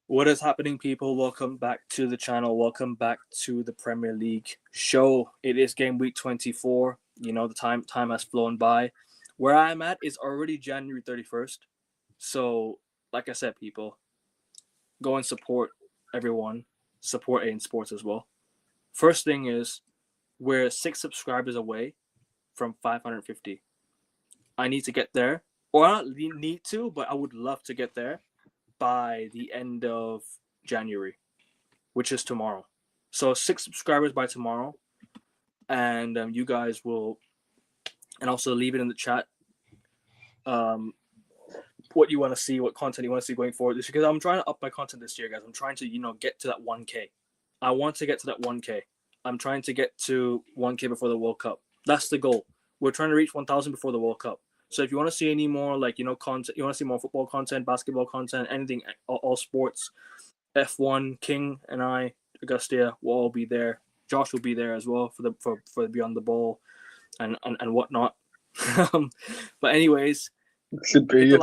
What is happening, people? Welcome back to the channel. Welcome back to the Premier League show. It is game week 24. You know, the time has flown by. Where I'm at is already January 31st. So, like I said, people, go and support everyone. Support AN Sports as well. First thing is, we're 6 subscribers away from 550. I need to get there. Or I don't need to, but I would love to get there by the end of January, which is tomorrow. So 6 subscribers by tomorrow, and you guys will, and also leave it in the chat. What you want to see, what content you want to see going forward. Because I'm trying to up my content this year, guys. I'm trying to get to that 1K. I want to get to that 1K. I'm trying to get to 1K before the World Cup. That's the goal. We're trying to reach 1,000 before the World Cup. So if you want to see any more, content, you want to see more football content, basketball content, anything, all sports, F1, King and I, Augustia, will all be there. Josh will be there as well for the Beyond the Ball and whatnot. But anyways, should be hit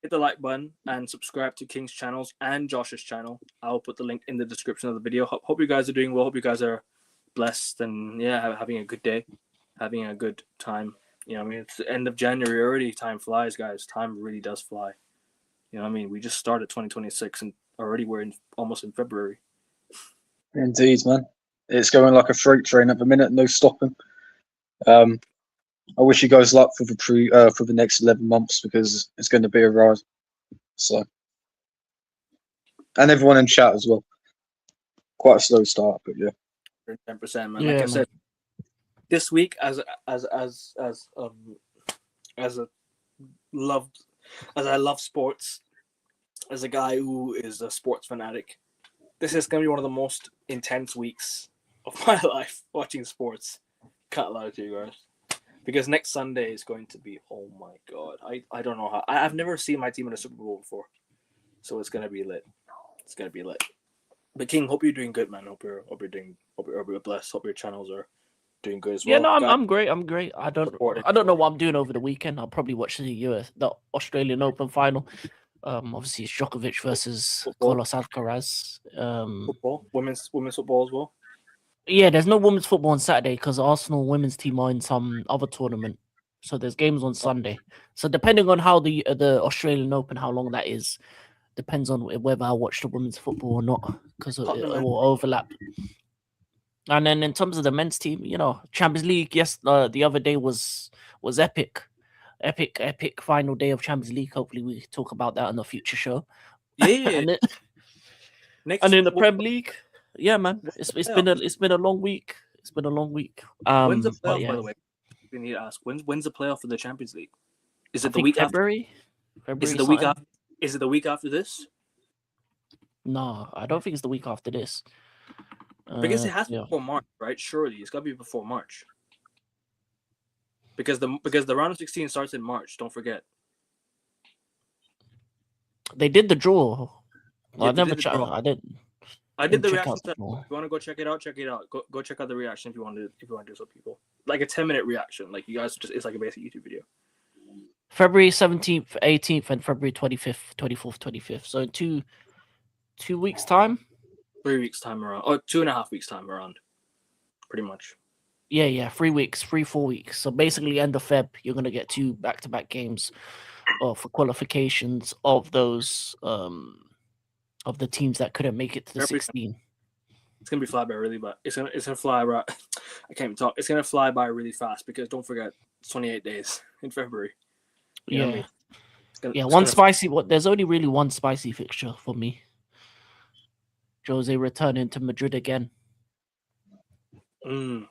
the like button and subscribe to King's channels and Josh's channel. I'll put the link in the description of the video. Hope you guys are doing well. Hope you guys are blessed and having a good day, having a good time. It's the end of January already. Time flies, guys. Time really does fly. We just started 2026 and already we're almost in February. Indeed, man. It's going like a freight train at the minute, no stopping. I wish you guys luck for the next 11 months because it's going to be a ride. So, and everyone in chat as well. Quite a slow start, but yeah. 10%, man. Like I said, this week as I love sports, as a guy who is a sports fanatic, this is going to be one of the most intense weeks of my life watching sports. Can't lie to you guys. Because next Sunday is going to be, oh my God. I don't know how. I've never seen my team in a Super Bowl before. So it's going to be lit. It's going to be lit. But King, hope you're doing good, man. Hope you're blessed. Hope your channels are doing good as well. Yeah, no, I'm great. I don't know what I'm doing over the weekend. I'll probably watch the Australian Open final. Obviously it's Djokovic versus Carlos Alcaraz. Football, women's football as well. Yeah, there's no women's football on Saturday because Arsenal women's team are in some other tournament. So there's games on Sunday. So depending on how the Australian Open, how long that is, depends on whether I watch the women's football or not because it will overlap. And then in terms of the men's team, Champions League, yes, the other day was epic. Epic final day of Champions League. Hopefully we talk about that on the future show. Yeah. and in the Premier League, yeah, man, it's been a long week. It's been a long week. When's the playoff, by the way? We need to ask. When's the playoff for the Champions League? Is it the week February? After? Is it the week after? Is it the week after this? No, I don't think it's the week after this. Because it has to be before March, right? Surely it's got to be before March. Because the round of 16 starts in March. Don't forget. They did the draw. Yeah, I did the reaction. If you want to go check it out, check it out. Go check out the reaction if you want to do so, people. Like a 10-minute reaction. Like you guys it's like a basic YouTube video. February 17th, 18th, and February 25th, 24th, 25th. So in two weeks' time? 3 weeks time around. Or 2.5 weeks time around. Pretty much. Yeah, 3 weeks, 4 weeks. So basically end of Feb, you're gonna get 2 back-to-back games for qualifications of those of the teams that couldn't make it to the 16. It's gonna be fly by really, but it's gonna fly right. I can't even talk. It's gonna fly by really fast because don't forget it's 28 days in February. You know what I mean? There's only really one spicy fixture for me. Jose returning to Madrid again. Do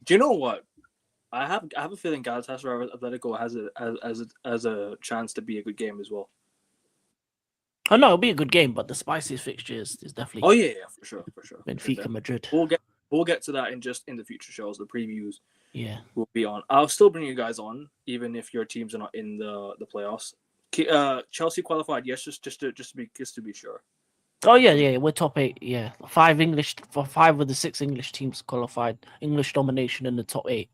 you know what? I have a feeling Galatasaray Atletico has a chance to be a good game as well. Oh no, it'll be a good game, but the spiciest fixture is definitely. Oh yeah, for sure. Benfica Madrid. We'll get to that in the future shows. The previews. Yeah, will be on. I'll still bring you guys on, even if your teams are not in the playoffs. Chelsea qualified, yes, just to be sure. Oh yeah, we're top 8. Yeah, 5 of the 6 English teams qualified. English domination in the top 8.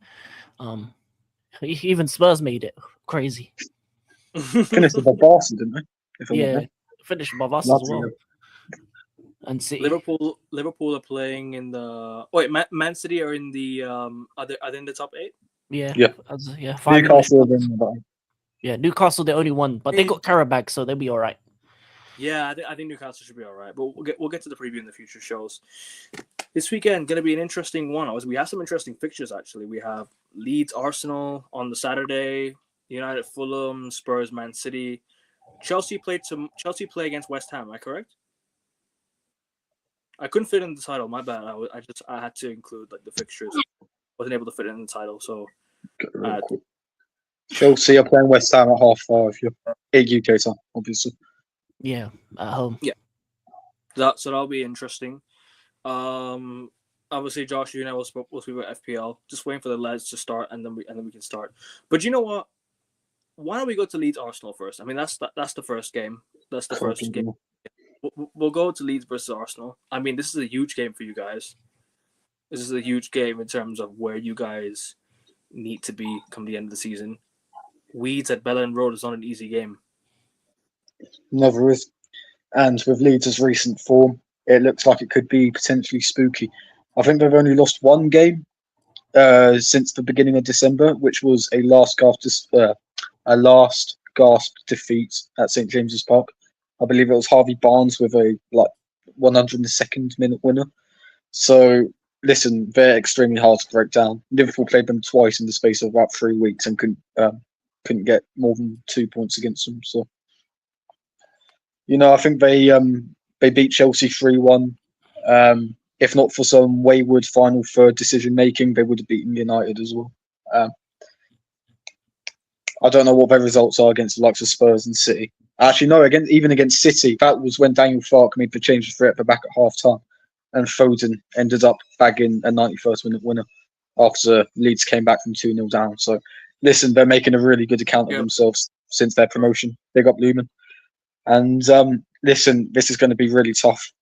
Even Spurs made it. Crazy. Finished above Arsenal, didn't they? Finished above us as well. and City. Liverpool are playing in the Man City are in the are they in the top 8? Yeah, Yeah. 5 English Newcastle are clubs. in the bottom. Yeah, Newcastle the only one, but they got Karabakh, so they'll be all right. Yeah, I think Newcastle should be all right, but we'll get to the preview in the future shows. This weekend going to be an interesting one. We have some interesting fixtures actually. We have Leeds Arsenal on the Saturday, United Fulham, Spurs Man City. Chelsea play against West Ham. Am I correct? I couldn't fit in the title. My bad. I had to include like the fixtures. Wasn't able to fit it in the title, so. Chelsea are playing West Ham at 5:30. You're UK time, obviously. Yeah, at home. Yeah. So that'll be interesting. Obviously, Josh, you and I will speak about FPL. Just waiting for the lads to start, and then we can start. But you know what? Why don't we go to Leeds Arsenal first? I mean, that's the first game. That's the first game. We'll go to Leeds versus Arsenal. I mean, this is a huge game for you guys. This is a huge game in terms of where you guys need to be come the end of the season. Leeds at Bellend Road is not an easy game. Never is. And with Leeds' recent form, it looks like it could be potentially spooky. I think they've only lost one game since the beginning of December, which was a last gasp defeat at St James's Park. I believe it was Harvey Barnes with a 102nd minute winner. So listen, they're extremely hard to break down. Liverpool played them twice in the space of about 3 weeks and couldn't get more than 2 points against them. So I think they beat Chelsea 3-1. If not for some wayward final third decision making, they would have beaten United as well. I don't know what their results are against the likes of Spurs and City. Actually, no, even against City, that was when Daniel Farke made the change for it back at half time, and Foden ended up bagging a 91st minute winner after Leeds came back from 2-0 down. So, listen, they're making a really good account of themselves since their promotion. Big up Lumen. And listen, this is going to be really tough.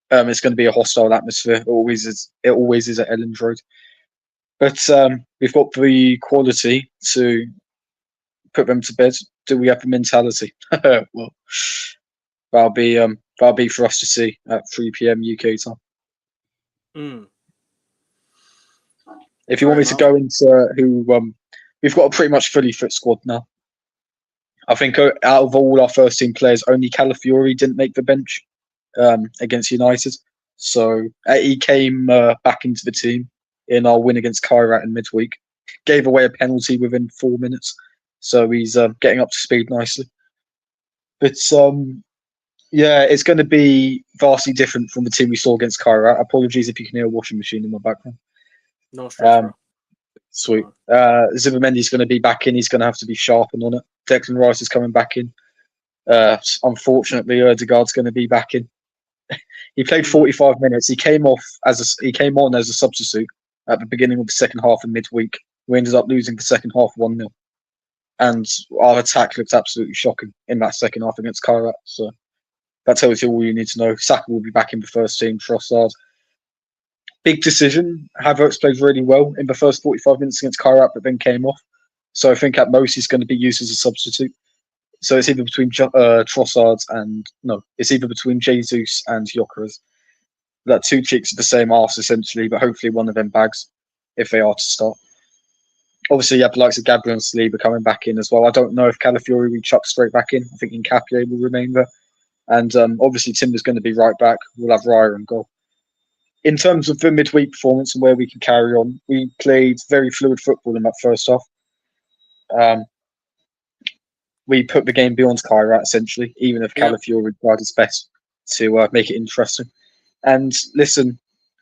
It's going to be a hostile atmosphere. It always is at Elland Road. But we've got the quality to put them to bed. Do we have the mentality? Well, that'll be for us to see at 3 p.m. UK time. If you want me to go into who we've got a pretty much fully fit squad now. I think out of all our first team players, only Calafiori didn't make the bench against United. So he came back into the team in our win against Kairat in midweek. Gave away a penalty within 4 minutes. So he's getting up to speed nicely. But yeah, it's going to be vastly different from the team we saw against Kairat. Apologies if you can hear a washing machine in my background. No stress, bro. Sweet. Zubimendi's going to be back in. He's going to have to be sharpened on it. Declan Rice is coming back in. Unfortunately, Ødegaard's going to be back in. He played 45 minutes. He came on as a substitute at the beginning of the second half in midweek. We ended up losing the second half 1-0. And our attack looked absolutely shocking in that second half against Kairat. So that tells you all you need to know. Saka will be back in the first team. Trossard. Big decision. Havertz played really well in the first 45 minutes against Kairat, but then came off. So I think at most he's going to be used as a substitute. So it's either between Trossard it's either between Jesus and Gyökeres. That two chicks of the same arse essentially, but hopefully one of them bags if they are to start. Obviously, you have the likes of Gabriel and Saliba coming back in as well. I don't know if Calafiori will chuck straight back in. I think Nkapie will remain there. And obviously Timber's going to be right back. We'll have Raya and goal. In terms of the midweek performance and where we can carry on, we played very fluid football in that first half. We put the game beyond Kairat, essentially, even if Calafiori tried his best to make it interesting. And listen,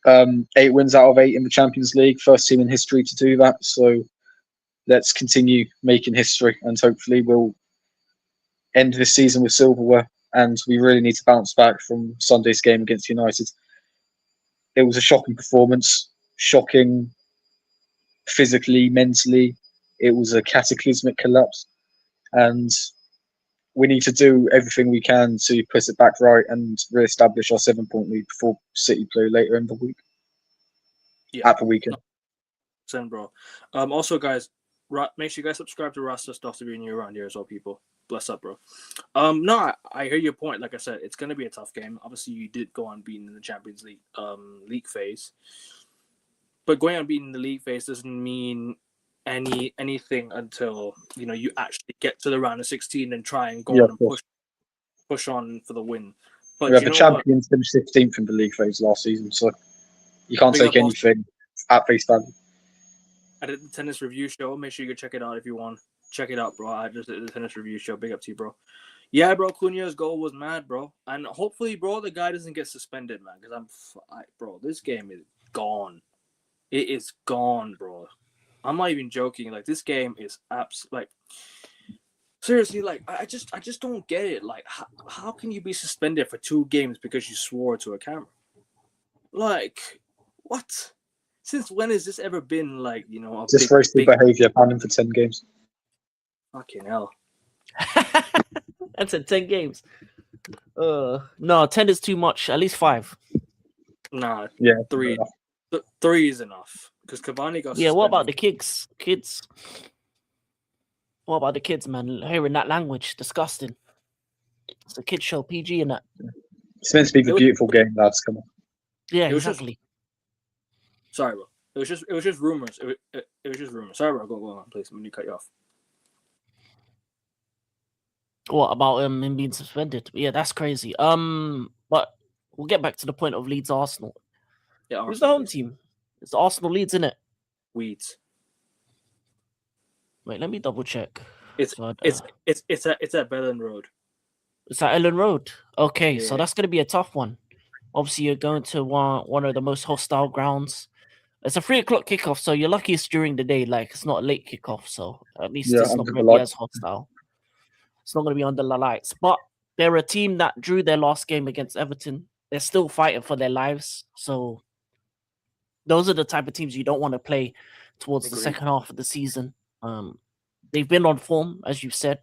8 wins out of 8 in the Champions League, first team in history to do that. So let's continue making history, and hopefully we'll end this season with silverware. And we really need to bounce back from Sunday's game against United. It was a shocking performance, shocking physically, mentally. It was a cataclysmic collapse. And we need to do everything we can to put it back right and re-establish our 7-point lead before City play later in the week. At the weekend. Send, bro. Also, guys, Make sure you guys subscribe to Rasta Stuff to be new around here as well, people. Bless up, bro. No, I hear your point. Like I said, it's gonna be a tough game. Obviously, you did go unbeaten in the Champions League league phase, but going unbeaten in the league phase doesn't mean anything until you actually get to the round of 16 and try and go on and push on for the win. But the champions finished 15th in the league phase last season, so you can't take anything at face value. I did the tennis review show. Make sure you go check it out if you want. Check it out, bro. I just did the tennis review show. Big up to you, bro. Yeah, bro. Cunha's goal was mad, bro. And hopefully, bro, the guy doesn't get suspended, man. Because bro, this game is gone. It is gone, bro. I'm not even joking. Like, this game is seriously, like, I just don't get it. Like, how can you be suspended for 2 games because you swore to a camera? Like, what? Since when has this ever been like, disgraceful behavior, banned him for 10 games. Fucking hell. That's 10 games. No, 10 is too much. At least 5. Nah, yeah, 3. 3 is enough. Because Cavani got suspended. What about the kids? What about the kids, man? Hearing that language, disgusting. It's a kid show, PG and that. It's meant to be the beautiful game, lads. Come on. Yeah, exactly. Sorry, bro. It was just rumors. It was just rumors. Sorry, bro. Go on, please. I'm gonna cut you off. What about him being suspended? Yeah, that's crazy. But we'll get back to the point of Leeds Arsenal. Yeah, Arsenal, who's the home team? It's Arsenal Leeds, isn't it? Leeds. Wait, let me double check. It's at Bellend Road. It's at Ellen Road. Okay, Yeah. So that's gonna be a tough one. Obviously, you're going to one of the most hostile grounds. It's a 3:00 kickoff, so you're lucky it's during the day. Like, it's not a late kickoff, so at least it's not going to be as hostile. It's not going to be under the lights. But they're a team that drew their last game against Everton. They're still fighting for their lives. So those are the type of teams you don't want to play towards the second half of the season. They've been on form, as you said.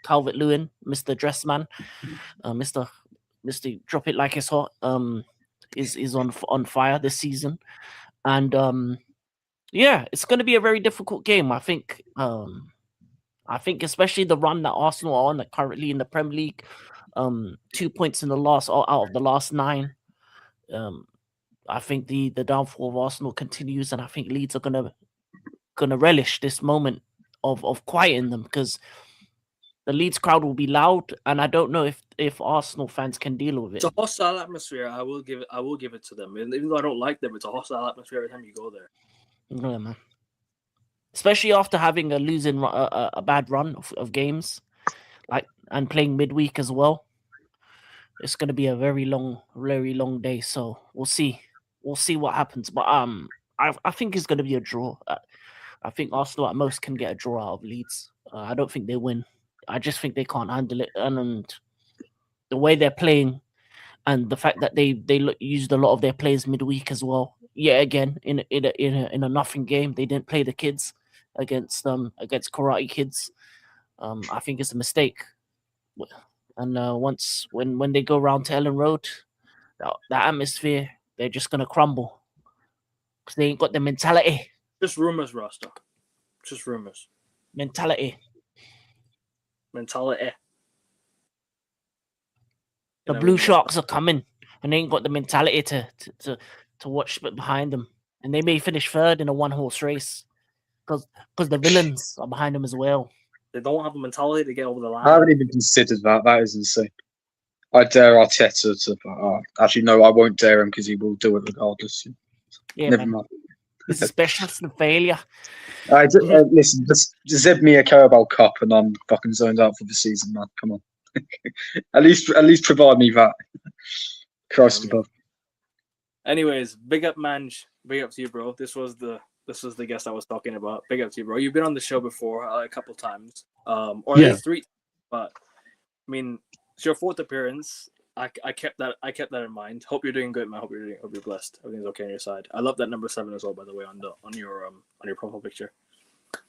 Calvert-Lewin, Mr. Dressman, Mr. Drop It Like It's Hot, is on fire this season. And it's going to be a very difficult game. I think especially the run that Arsenal are on currently in the Premier League, 2 points in the last out of the last 9. I think the downfall of Arsenal continues, and I think Leeds are gonna relish this moment of quieting them, because the Leeds crowd will be loud, and I don't know if Arsenal fans can deal with it. It's a hostile atmosphere. I will give it to them. Even though I don't like them, it's a hostile atmosphere every time you go there. Yeah, man. Especially after having a bad run of games, and playing midweek as well. It's going to be a very long day. So we'll see what happens. But I think it's going to be a draw. I think Arsenal at most can get a draw out of Leeds. I don't think they win. I just think they can't handle it, and the way they're playing, and the fact that they used a lot of their players midweek as well. Yeah, again in a nothing game, they didn't play the kids against Karate Kids. I think it's a mistake. And when they go round to Ellen Road, that atmosphere, they're just gonna crumble because they ain't got the mentality. Just rumors, Rasta. Just rumors. Mentality. The Blue Sharks are coming, and they ain't got the mentality to watch behind them, and they may finish 3rd in a 1-horse race because the villains are behind them as well. They don't have the mentality to get over the line. I haven't even considered that. That is insane. I dare Arteta to. Actually, no, I won't dare him because he will do it regardless. Yeah, never mind. This is specialist in failure. Listen, just zeb me a Carabao Cup and I'm fucking zoned out for the season, man. Come on. at least provide me that. Christ above. Anyways, big up, Manj. Big up to you, bro. This was the guest I was talking about. Big up to you, bro. You've been on the show before a couple times, or at least 3. But I mean, it's your 4th appearance. I kept that in mind. Hope you're doing good, man. Hope you're blessed. Everything's okay on your side. I love that number 7 as well, by the way, on your profile picture.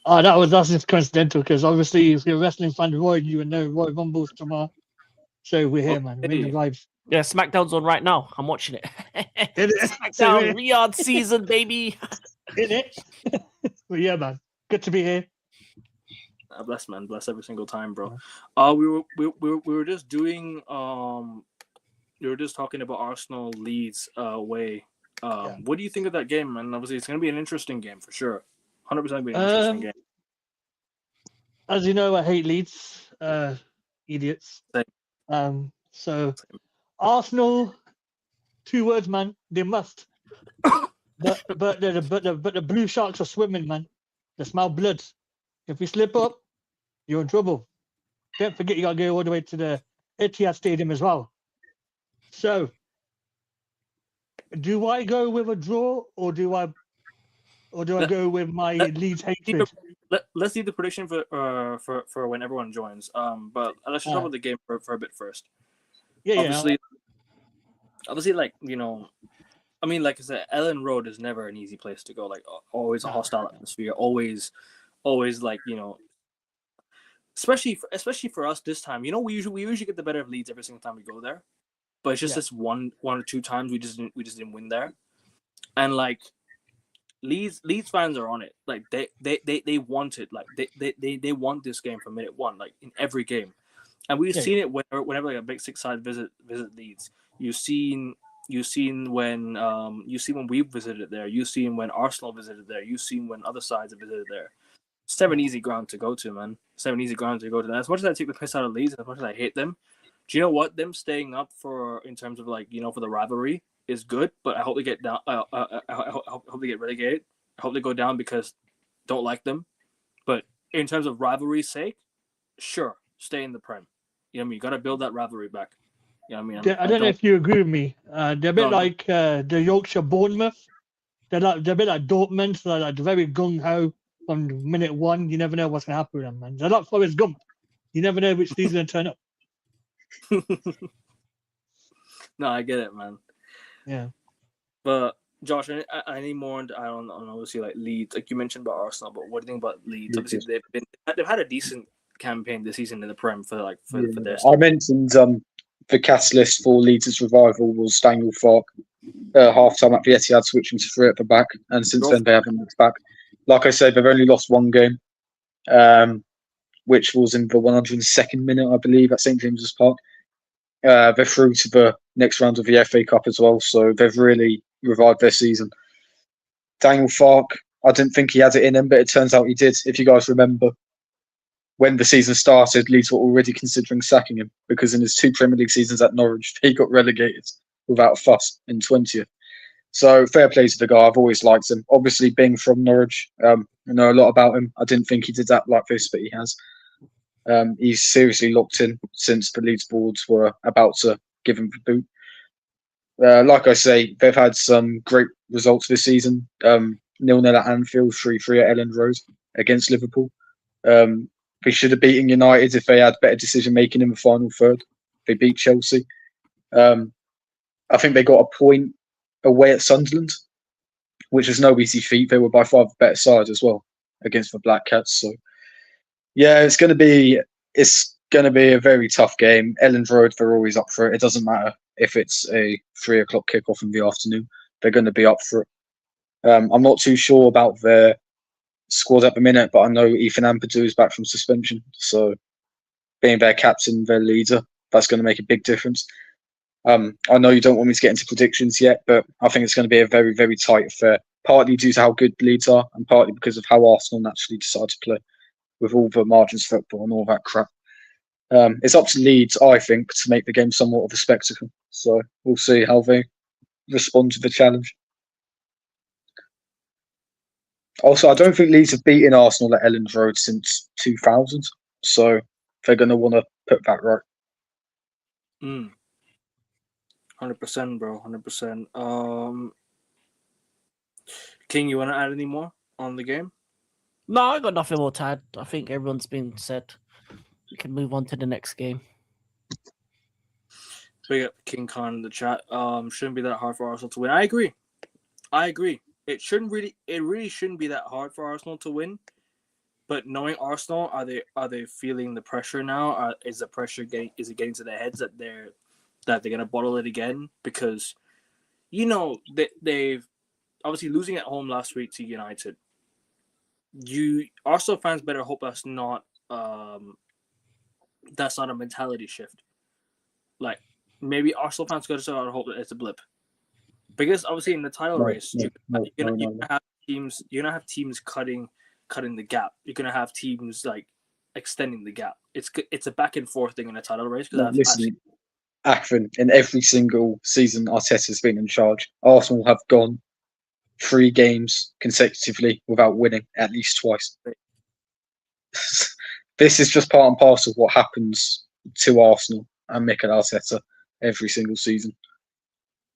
Oh, that's just coincidental because obviously if you're a wrestling fan, Roy, you would know Roy Rumble's tomorrow. So we're here, man. We're in the live. Yeah, SmackDown's on right now. I'm watching it. SmackDown Riyadh season, baby. In it. But yeah, man. Good to be here. Bless, man. Bless every single time, bro. Yeah. We were just doing we were just talking about Arsenal Leeds away. What do you think of that game? And obviously, it's going to be an interesting game for sure. 100% be an interesting game. As you know, I hate Leeds, idiots. Same. So Arsenal, 2 words, man. They must. But the blue sharks are swimming, man. They smell blood. If we slip up, you're in trouble. Don't forget, you gotta go all the way to the Etihad Stadium as well. So, do I go with a draw, or do I go with my Leeds hatred? Let's see the prediction for when everyone joins. But let's just talk about the game for a bit first. Obviously, like, you know, I mean, like I said, Ellen Road is never an easy place to go. Like, always a hostile atmosphere. Always, like, you know, especially for us this time. You know, we usually get the better of Leeds every single time we go there, but it's just this one or two times we just didn't win there, and like. Leeds fans are on it. Like they want it. Like they want this game from minute one. Like in every game, and we've seen it whenever like a big six side visit Leeds. You've seen when we've visited there. You've seen when Arsenal visited there. You've seen when other sides have visited there. 7 easy ground to go to, man. 7 easy ground to go to. And as much as I take the piss out of Leeds, as much as I hate them, do you know what? Them staying up in terms of like, you know, for the rivalry is good, but I hope they get down. I hope they get relegated. I hope they go down because don't like them. But in terms of rivalry's sake, sure, stay in the Prem. You know what I mean? You got to build that rivalry back. You know what I mean? I don't know if you agree with me. They're a bit like the Yorkshire Bournemouth. They're a bit like Dortmund. They're like very gung ho from minute one. You never know what's gonna happen with them, man. They're like Forrest Gump. You never know which season gonna turn up. No, I get it, man. Yeah. But Josh, I need more. I don't obviously like Leeds. Like you mentioned about Arsenal, but what do you think about Leeds? Obviously, they've had a decent campaign this season in the Prem for their. I mentioned the catalyst for Leeds' revival was Daniel Farke. Half time at the Etihad, switching to 3 at the back, and since then they haven't looked back. Like I said, they've only lost 1 game, which was in the 102nd minute, I believe, at St James's Park. They're through to the next round of the FA Cup as well, so they've really revived their season. Daniel Farke, I didn't think he had it in him, but it turns out he did. If you guys remember, when the season started, Leeds were already considering sacking him because in his 2 Premier League seasons at Norwich, he got relegated without a fuss in 20th. So fair play to the guy. I've always liked him. Obviously, being from Norwich, I know a lot about him. I didn't think he did that like this, but he has. He's seriously locked in since the Leeds boards were about to give him the boot. Like I say, they've had some great results this season. 0-0 at Anfield, 3-3 at Elland Road against Liverpool. They should have beaten United if they had better decision making in the final third. They beat Chelsea. I think they got a point away at Sunderland, which is no easy feat. They were by far the better side as well against the Black Cats. So yeah, it's going to be a very tough game. Elland Road, they're always up for it. It doesn't matter if it's a 3 o'clock kickoff in the afternoon. They're going to be up for it. I'm not too sure about their squad at the minute, but I know Ethan Ampadu is back from suspension. So being their captain, their leader, that's going to make a big difference. I know you don't want me to get into predictions yet, but I think it's going to be a very, very tight affair, partly due to how good Leeds are and partly because of how Arsenal naturally decide to play with all the margins football and all that crap. It's up to Leeds, I think, to make the game somewhat of a spectacle. So we'll see how they respond to the challenge. Also, I don't think Leeds have beaten Arsenal at Elland Road since 2000, so they're going to want to put that right. 100%, bro. 100%. King, you want to add any more on the game? No, I got nothing more to add. I think everyone's been said. We can move on to the next game. We got King Khan in the chat. Shouldn't be that hard for Arsenal to win. I agree. It really shouldn't be that hard for Arsenal to win. But knowing Arsenal, are they feeling the pressure now? Is the pressure getting to their heads that they're gonna bottle it again? Because you know they've obviously losing at home last week to United. Arsenal fans better hope that's not that's not a mentality shift. Like maybe Arsenal fans could have hope that it's a blip, because obviously in the title race, you're gonna have teams. You're gonna have teams cutting the gap. You're gonna have teams like extending the gap. It's a back and forth thing in a title race. Listen, Akron, in every single season Arteta's been in charge, Arsenal have gone 3 games consecutively without winning at least twice. This is just part and parcel of what happens to Arsenal and Mikel Arteta every single season.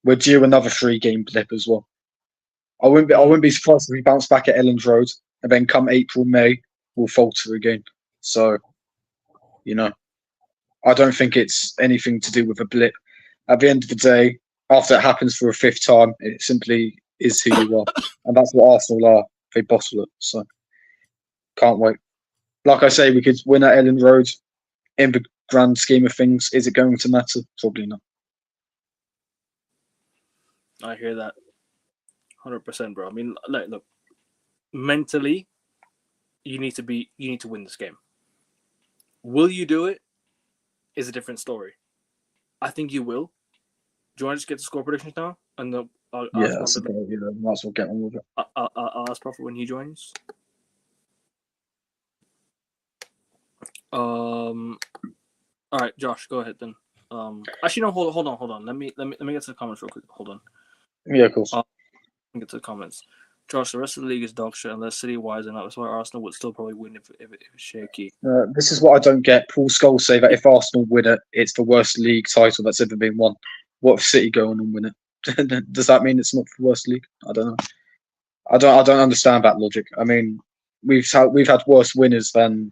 We're due another 3-game blip as well. I wouldn't be surprised if we bounce back at Elland Road and then come April, May, we'll falter again. So, I don't think it's anything to do with a blip. At the end of the day, after it happens for a 5th time, it simply is who you are. And that's what Arsenal are. They bottle it. So, can't wait. Like I say, we could win at Elland Road. In the grand scheme of things, is it going to matter? Probably not. I hear that 100%, bro. I mean, look, mentally, you need to win this game. Will you do it? Is a different story. I think you will. Do you want to just get the score predictions now? And that's okay. Might as well get on with it. I'll ask Prophet when he joins. All right, Josh, go ahead then. Actually, no, hold on. Let me get to the comments real quick. Hold on. Yeah, of course. Let me get to the comments. Josh, the rest of the league is dog shit unless City wise enough. That's why Arsenal would still probably win if it's shaky. This is what I don't get. Paul Scholes say that if Arsenal win it, it's the worst league title that's ever been won. What if City go on and win it? Does that mean it's not the worst league? I don't know. I don't understand that logic. I mean, we've had worse winners than.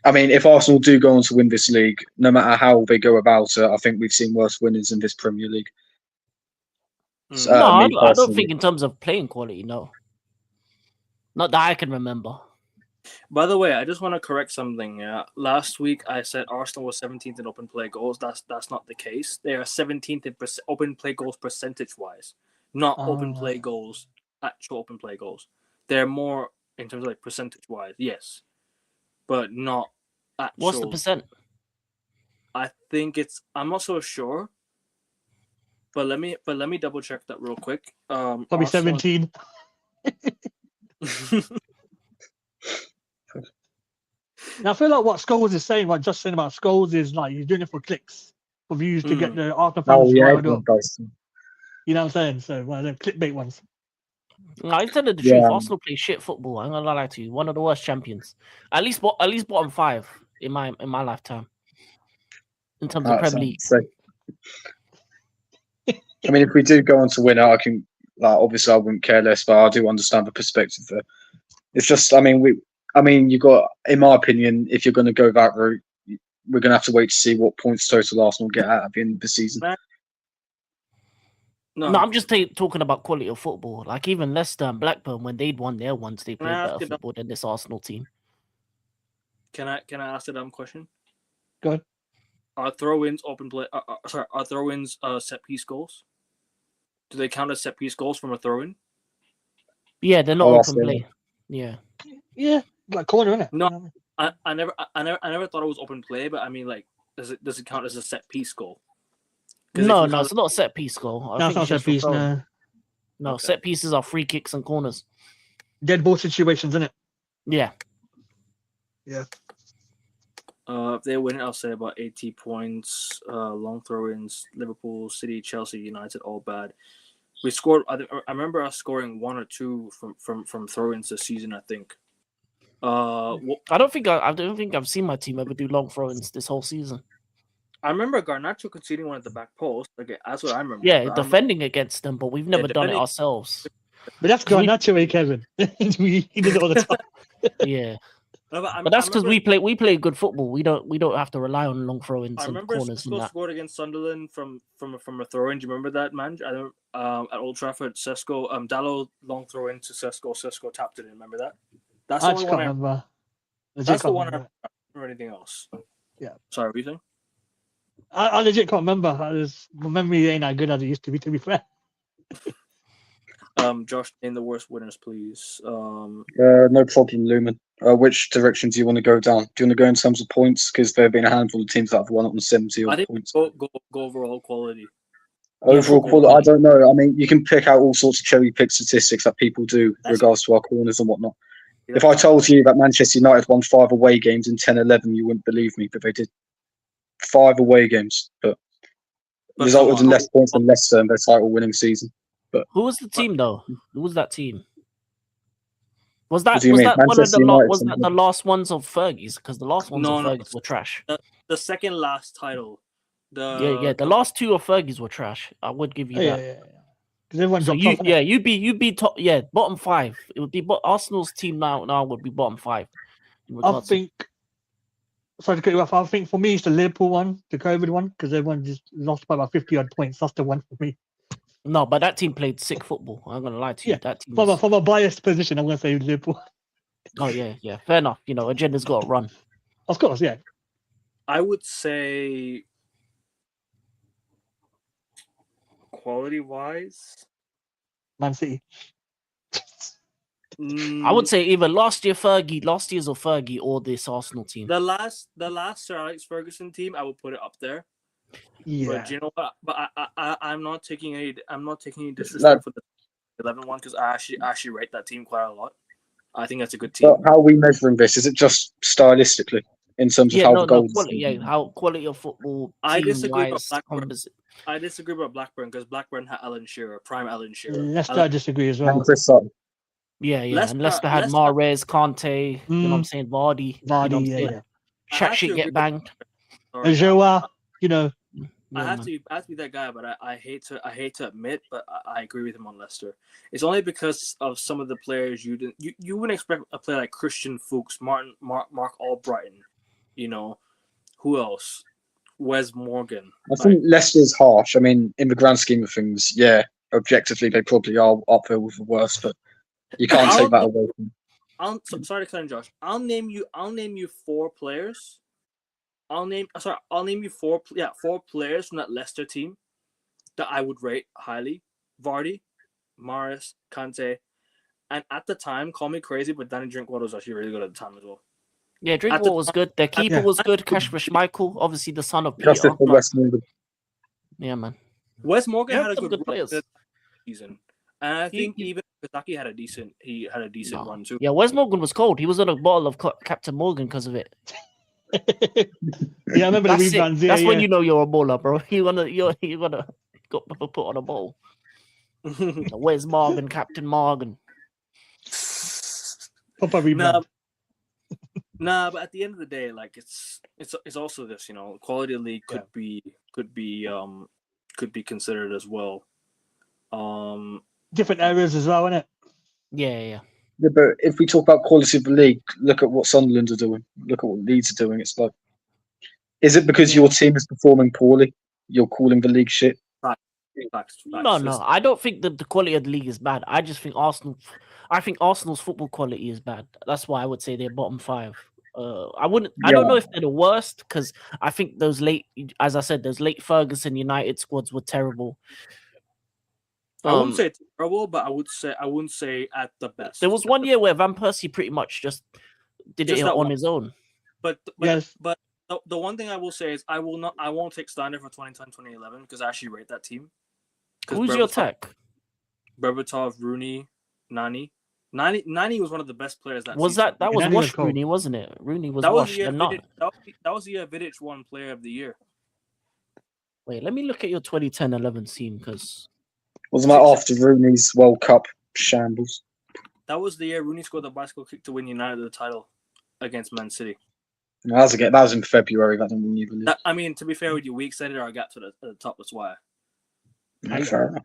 I mean, if Arsenal do go on to win this league, no matter how they go about it, I think we've seen worse winners in this Premier League. No, I don't think in terms of playing quality, no. Not that I can remember. By the way, I just want to correct something. Yeah, last week I said Arsenal was 17th in open play goals. That's not the case. They are 17th in open play goals percentage-wise, not open play goals, actual open play goals. They're more in terms of like percentage-wise, yes, but not actual. What's the percent? I think I'm not so sure. But let me double check that real quick. Probably 17. Now I feel like what Scholes is saying, what Josh saying about Scholes is like he's doing it for clicks, for views to get the Arsenal fans riled up. You know what I'm saying? So one of the clickbait ones. No, I tell you the truth. Arsenal play shit football. I'm gonna lie to you. One of the worst champions. At least bottom 5 in my lifetime. In terms of Premier League. I mean, if we do go on to win it, I can. Obviously, I wouldn't care less, but I do understand the perspective there. It's just, you got, in my opinion, if you're going to go that route, we're going to have to wait to see what points total Arsenal get at the end of the season. No, I'm just talking about quality of football. Like even Leicester and Blackburn, when they'd won their ones, they played better football than this Arsenal team. Can I ask a dumb question? Go ahead. Are throw-ins Are throw-ins set piece goals? Do they count as set piece goals from a throw-in? Yeah, they're not open play. Yeah, like corner, innit? No, I never thought it was open play, but I mean, like, does it count as a set piece goal? No, it's not a set piece goal. No, it's not set piece. No, okay. Set pieces are free kicks and corners. Dead ball situations, isn't it? Yeah. If they win it, I'll say about 80 points. Long throw-ins, Liverpool, City, Chelsea, United, all bad. We scored. I remember us scoring 1 or 2 from throw-ins this season. I think. I don't think I've seen my team ever do long throw-ins this whole season. I remember Garnacho conceding one at the back post. Okay, that's what I remember. Yeah, defending against them, but we've never done it ourselves. But that's Garnacho, Kevin. He does it all the time. Yeah. No, but that's because we play good football. We don't have to rely on long throw-ins and corners. I remember Sesko scored against Sunderland from a throw-in. Do you remember that, man? At Old Trafford, Sesko, Dalot long throw-in to Sesko. Sesko tapped it in. Remember that? That's the one I remember. That's the one I remember. Or anything else? Yeah. Sorry, what are you saying? I legit can't remember. My memory ain't that good as it used to be fair. Josh, name the worst winners, please. No problem, Lumen. Which direction do you want to go down? Do you want to go in terms of points? Because there have been a handful of teams that have won on 70 I odd think points. go overall quality. Overall football quality, I quality. don't know. I mean, you can pick out all sorts of cherry pick statistics that people do That's- regards to our corners and whatnot. Yeah. If I told you that Manchester United won 5 away games in 10-11, you wouldn't believe me, but they did 5 away games, but But resulted come in on. less points than Leicester in their title-winning season. Who was the team though? Who was that team? Was What that do you was mean? that one of Manchester the United was and- that the last ones of Fergie's? Because the last ones of No. Fergie's were trash. The second last title. Yeah. The last two of Fergie's were trash. I would give you Oh, yeah, that. yeah. Because everyone So dropped off. innit? you'd be top. Yeah, bottom 5. It would be. But Arsenal's team now would be bottom 5. In I regards to- think. Sorry to cut you off. I think for me it's the Liverpool one, the COVID one, because everyone just lost by about 50 odd points. That's the one for me. No, but that team played sick football. I'm gonna lie to you. Yeah, That team. From a biased position, I'm going to say Liverpool. Oh yeah. Fair enough. You know, agenda's got to run. Of course, yeah. I would say quality-wise, Man City. I would say either last year's or Fergie, or this Arsenal team. the last Sir Alex Ferguson team. I would put it up there. Yeah. But you know what? But I'm not taking any disrespect for the 11 one because I actually rate that team quite a lot. I think that's a good team. But how are we measuring this? Is it just stylistically in terms of how the goals? Quality, how quality of football. I disagree with team-wise, Blackburn. composite. I disagree with Blackburn because Blackburn had Alan Shearer, prime Alan Shearer. Leicester, I disagree as well. And Chris Sutton. Yeah. Leicester- And Leicester had Leicester- Mahrez, Kante. You know what I'm saying? Vardy. Vardy, you know what I'm yeah, saying? yeah. I have Chat to shit agree get banged. Sorry. Joa, you know, I Yeah, have man. to be that guy, but I hate to admit, but I agree with him on Leicester. It's only because of some of the players you wouldn't expect a player like Christian Fuchs, Mark Albrighton, you know, who else? Wes Morgan. I think Leicester's harsh. I mean, in the grand scheme of things, yeah, objectively they probably are up there with the worst, but you can't take that away from them. Sorry to cut in, Josh. I'll name you 4 players. I'll name you 4 players from that Leicester team that I would rate highly. Vardy, Mahrez, Kante, and at the time, call me crazy, but Danny Drinkwater was actually really good at the time as well. Yeah, Drinkwater was good. Their keeper was good. Kasper Schmeichel, obviously the son of Peter. Just for West Morgan. Yeah, man. Wes Morgan Yeah, had a some good good players. run this season, and I think He- even Kazaki had a decent run too. Yeah, Wes Morgan was cold. He was on a bottle of Captain Morgan because of it. yeah, I remember the That's it. rebounds. Yeah, That's when yeah. you know you're a baller, bro. You wanna got put on a bowl. Where's Morgan, Captain Morgan? Proper rebound. Nah, but at the end of the day, like it's also this, you know, quality of league could be considered as well. Different areas as well, innit? Yeah. Yeah, but if we talk about quality of the league, look at what Sunderland are doing. Look at what Leeds are doing. It's like, is it because your team is performing poorly? You're calling the league shit? Facts. No. I don't think that the quality of the league is bad. I just think Arsenal's football quality is bad. That's why I would say they're bottom 5. I don't know if they're the worst because I think those late Ferguson United squads were terrible. I wouldn't say it's terrible, but I wouldn't say at the best. There was one year where Van Persie pretty much just did it on his own. But Yes. the one thing I will say is I won't take standard for 2010-2011 because I actually rate that team. Who's your tech? Berbatov, Rooney, Nani. Nani was one of the best players that Was season. that was Nani was washed cold. Rooney, wasn't it? Rooney was That was washed the year and not. that was the year Vidic won Player of the Year. Wait, let me look at your 2010-11 team because Wasn't that after Rooney's World Cup shambles? That was the year Rooney scored the bicycle kick to win United the title against Man City. That was in February. That didn't win you the league. I mean, to be fair with you, we extended our gap to the top. That's why. Yeah, fair enough.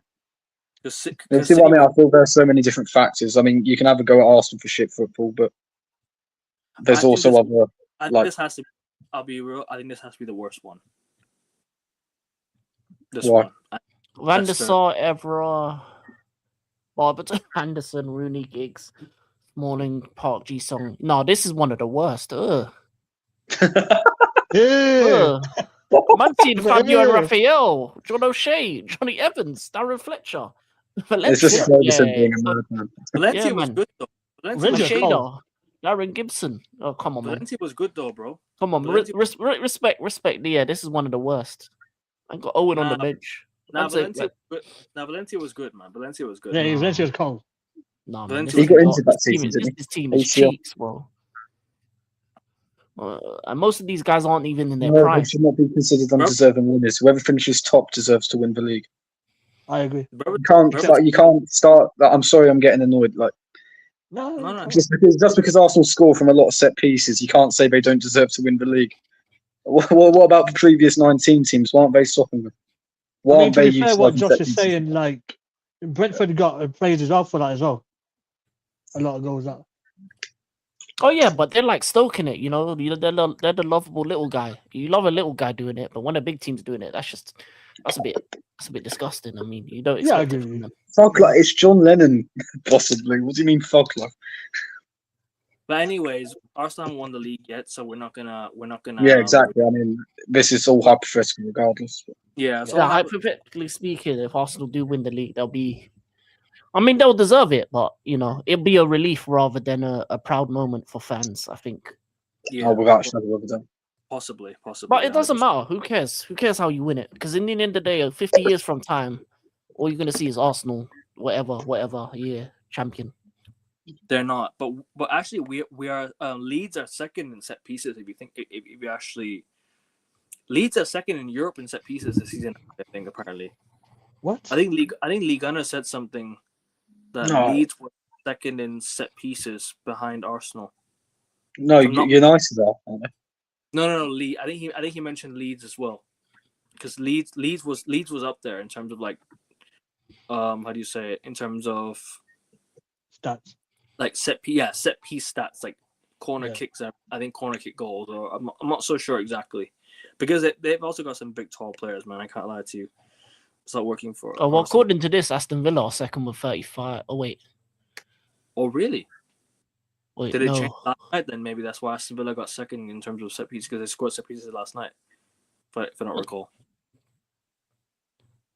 You Because see what I mean? I feel there's so many different factors. I mean, you can have a go at Arsenal for shit football, but there's also other. I think like- this has to. I'll be real. I think this has to be the worst one. This Why? one. Van der Leicester. Sar, Evra, Barberton, Anderson, Rooney, Giggs, Smalling, Park, Ji Song. No, this is one of the worst. Yeah. Man, Fabio and Raphael, John O'Shea, Johnny Evans, Darren Fletcher, It's just Valencia, Ferguson yeah, being a madman. Valencia yeah, was man. good though. Valencia was, Rangers, Machado, Darren Gibson. Oh, come on, man. Valencia was good though, bro. Come on, Valencia- respect. Yeah, this is one of the worst. I got Owen on the bench. Nah, I'd say, Valencia. Valencia was good, man. Valencia was good. yeah, Nah. Valencia's cold. nah, man. Valencia This He was got team, injured that season, didn't this team is ACL. cheeks, bro. And most of these guys aren't even in their No, prime. they should not be considered undeserving winners. Whoever finishes top deserves to win the league. I agree. Bro, You can't start. I'm sorry, I'm getting annoyed. Like No. just because Arsenal score from a lot of set pieces, you can't say they don't deserve to win the league. What about the previous 19 teams? Why aren't they stopping them? Why I mean, aren't to they be fair, what utilising Josh set is pieces? saying, like Brentford got praised as well for that as well. A lot of goals out. Oh yeah, but they're like stoking it, you know. They're the lovable little guy. You love a little guy doing it, but when a big team's doing it, that's a bit disgusting. I mean, you don't Yeah, I expect it agree from with you. them. Fuck like it's John Lennon, possibly. What do you mean fuck like? But anyways, Arsenal haven't won the league yet, so we're not gonna. Yeah, exactly. I mean, this is all hypothetical, regardless. Yeah. So Yeah, hypothetically speaking, if Arsenal do win the league, they'll deserve it, but you know, it'll be a relief rather than a proud moment for fans, I think. yeah, Oh, without a shadow of a doubt. possibly. But it doesn't 100%. matter. Who cares? Who cares how you win it? Because in the end of the day, 50 years from time, all you're gonna see is Arsenal, whatever year champion. They're not, but actually, we are. Leeds are second in set pieces. If you think, if you actually, Leeds are second in Europe in set pieces this season. I think apparently. What? I think Ligue 1 said something that No. Leeds were second in set pieces behind Arsenal. No, I'm not- United are, aren't they? No. Leeds. I think he mentioned Leeds as well, because Leeds was up there in terms of like, how do you say it? In terms of Stats. like set piece stats, like corner kicks. I think corner kick goals, or I'm not so sure exactly, because they've also got some big tall players. Man, I can't lie to you. It's not working for. Oh well, Arsenal. according to this, Aston Villa are second with 35. Oh wait, Oh really? Did it no. change last night? Then maybe that's why Aston Villa got second in terms of set pieces, because they scored set pieces last night. But if I don't recall.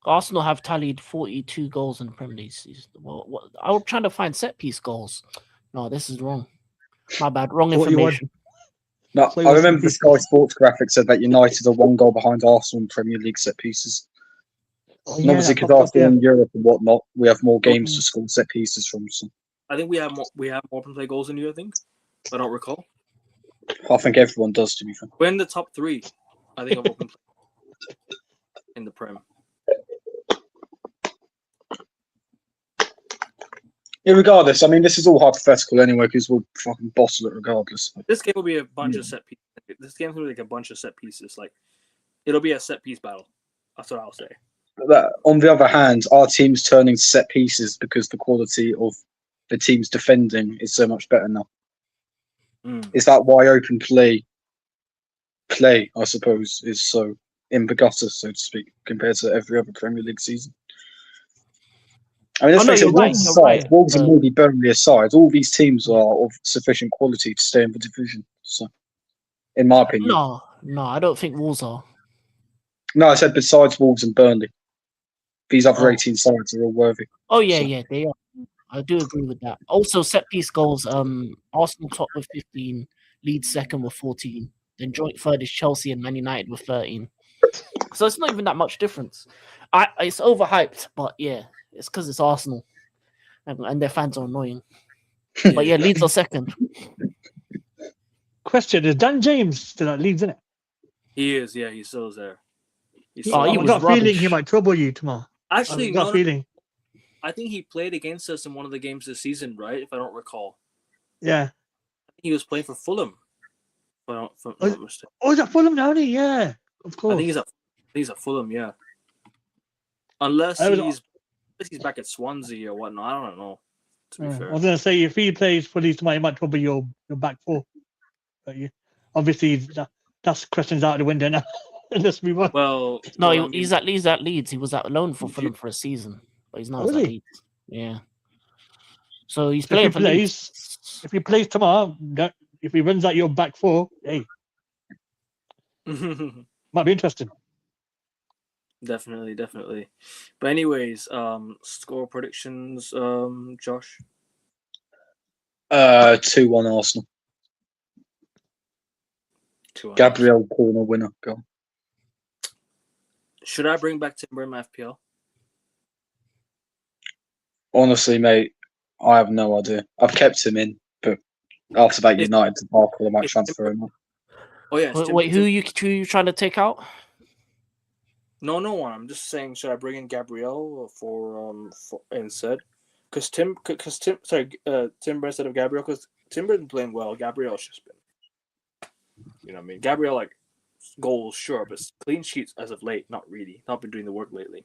Arsenal have tallied 42 goals in the Premier League season. Well, I was trying to find set piece goals. No, this is wrong. My bad. Wrong 41. information. No, So I remember the it's- Sky Sports graphic said that United are one goal behind Arsenal in Premier League set pieces. Oh, And yeah, obviously, that because popped up, Arsenal yeah. in Europe and whatnot, we have more games to score set pieces from. So I think we have more open play goals than you. I think. I don't recall. I think everyone does, to be fair. We're in the top 3. I think of open play in the Prem. Yeah, regardless, I mean, this is all hypothetical anyway, because we'll fucking bottle it regardless. This game will be a bunch of set pieces. This game's gonna be like a bunch of set pieces. Like, it'll be a set piece battle. That's what I'll say. But on the other hand, our team's turning set pieces because the quality of the team's defending is so much better now. Is that why open play, I suppose, is so in the gutter, so to speak, compared to every other Premier League season? I mean, let's face it, Wolves aside, Wolves and maybe Burnley aside, all these teams are of sufficient quality to stay in the division. So, in my opinion. No, I don't think Wolves are. No, I said besides Wolves and Burnley. These other 18 sides are all worthy. Oh, yeah, they are. I do agree with that. Also, set piece goals, Arsenal top with 15, Leeds second with 14, then joint third is Chelsea and Man United with 13. So it's not even that much difference. It's overhyped, but yeah, it's because it's Arsenal and their fans are annoying. But yeah, Leeds are second. Question: is Dan James still at Leeds, isn't it? He is, yeah, he still is there. I've got a feeling he might trouble you tomorrow. Actually, I've got a feeling. I think he played against us in one of the games this season, right? If I don't recall. Yeah. I think he was playing for Fulham. If I'm not mistaken. Oh, is that Fulham now? Yeah, of course. I think he's at Fulham, yeah. Unless he's back at Swansea or whatnot. I don't know. To be fair. I was going to say, if he plays for Leeds tomorrow, he might trouble your back four. But obviously, that's questions out of the window now. Let's move on. Well, no, he's at Leeds. He was at loan for Fulham for a season, but he's now at Leeds. Yeah. So he's playing for Leeds. If he plays tomorrow, if he runs out your back four, hey, might be interesting. Definitely. But anyways, score predictions, Josh. 2-1 Arsenal. 2-1. Gabriel corner winner. Go on. Should I bring back Timber in my FPL? Honestly, mate, I have no idea. I've kept him in, but after that Is- United debacle, I might is transfer him. Oh yeah. Wait, who you trying to take out? No one. I'm just saying, should I bring in Gabriel for instead? Because Timber instead of Gabriel, because Timber's been playing well. Gabriel's just been, you know what I mean? Gabriel, like, goals, sure, but clean sheets as of late, not really. Not been doing the work lately.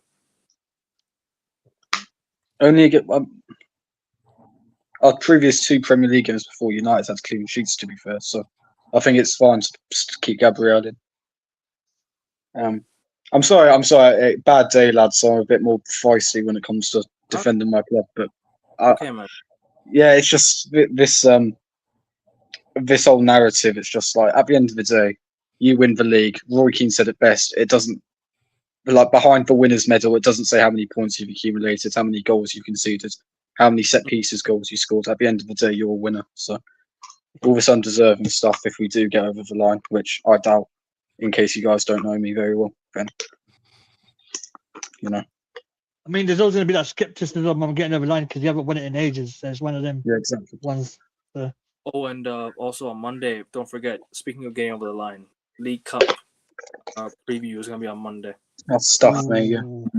Only get our previous 2 Premier League games before United had clean sheets, to be fair. So I think it's fine to keep Gabriel in. I'm sorry. Bad day, lads. So I'm a bit more feisty when it comes to defending my club. But Okay, man. yeah, it's just this whole narrative. It's just like at the end of the day, you win the league. Roy Keane said it best. It doesn't like behind the winner's medal. It doesn't say how many points you've accumulated, how many goals you conceded, how many set pieces goals you scored. At the end of the day, you're a winner. So all this undeserving stuff, if we do get over the line, which I doubt, in case you guys don't know me very well, then you know. I mean, there's always going to be that skepticism on getting over the line because you haven't won it in ages. So it's one of them Yeah, exactly. ones. Oh, and also on Monday, don't forget, speaking of getting over the line, League Cup preview is going to be on Monday. That's stuff, mate. Yeah. Ooh.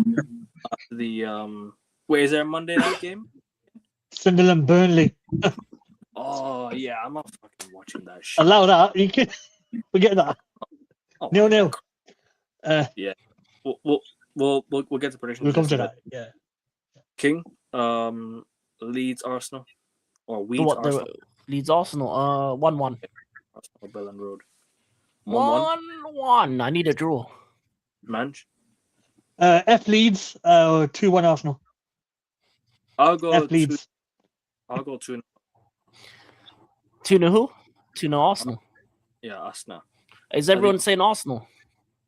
Wait, is there a Monday night game? Sunderland Burnley. Oh, yeah, I'm not fucking watching that shit. Allow that. You can forget that. Oh, 0-0. We'll get to predictions. We'll come to that. Yeah. King, Leeds Arsenal, or Weeds What Arsenal. the Leeds Arsenal? 1-1. Arsenal Bellend Road. 1-1. I need a draw. Manch. F Leeds. 2-1 Arsenal. I'll go F Leeds. I'll go 2. 2-0 who? 2-0 Arsenal. Yeah, Arsenal. Is everyone saying Arsenal?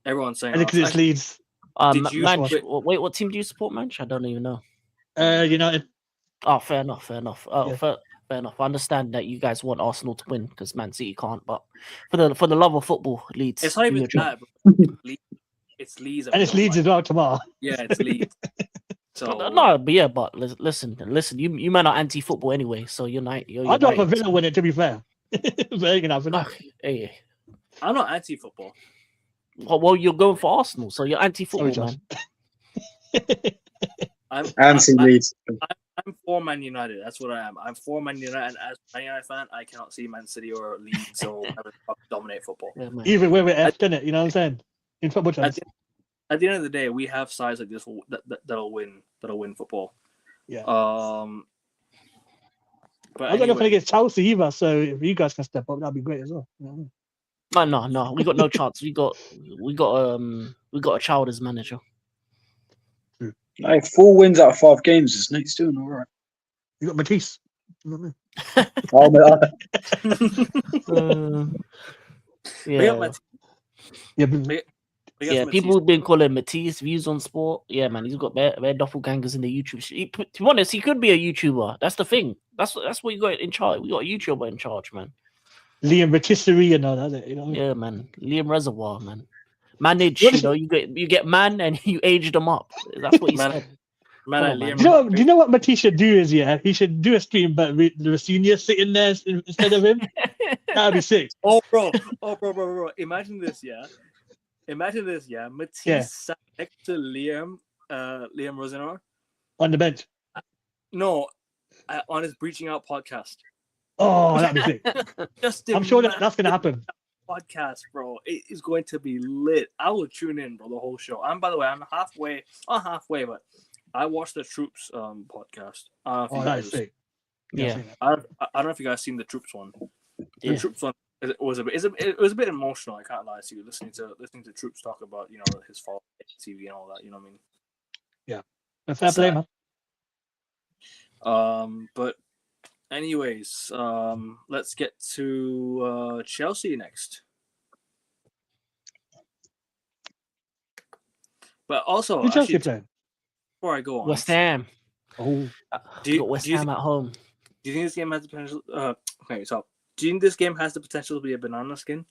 Everyone's saying I think it's Leeds. Did you Manch, switch- wait, what team do you support, Manch? I don't even know. United. Oh, fair enough. Oh, Yeah. fair enough. I understand that you guys want Arsenal to win because Man City can't, but for the love of football, Leeds. It's not do even your job. that, bro. It's Leeds. And it's Leeds as well tomorrow. Yeah, it's Leeds. So No, but yeah, but listen. You men are anti-football anyway, so you're I'd rather Villa win it, to be fair. But ain't gonna happen. Hey. I'm not anti-football. Well, you're going for Arsenal, so you're anti-football, Sorry, man. I'm Leeds. I'm for Man United. That's what I am. I'm for Man United, and as a Man United fan, I cannot see Man City or Leeds or whatever dominate football. Yeah, man. Even where we're effed in it, you know what I'm saying? In football terms. At the end of the day, we have sides like this that'll win football. Yeah. But I don't know if I anyway, get Chelsea either, so if you guys can step up, that'd be great as well. You know what I mean? No, we got no chance. We got a child as manager. Hey, 4 wins out of 5 games, isn't it? He's doing all right. You got Matisse. You know what I mean? Yeah, Yeah, but yeah. People have been calling Matisse views on sport. Yeah, man, he's got bare doppelgangers in the YouTube. To be honest, he could be a YouTuber. That's the thing. That's what you got in charge. We got a YouTuber in charge, man. Liam Rotisserie and all that, you know. Yeah, man. Liam Reservoir, man. Manage, you get man and you age them up. That's what he said. Liam. Do you know what Matisse should do is, yeah? He should do a stream, but with the senior sitting there instead of him. That'd be sick. Oh, bro. Imagine this, yeah. Matisse sat next to Liam Rosenor. On the bench. No, on his Breaching Out podcast. Oh, that'd be sick. I'm sure that's going to happen. Podcast, bro. It is going to be lit. I will tune in, bro, the whole show. By the way, I'm halfway, but I watched the Troops podcast. That is sick. Yeah. I don't know if you guys seen the Troops one. The Troops one was it was a bit emotional, I can't lie to you, listening to Troops talk about, you know, his fall TV and all that, you know what I mean? Yeah. Fair play, man. But anyways, let's get to Chelsea next. But also, Who Chelsea actually, playing? before I go on, West Ham. Oh, Do We you- got West do you Ham at home. do you think this game has the potential? Okay, so do you think this game has the potential to be a banana skin?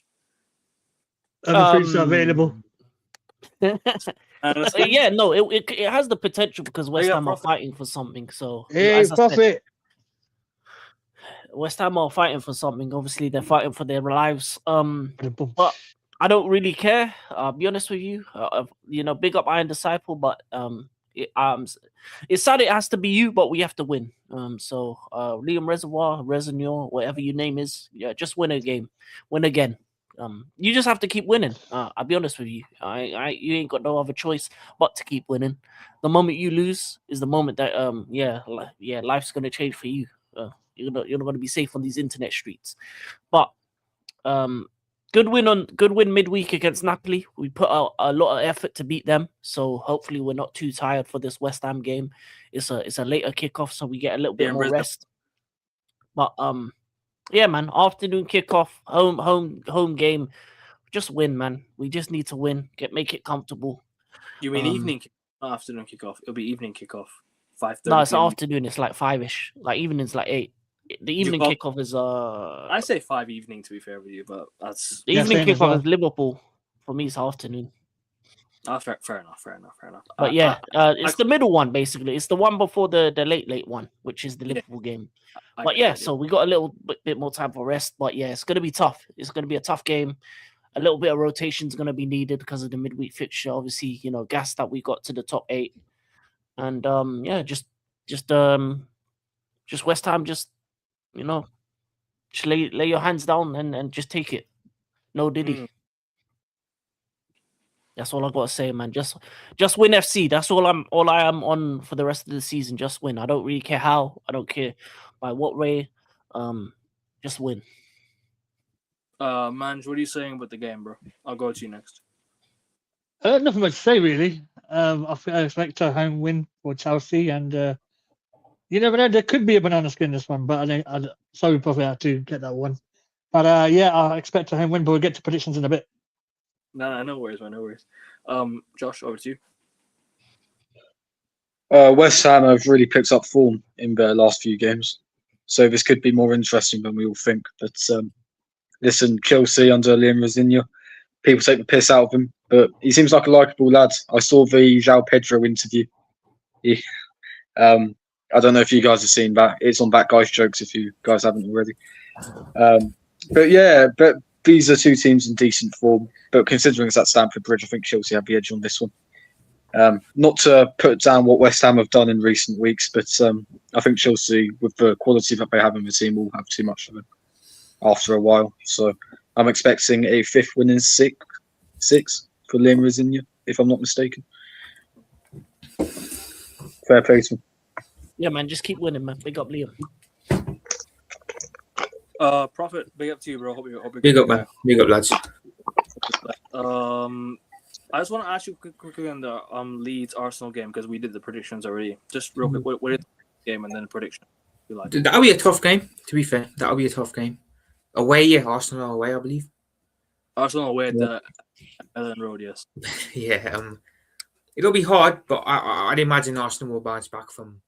other fruits are available. Banana skin? Yeah, no, it has the potential because West got Ham are profit. fighting for something. So Hey, as I said, profit. West Ham are fighting for something. Obviously, they're fighting for their lives. Ba-dum-bum. But I don't really care. I'll be honest with you. Big up Iron Disciple, but it's sad it has to be you, but we have to win. So Liam Reservoir, Reservoir, whatever your name is, yeah, just win a game, win again. You just have to keep winning. I'll be honest with you. You ain't got no other choice but to keep winning. The moment you lose is the moment that life's gonna change for you. You're not gonna be safe on these internet streets. But good win midweek against Napoli. We put out a lot of effort to beat them, so hopefully we're not too tired for this West Ham game. It's a later kickoff, so we get a little bit more rest. But yeah, man, afternoon kickoff, home game. Just win, man. We just need to win. Make it comfortable. You mean evening, not afternoon kickoff? It'll be evening kickoff. 5:30. No, it's afternoon. It's like 5ish. Like evening's like 8. The evening kickoff is I say 5 evening to be fair with you, but that's the evening same as kickoff well. is Liverpool. For me, it's afternoon. fair enough. But it's the middle one basically. It's the one before the late one, which is the Liverpool game. But yeah, so we got a little bit more time for rest. But yeah, it's gonna be tough. It's gonna be a tough game. A little bit of rotation is gonna be needed because of the midweek fixture. Obviously, gas that we got to the top 8, and just West Ham, just lay your hands down and just take it. No Diddy. That's all I gotta say, man. Just win FC. That's all I am on for the rest of the season. Just win. I don't really care how. I don't care by what way. Just win. Manj, what are you saying about the game, bro? I'll go to you next. Nothing much to say really. I expect a home win for Chelsea, and you never know. There could be a banana skin this one, but sorry, probably had to get that one. But yeah, I expect a home win. But we'll get to predictions in a bit. No worries, man. No worries. Josh, over to you. West Ham have really picked up form in their last few games, so this could be more interesting than we all think. But listen, Chelsea under Liam Rosenior, people take the piss out of him, but he seems like a likable lad. I saw the João Pedro interview. I don't know if you guys have seen that. It's on That Guy's Jokes if you guys haven't already. But these are two teams in decent form. But considering it's at Stamford Bridge, I think Chelsea have the edge on this one. Not to put down what West Ham have done in recent weeks, but I think Chelsea, with the quality that they have in the team, will have too much of it after a while. So I'm expecting a 5th win in 6 for Liam Rosenior, if I'm not mistaken. Fair play to him. Yeah, man. Just keep winning, man. Big up Liam. Prophet, big up to you, bro. Hope you're Big up, man. Big up, lads. I just want to ask you quickly on the Leeds Arsenal game because we did the predictions already. Just real quick, what is the game and then the prediction? You like? That'll be a tough game, to be fair. That'll be a tough game. Away, yeah. Arsenal away, I believe. Arsenal away at the Ellen Road, yes. Yeah. It'll be hard, but I'd imagine Arsenal will bounce back from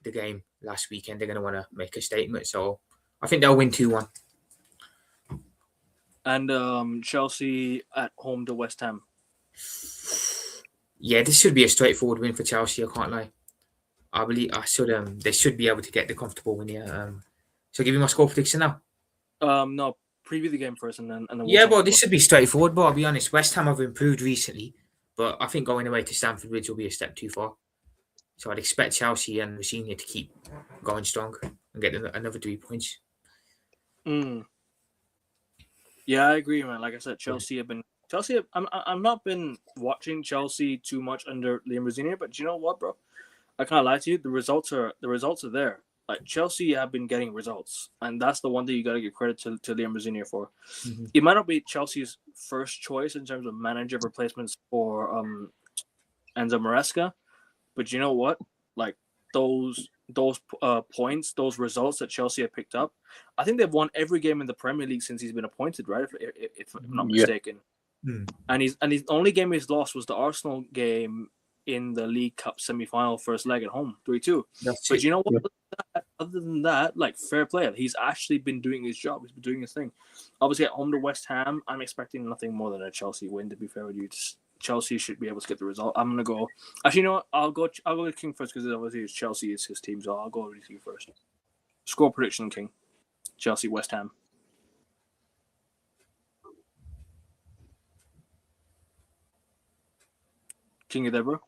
the game last weekend. They're going to want to make a statement, so I think they'll win 2-1. And Chelsea at home to West Ham. Yeah, this should be a straightforward win for Chelsea. I can't lie. I believe they should be able to get the comfortable win here. So give you my score prediction now. No, preview the game first, and then Yeah, but this should be straightforward. But I'll be honest, West Ham have improved recently, but I think going away to Stamford Bridge will be a step too far. So I'd expect Chelsea and Rosenior to keep going strong and get another 3 points. Yeah, I agree, man. Like I said, Chelsea. I'm not been watching Chelsea too much under Liam Rosenior, but you know what, bro? I can't lie to you. The results are there. Like Chelsea have been getting results, and that's the one thing you got to give credit to Liam Rosenior for. Mm-hmm. It might not be Chelsea's first choice in terms of manager replacements for Enzo Maresca, but you know what? Like those points, those results that Chelsea have picked up, I think they've won every game in the Premier League since he's been appointed, right? If I'm not mistaken. and his only game he's lost was the Arsenal game in the League Cup semi-final first leg at home, 3-2. But you know what? Other than that, like, fair play. He's actually been doing his job. He's been doing his thing. Obviously, at home to West Ham, I'm expecting nothing more than a Chelsea win. To be fair with you, Chelsea should be able to get the result. I'm gonna go. Actually, you know what? I'll go with King first because obviously Chelsea is his team, so I'll go with you first. Score prediction, King. Chelsea, West Ham. King, you there, bro?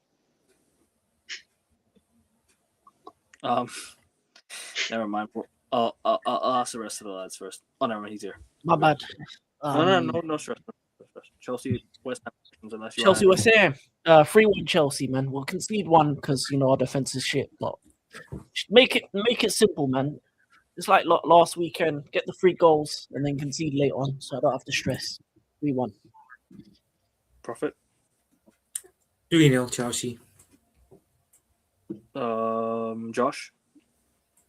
Never mind. I'll ask the rest of the lads first. Oh, never mind. He's here. My bad. No stress. Chelsea, West Ham. Unless you Chelsea, West Ham. 3-1 Chelsea, man. We'll concede one because our defense is shit, but make it simple, man. It's like last weekend. Get the 3 goals and then concede late on, so I don't have to stress. 3-1. Prophet. 3-0 Chelsea. Josh.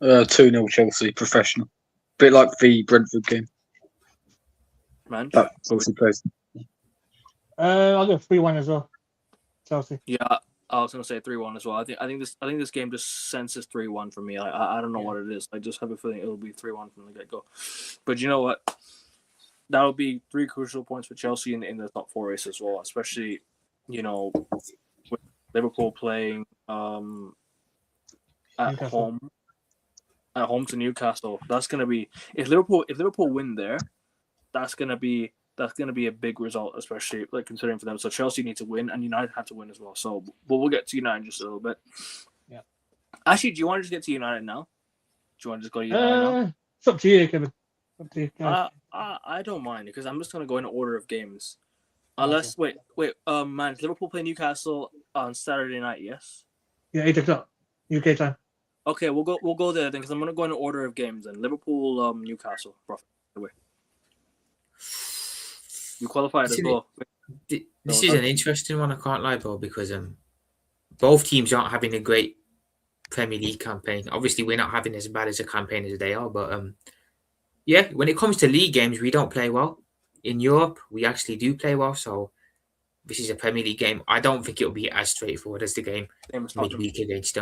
2-0 Chelsea, professional. Bit like the Brentford game. Man. That Chelsea plays. I'll go 3-1 as well. Chelsea. Yeah, I was gonna say 3-1 as well. I think this game just senses 3-1 for me. I don't know what it is. I just have a feeling it'll be 3-1 from the get go. But you know what? That'll be 3 crucial points for Chelsea in the top 4 race as well. Especially, with Liverpool playing at home to Newcastle. That's gonna be if Liverpool win there, that's gonna be a big result, especially like considering for them. So Chelsea need to win, and United have to win as well. So, but we'll get to United in just a little bit. Yeah. Actually, do you want to just get to United now? Do you want to just go to United now? It's up to you, Kevin. Up to you, guys. I don't mind because I'm just gonna go in order of games. Unless wait, man, Liverpool play Newcastle on Saturday night. Yes. Yeah, 8:00 UK time. Okay, we'll go there then because I'm gonna go in order of games then. Liverpool, Newcastle. Away. You qualified as well. This is an interesting one, I can't lie, bro, because both teams aren't having a great Premier League campaign. Obviously, we're not having as bad as a campaign as they are, but yeah, when it comes to league games, we don't play well. In Europe, we actually do play well, so this is a Premier League game. I don't think it'll be as straightforward as the game midweek against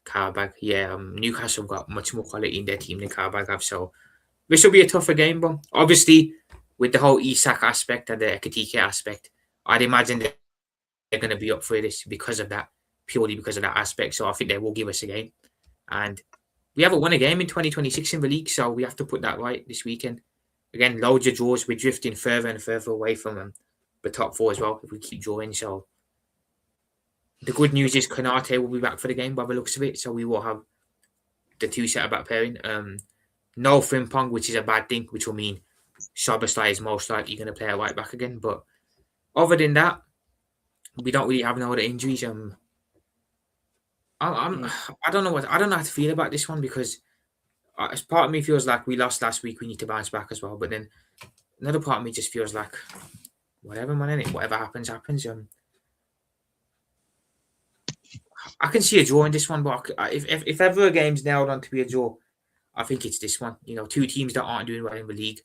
Karabakh. Yeah, Newcastle got much more quality in their team than Karabakh have, so this will be a tougher game, but obviously with the whole Isak aspect and the Ekitike aspect, I'd imagine they're going to be up for this purely because of that aspect. So I think they will give us a game. And we haven't won a game in 2026 in the league, so we have to put that right this weekend. Again, loads of draws. We're drifting further and further away from the top 4 as well if we keep drawing. So the good news is Konate will be back for the game by the looks of it, so we will have the 2 centre-back pairing. No Frimpong, which is a bad thing, which will mean Szoboszlai is most likely going to play a right back again. But other than that, we don't really have no other injuries. I don't know how to feel about this one because as part of me feels like we lost last week, we need to bounce back as well. But then another part of me just feels like whatever, man, innit? Whatever happens. I can see a draw in this one, but if ever a game's nailed on to be a draw, I think it's this one. 2 teams that aren't doing well in the league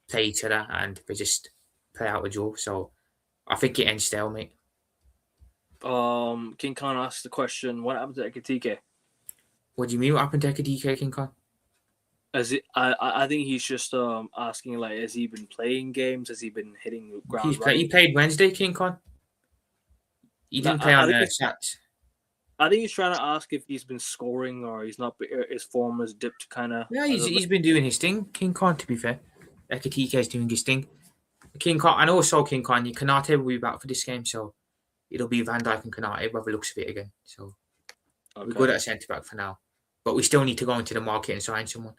play each other and they just play out a draw. So I think it ends stalemate. King Khan asked the question, what happened to Ekitike? What do you mean what happened to Ekitike, King Khan? I think he's just asking, like, has he been playing games? Has he been hitting the ground? He played Wednesday, King Khan. He didn't play on the stats. I think he's trying to ask if he's been scoring or he's not. His form has dipped, kind of. Yeah, he's been doing his thing, King Khan. To be fair, Ekitike is doing his thing. King Khan, and also King Khan. Konate will be back for this game, so it'll be Van Dijk and Konate by the looks of it again. So we're good at centre back for now, but we still need to go into the market and sign someone.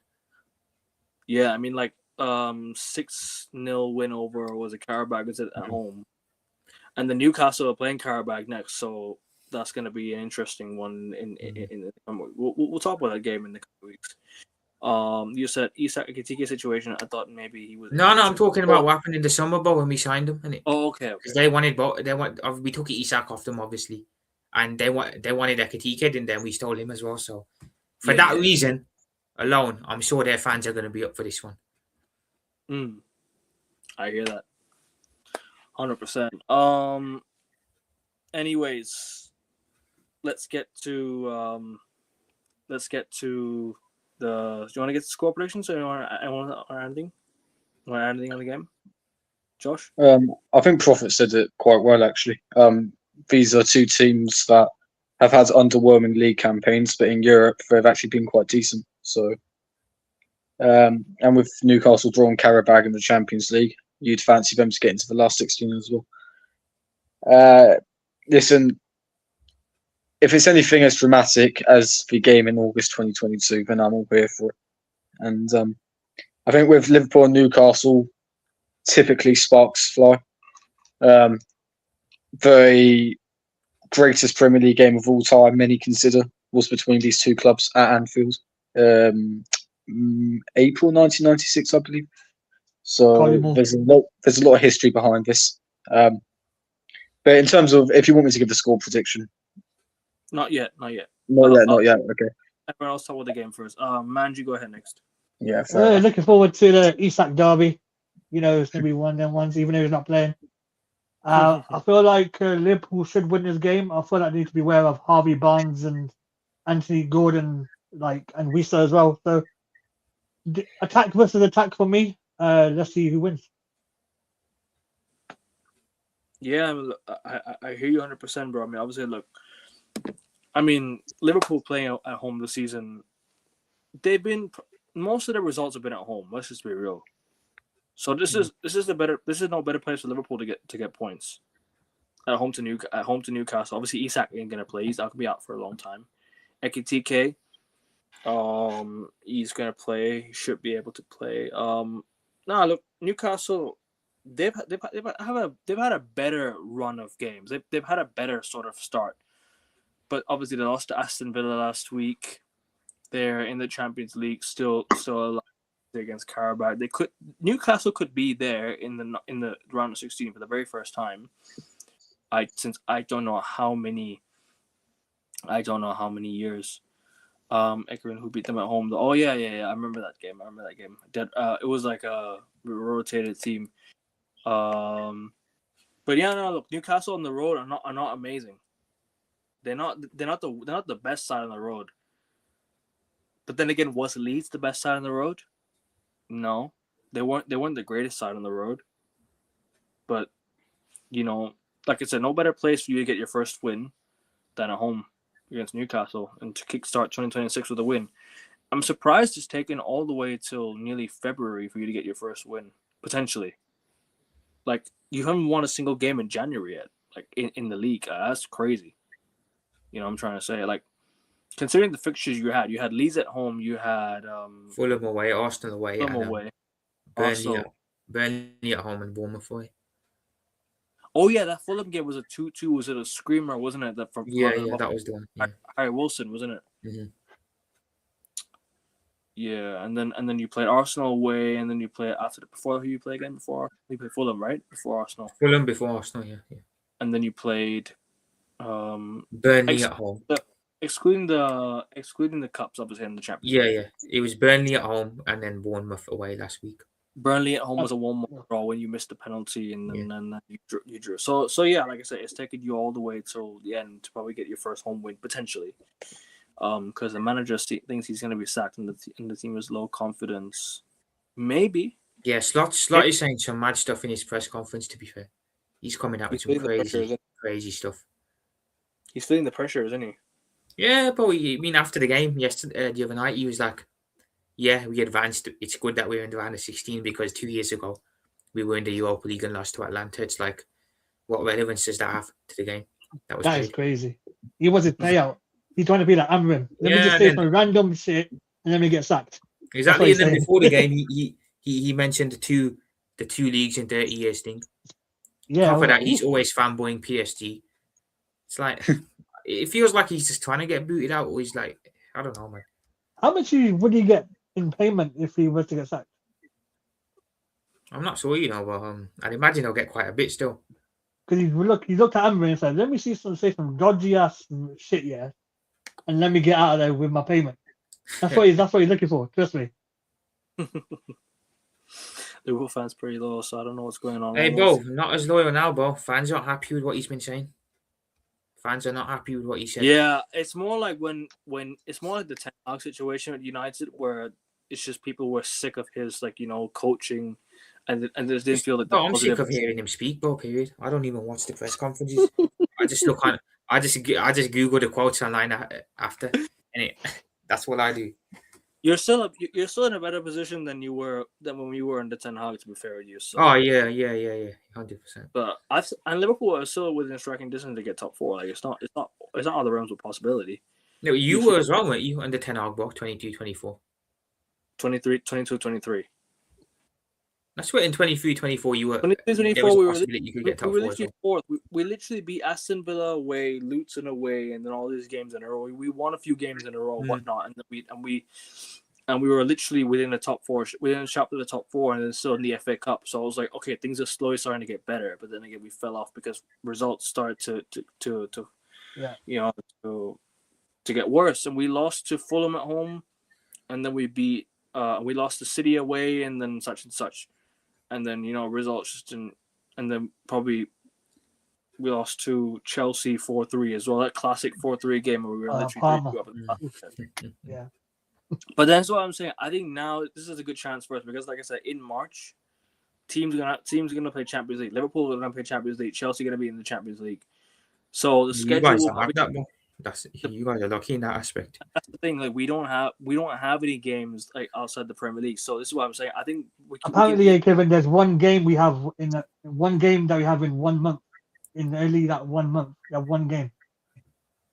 Yeah, I mean, like 6-0 win over was a Karabakh at home, and the Newcastle are playing Karabakh next, so that's going to be an interesting one. We'll talk about that game in the couple weeks. You said Isak Ekitike situation. I thought maybe he was. No, I'm talking about what happened in the summer, but when we signed him, innit? Oh, okay. Because they wanted both. We took Isak off them, obviously, and they wanted Ekitike, and then we stole him as well. So for that reason alone, I'm sure their fans are going to be up for this one. I hear that. 100%. Anyways, let's get to the. Do you want to get to score predictions? Or anyone or anything? Want to add anything on the game, Josh? I think Prophet said it quite well actually. These are two teams that have had underwhelming league campaigns, but in Europe they've actually been quite decent. So, and with Newcastle drawing Karabag in the Champions League, you'd fancy them to get into the last 16 as well. Listen, if it's anything as dramatic as the game in August 2022, then I'm all here for it. And I think with Liverpool and Newcastle, typically sparks fly. The greatest Premier League game of all time, many consider, was between these two clubs at Anfield, April 1996, I believe. So there's a lot of history behind this. But in terms of, if you want me to give the score prediction, Not yet. Not yet. Okay. Everyone else talk about the game first. Manji, go ahead next. Yeah. Fair enough. Looking forward to the Isak derby. You know, it's gonna be one of them ones, even though he's not playing. I feel like Liverpool should win this game. I feel like they need to be aware of Harvey Barnes and Anthony Gordon, and Wisa as well. So attack versus attack for me. Let's see who wins. Yeah, I mean, look, I hear you 100%, bro. I mean, obviously, look, I mean, Liverpool playing at home this season, most of their results have been at home. Let's just be real. So this is no better place for Liverpool to get points at home to Newcastle. Obviously, Isak ain't gonna play. He's not gonna be out for a long time. Ekitike, he's gonna play. He should be able to play. Look, Newcastle, they've had a better run of games. They've had a better sort of start, but obviously they lost to Aston Villa last week. They're in the Champions League, still alive against Karabakh. Newcastle could be there in the round of 16 for the very first time. Since I don't know how many years. Ekrin, who beat them at home. Oh yeah. I remember that game. It was like a rotated team. But yeah, no, look, Newcastle on the road are not amazing. They're not the best side on the road. But then again, was Leeds the best side on the road? No, they weren't the greatest side on the road. But you know, like I said, no better place for you to get your first win than at home against Newcastle and to kickstart 2026 with a win. I'm surprised it's taken all the way till nearly February for you to get your first win, potentially. Like, you haven't won a single game in January yet, like in the league. That's crazy. You know what I'm trying to say? Like, considering the fixtures you had Leeds at home, you had Fulham away, Arsenal away, away, Burnley at home, and Bournemouth away. Oh yeah, that Fulham game was a 2-2. Was it a screamer? Wasn't it? That that was the one. Yeah. Harry Wilson, wasn't it? Mm-hmm. Yeah, and then you played Arsenal away, and then you played before who you played again? Before you played Fulham, right? Before Arsenal. Fulham before Arsenal, yeah. And then you played Burnley at home. Excluding the cups, obviously, in the Champions League. Yeah. It was Burnley at home and then Bournemouth away last week. Burnley at home was a 1-1 draw when you missed the penalty, and then you drew. So yeah, like I said, it's taken you all the way till the end to probably get your first home win potentially. Because the manager thinks he's going to be sacked, and the team is low confidence. Maybe. Yeah, Slot is saying some mad stuff in his press conference. To be fair, he's coming out with some crazy stuff. He's feeling the pressure, isn't he? Yeah, but after the game the other night, he was like, "Yeah, we advanced. It's good that we're in the round of 16 because 2 years ago we were in the Europa League and lost to Atlanta. It's like, what relevance does that have to the game?" That is crazy. He was his payout. He's trying to be like Amrin. Let me just say some random shit and then we get sacked. Exactly. And then before the game, he mentioned the two leagues in 30 years thing. Yeah. After that, he's always fanboying PSG. It's like it feels like he's just trying to get booted out, or he's like, I don't know, man. How much would he get in payment if he was to get sacked? I'm not sure, but I'd imagine he'll get quite a bit still. Because he looked at Amrin and said, "Let me say some dodgy ass shit, yeah, and let me get out of there with my payment." That's what he's looking for. Trust me. Liverpool fans pretty low, so I don't know what's going on. Hey, with Bo, those. not as loyal now, Bo. Fans aren't happy with what he's been saying. Fans are not happy with what he said. Yeah, it's more like when it's more like the Ten Hag situation at United, where it's just people were sick of his coaching, and they just didn't feel like the Bro, I'm sick positive. of hearing him speak, Bo. Period. I don't even watch the press conferences. I just look on. I just Google the quotes online after, and that's what I do. You're still in a better position than when you were in the Ten Hag. To be fair with you, so. Oh yeah, 100%. But and Liverpool are still within striking distance to get top 4. Like it's not out of the realms of possibility. No, you were as well, weren't you? Under Ten Hag, Bo, 22-24. 23. That's what in 23-24 you were. 23, There was 24, a we were possibility you could get top we were 4 as literally well. fourth. We literally beat Aston Villa away, Luton away, and then all these games in a row. We won a few games in a row, whatnot, and then we were literally within the top 4, within the chapter of the top 4, and then still in the FA Cup. So I was like, okay, things are slowly starting to get better. But then again, we fell off because results started to get worse, and we lost to Fulham at home, and then we lost to City away, and then such and such. And then, results just didn't. And then probably we lost to Chelsea 4-3 as well. That classic 4-3 game where we were literally Palmer. 3-2 up in the Yeah. But that's what I'm saying. I think now this is a good chance for us because, like I said, in March, teams are gonna play Champions League. Liverpool are gonna play Champions League. Chelsea are gonna be in the Champions League. So the You schedule guys will don't have that, Bo. You guys are lucky in that aspect. That's the thing. Like we don't have any games like outside the Premier League. So this is what I'm saying. I think Apparently, Kevin, there's one game we have one game that we have in 1 month. In early that 1 month, we have one game.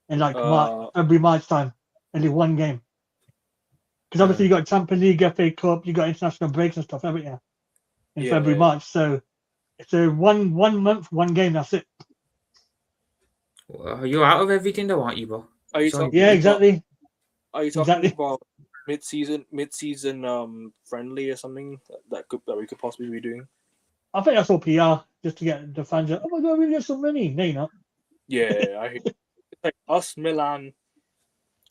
In like March time, only one game. Because obviously you got Champions League, FA Cup, you got international breaks and stuff, haven't you? In February, March. So it's a one month, one game. That's it. Well, you're out of everything, though, aren't you, Bo? Are you Sorry. talking? Yeah, exactly. Are you talking Exactly. about mid-season friendly or something that we could possibly be doing? I think that's all PR, just to get the fans. Oh my god, we get some money. No, you're not. Yeah, I hear. It's like us, Milan,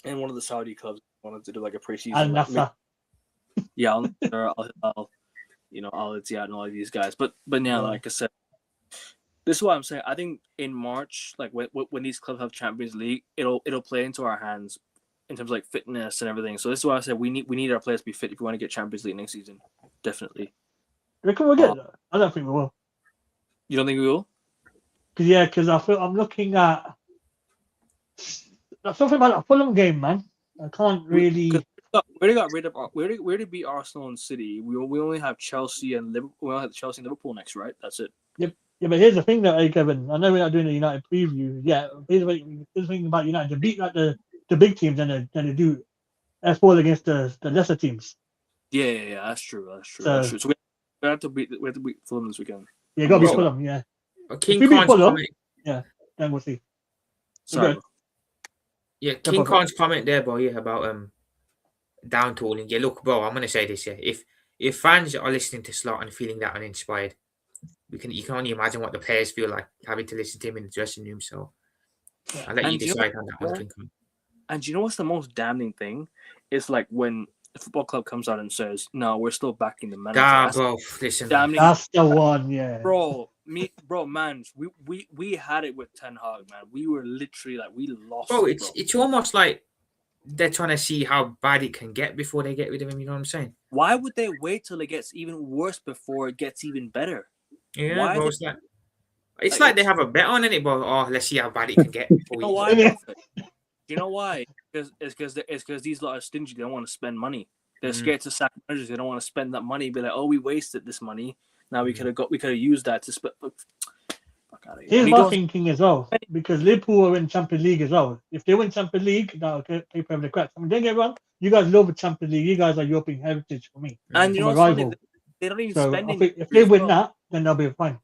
and one of the Saudi clubs wanted to do like a preseason. Al Nassr. Yeah, Al Ittihad and all of these guys. But yeah, like I said, this is what I'm saying. I think in March, like when these clubs have Champions League, it'll play into our hands in terms of like fitness and everything. So this is why I said we need our players to be fit if we want to get Champions League next season. Definitely. Reckon we'll get that? I don't think we will. You don't think we will? Because I'm looking at something about that Fulham game, man. I can't really. We already got rid of. We already beat Arsenal and City. We only have Chelsea and Liverpool. We only have Chelsea and Liverpool next, right? That's it. Yeah, but here's the thing, though, Kevin. I know we're not doing a United preview. Yeah, here's the thing about United. They beat like the big teams than they do F4 against the lesser teams. Yeah. That's true. So we have to beat Fulham this weekend. Yeah, got to be Fulham. Yeah. King If we beat Khan's Fulham, comment. yeah, then we'll see. Sorry. Okay. Yeah, King Khan's comment there, boy, about down tooling. Yeah, look, bro, I'm gonna say this. Yeah, if fans are listening to Slot and feeling that uninspired, you can only imagine what the players feel like having to listen to him in the dressing room. So I'll let you decide on that one, King Khan. And do you know what's the most damning thing? It's like when the football club comes out and says, "No, we're still backing the manager." Bro, listen. That's the one, yeah. Bro, man, we had it with Ten Hag, man. We were literally like we lost. Bro, it's almost like they're trying to see how bad it can get before they get rid of him. You know what I'm saying? Why would they wait till it gets even worse before it gets even better? Yeah, bro, it's like they have a bet on it, but let's see how bad it can get. You know why? You know why? It's because these lot are stingy. They don't want to spend money. They're scared to sack managers. They don't want to spend that money. Be like, oh, we wasted this money. Now we could have used that to spend. Fuck out of here. Here's my thinking as well, because Liverpool are in Champions League as well. If they win Champions League, that'll pay for the cracks. I mean, don't get me wrong. You guys love the Champions League. You guys are European heritage for me. And you know what's funny? They don't even spend in if they win that, then they'll be fine.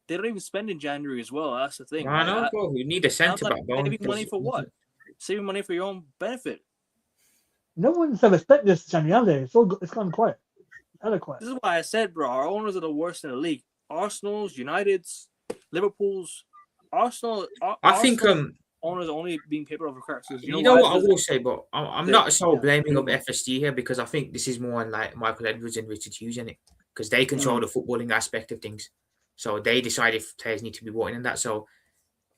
They don't even spend in January as well. That's the thing. I know, bro. You need a centre back, bro. Saving money for what? Saving money for your own benefit. No one's ever spent this January. It's gone quiet. Hella quiet. This is why I said, bro, our owners are the worst in the league. Arsenal's, United's, Liverpool's, Arsenal. I think owners are only being paper over cracks. You know what I will say, but I'm not so blaming up FSG here because I think this is more on like Michael Edwards and Richard Hughes, isn't it? because they control the footballing aspect of things. So they decide if players need to be brought in and that. So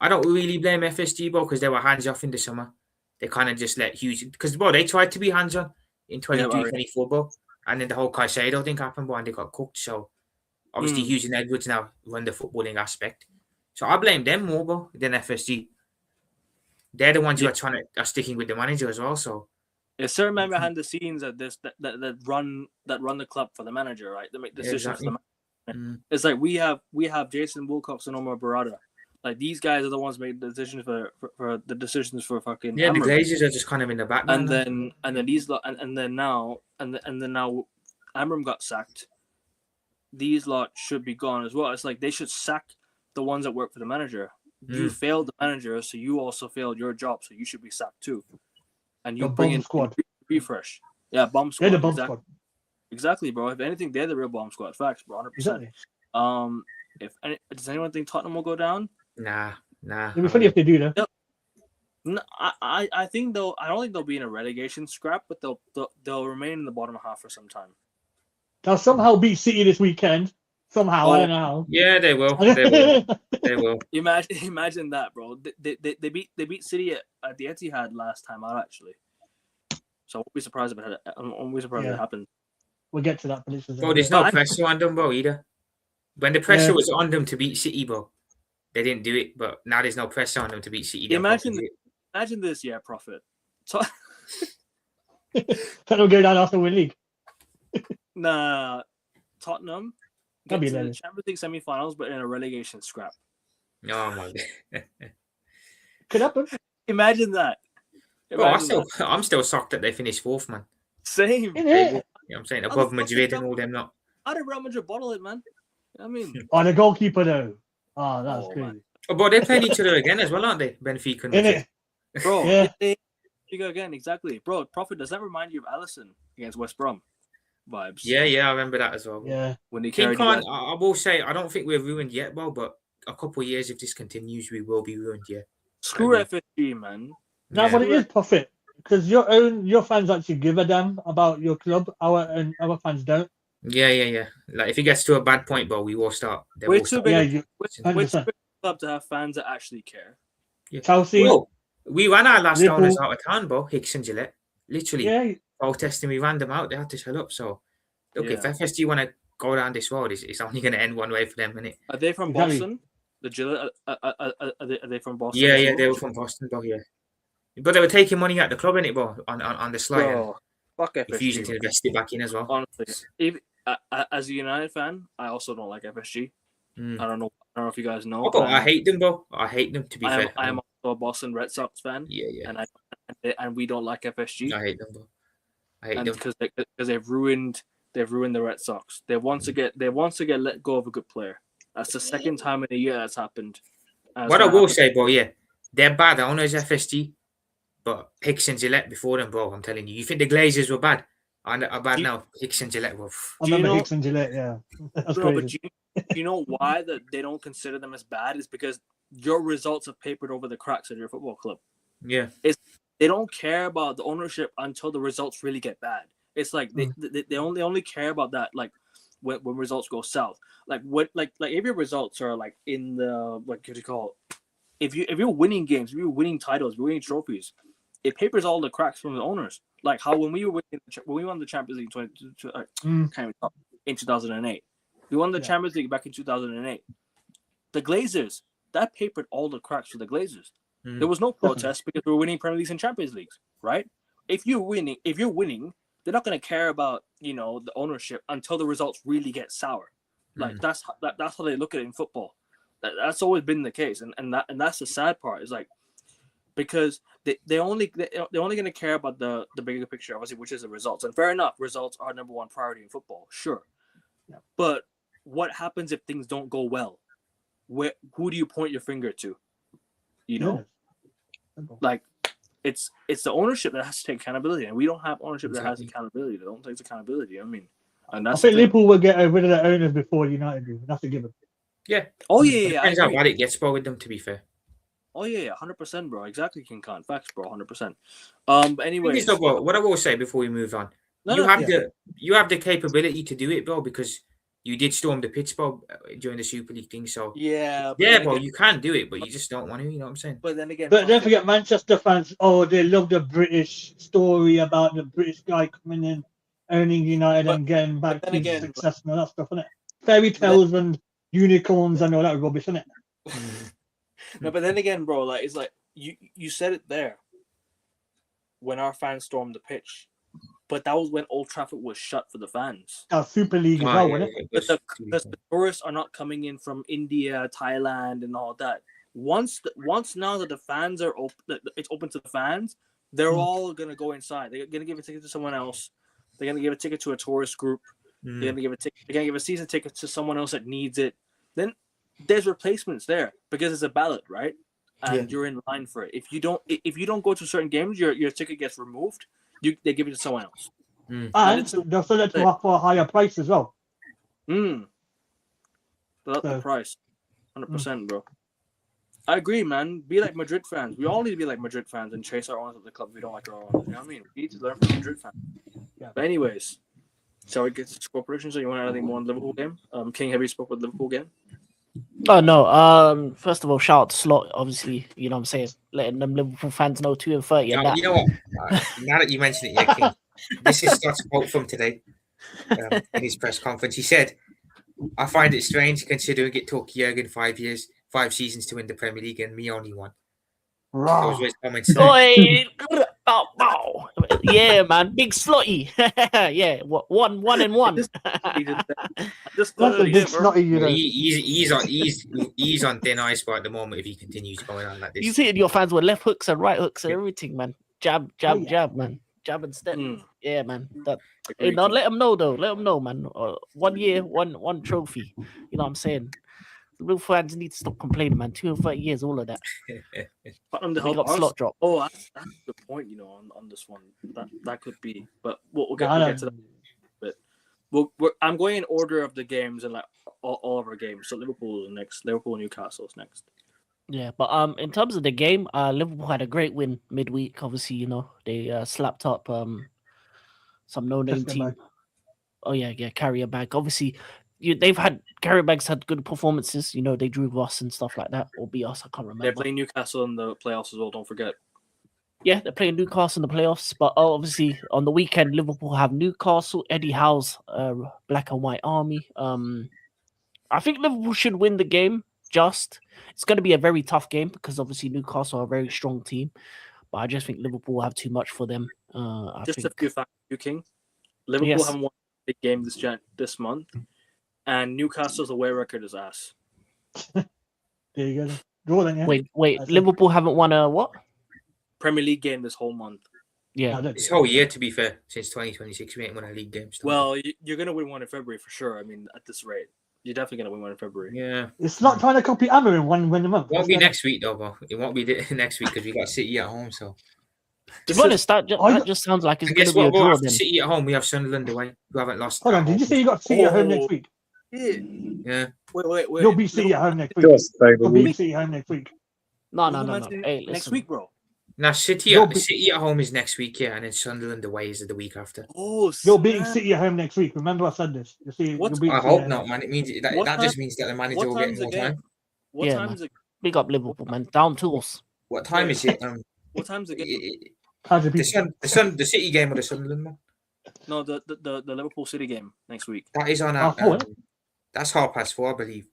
I don't really blame FSG, bro, because they were hands off in the summer. They kind of just let Hughes, because, bro, they tried to be hands on in 23-24, bro. And then the whole Caicedo thing happened, bro, and they got cooked. So obviously Hughes and Edwards now run the footballing aspect. So I blame them more, bro, than FSG. They're the ones who are sticking with the manager as well. So it's certain men behind the scenes that run the club for the manager, right? They make decisions for the manager. It's like we have Jason Wilcox and Omar Barada. Like these guys are the ones who make the decisions for the decisions for fucking the Amram. Glazers are just kind of in the background. And then now Amram got sacked. These lot should be gone as well. It's like they should sack the ones that work for the manager. You failed the manager, so you also failed your job, so you should be sacked too. And you bring in squad. Refresh. Yeah, bomb squad. They're the bomb squad. Exactly, bro. If anything, they're the real bomb squad. Facts, bro. 100%. Exactly. Does anyone think Tottenham will go down? Nah. It'd be funny if they do, though. No, I think they'll. I don't think they'll be in a relegation scrap, but they'll remain in the bottom half for some time. They'll somehow beat City this weekend. Somehow, I don't know how. Yeah, they will. They will. Imagine that, bro. They beat City at the Etihad last time out, actually. So I won't be surprised if it happened. We'll get to that. Bro, there's no pressure on them, bro, either. When the pressure was on them to beat City, bro, they didn't do it. But now there's no pressure on them to beat City. Imagine this, Prophet. So Tottenham go down after win league. Nah, Tottenham get to the hilarious. Champions League semi-finals, but in a relegation scrap. Oh my god. Could happen. Imagine that. Bro, I'm still shocked that they finished fourth, man. Same. Yeah. I'm saying above Madrid and all them not. How did Real Madrid bottle it, man? I mean, The goalkeeper though. Oh, that's crazy. Man. Oh, but they played each other again as well, aren't they? Benfica and Madrid. Bro, Yeah. You go again, exactly. Bro, Prophet, does that remind you of Alisson against West Brom vibes? Yeah, I remember that as well. Yeah. When he King carried Khan, I will say, I don't think we're ruined yet, bro, but a couple of years, if this continues, we will be ruined, yeah. Screw FSG, man. Now, but it is profit because your fans actually give a damn about your club. Our fans don't. Yeah. Like if it gets to a bad point, bro, we will start. We're too big. Yeah, We're too big a club to have fans that actually care. Yeah. Chelsea. Bro, we ran our last Liverpool. owners out of town, bro. Hicks and Gillette, literally. Yeah. Protesting, we ran them out. They had to shut up. So, look, if FSG want to go down this road, it's only going to end one way for them, innit? Are they from Boston? The Gillette? Are they from Boston? Yeah, they were from Boston, bro. Yeah, but they were taking money out the club, innit, bro? On the slide. Bro, fuck FSG. Refusing to invest it back in as well. Honestly, as a United fan, I also don't like FSG. I don't know if you guys know. But I hate them, bro. I hate them. To be fair, I am also a Boston Red Sox fan. Yeah. And we don't like FSG. I hate them, bro. I hate them because they've ruined the Red Sox. They want to get let go of a good player. That's the second time in a year that's happened. What I will say, bro, yeah, they're bad owners, FSG, but Hicks and Gillette before them, bro. I'm telling you, you think the Glazers were bad? Are bad now? Hicks and Gillette were. I remember Hicks and Gillette. Yeah, that's crazy. But you know why that they don't consider them as bad is because your results have papered over the cracks at your football club. Yeah, they don't care about the ownership until the results really get bad. It's like they only care about that like when results go south. Like if your results are like in the what do you call it? If you're winning games, if you're winning titles, if you're winning trophies, it papers all the cracks from the owners. Like how when we won the Champions League in 2008, we won the Champions League back in 2008. The Glazers that papered all the cracks for the Glazers. There was no protest because we were winning Premier Leagues and Champions Leagues, right? If you're winning, they're not going to care about the ownership until the results really get sour. Like that's how they look at it in football. That's always been the case, and that's the sad part is like because they're only going to care about the bigger picture, obviously, which is the results. And fair enough, results are number one priority in football, sure. Yeah. But what happens if things don't go well? Who do you point your finger to? Like it's the ownership that has to take accountability, and we don't have ownership that has accountability. They don't take accountability. I mean, and that's I think Liverpool will get rid of their owners before United do. That's a given. Yeah. Oh yeah. Depends how bad it gets, bro, with them. To be fair. Oh yeah, 100%, bro. Exactly, King Khan. Facts, bro. 100%. But anyway, what I will say before we move on, you have the capability to do it, bro, because You did storm the pitch, Bob, during the Super League thing. So Yeah, but yeah, then bro, again, you can do it, but you just don't want to. You know what I'm saying? but then again, But don't fuck it. forget, Manchester fans. Oh, they love the British story about the British guy coming in, owning United But- and getting back then to again, success and all that stuff, innit? Fairy tales and unicorns and all that rubbish, innit? No, but then again, bro, like it's like you said it there when our fans stormed the pitch, but that was when Old Trafford was shut for the fans. Super League as Oh, well, yeah, innit? yeah, Because that's- the tourists are not coming in from India, Thailand, and all that. Once now that the fans are open, it's open to the fans. They're all gonna go inside. They're gonna give a ticket to someone else. They're gonna give a ticket to a tourist group. They're gonna give a ticket. They're gonna give a season ticket to someone else that needs it. Then there's replacements there because it's a ballot, right? And you're in line for it. If you don't go to certain games, your ticket gets removed. They give it to someone else. And it's- they'll sell it to offer a higher price as well. But up the So- price, 100%, bro. I agree, man. Be like Madrid fans. We all need to be like Madrid fans and chase our owners at the club. We don't like our owners. You know what I mean? We need to learn from Madrid fans. Yeah. But anyways, shall we get to score predictions? So you want anything more on the Liverpool game? King, have you spoke with Liverpool game? Oh no. First of all, shout out to Slot. Obviously, you know what I'm saying, letting them Liverpool fans know 2-30 and that. You know what? Now that you mention it, yeah, King, this is Scott's quote from today in his press conference. He said, "I find it strange considering it took Jurgen 5 seasons to win the Premier League, and me only one." Those were his comments. Oi, bow. Yeah, man, big Slotty. Yeah, one and one. Just That's a big snotty, you know. He's on thin ice at the moment if he continues going on like this. He's hitting your fans with left hooks and right hooks and everything, man. Jab, Oh, yeah. jab, man. Jab and step. Mm. Yeah, man. Hey, now let them know though. Let them know, man. 1 year, one trophy. You know what I'm saying? The real fans need to stop complaining, man. 230 years, all of that. On the Big help up slot drop. Oh, that's a good point. You know, on this one, that could be. But we'll get to that. I'm going in order of the games and like all of our games. So Liverpool next. Liverpool, Newcastle's next. Yeah, but in terms of the game, Liverpool had a great win midweek. Obviously, you know, they slapped up some no-name Chester team. bag. Oh yeah, carrier bag. Obviously, they've had carrier bags had good performances. You know, they drew Ross and stuff like that, or beat us. I can't remember. They're playing Newcastle in the playoffs as well. Don't forget. Yeah, they're playing Newcastle in the playoffs, but obviously on the weekend, Liverpool have Newcastle, Eddie Howe's Black and White Army. I think Liverpool should win the game. It's going to be a very tough game because obviously Newcastle are a very strong team, but I just think Liverpool have too much for them. I Just think... a few facts, you King. Liverpool Yes. haven't won a big game this month, and Newcastle's away record is ass. There you go. Draw then, yeah. Wait, That's Liverpool haven't won a what? Premier League game this whole month. Yeah, This whole year, to be fair, since 2026, we ain't won a league game. Still. Well, you're gonna win one in February for sure. I mean, at this rate, you're definitely gonna win one in February. yeah, It's not trying to copy Ammer in one win a month. won't be next week though, bro. It won't be next week because we got City at home. So to be honest, that just sounds like it's and going guess to be a what? Bro, draw after then. City at home, we have Sunderland away, who haven't lost. Hold at on, did home. you say you got City at home Oh. next week? Yeah. Yeah, Wait. You'll beat City at home next week. Just You'll baby. beat City at home next week. No. Liverpool's Hey, next listen. week, bro. now City at home is next week, yeah, and then Sunderland away is the week after. Oh, You're beating snap. City at home next week. Remember I said this. You see, What's- you'll beat I City hope at not, home. man. It means that What just time- means that the manager What will get time's the more game? time. What Yeah, time man. is it? Big up Liverpool, man. Down tools. What time is it? What time's the game? How's it The beat? the City game or the Sunderland one? No, the Liverpool City game next week That is on Half at four, that's 4:30, I believe.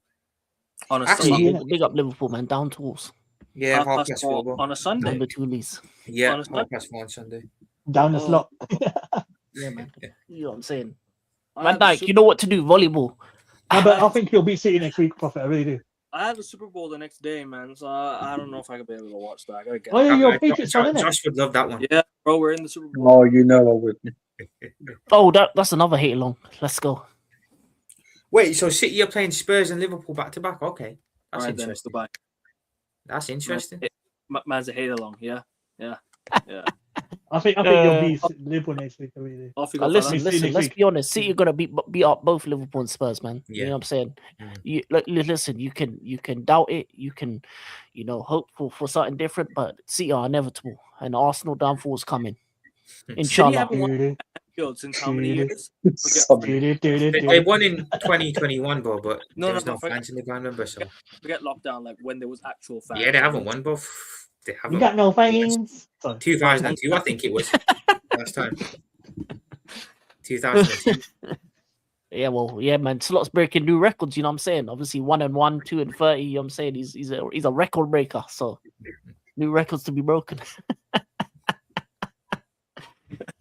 on a Actually, Sunday. Big up Liverpool, man. Down tools. Yeah, Half past 4:30, four bro. on a Sunday. Number two leads. Yeah, on a Sunday. 4:30 on Sunday. Down the Oh. slot. Yeah, man. You know what I'm saying? I Van have a Dijk, Super- you know what to do. Volleyball. No, but I think he'll beat City next week, Prophet. I really do. I have a Super Bowl the next day, man. So I don't know if I could be able to watch that. I gotta get. Oh, yeah, you're a Jo- Patriots Jo- fan, innit? Josh would love that one. Yeah, bro, we're in the Super Bowl. Oh, you know I would. Oh, that's another hit along. Let's go. Wait, so City are playing Spurs and Liverpool back to back? Okay, All that's right, then interesting. goodbye. That's interesting. Man's a hate along. Yeah. I think you'll beat Liverpool next week. I really do. Off you go. Listen, fellas. next let's week. be honest. City are gonna beat up both Liverpool and Spurs, man. You Yeah. know what I'm saying? Mm. Listen, you can doubt it. You can, hope for something different, but City are inevitable, and Arsenal downfall is coming. City Inshallah. haven't won. Really do. field since how many years? Suddenly. They won in 2021, bro, but No, there no, was no but fans in the ground, remember? So forget lockdown, like when there was actual fans. yeah, they haven't won, bro. They You haven't. got no fans. Sorry. 2002, I think it was last time. 2002. Yeah, well, yeah, man. Slot's breaking new records. You know what I'm saying? Obviously, 1-1, 2-30. You know what I'm saying? He's a record breaker. So new records to be broken.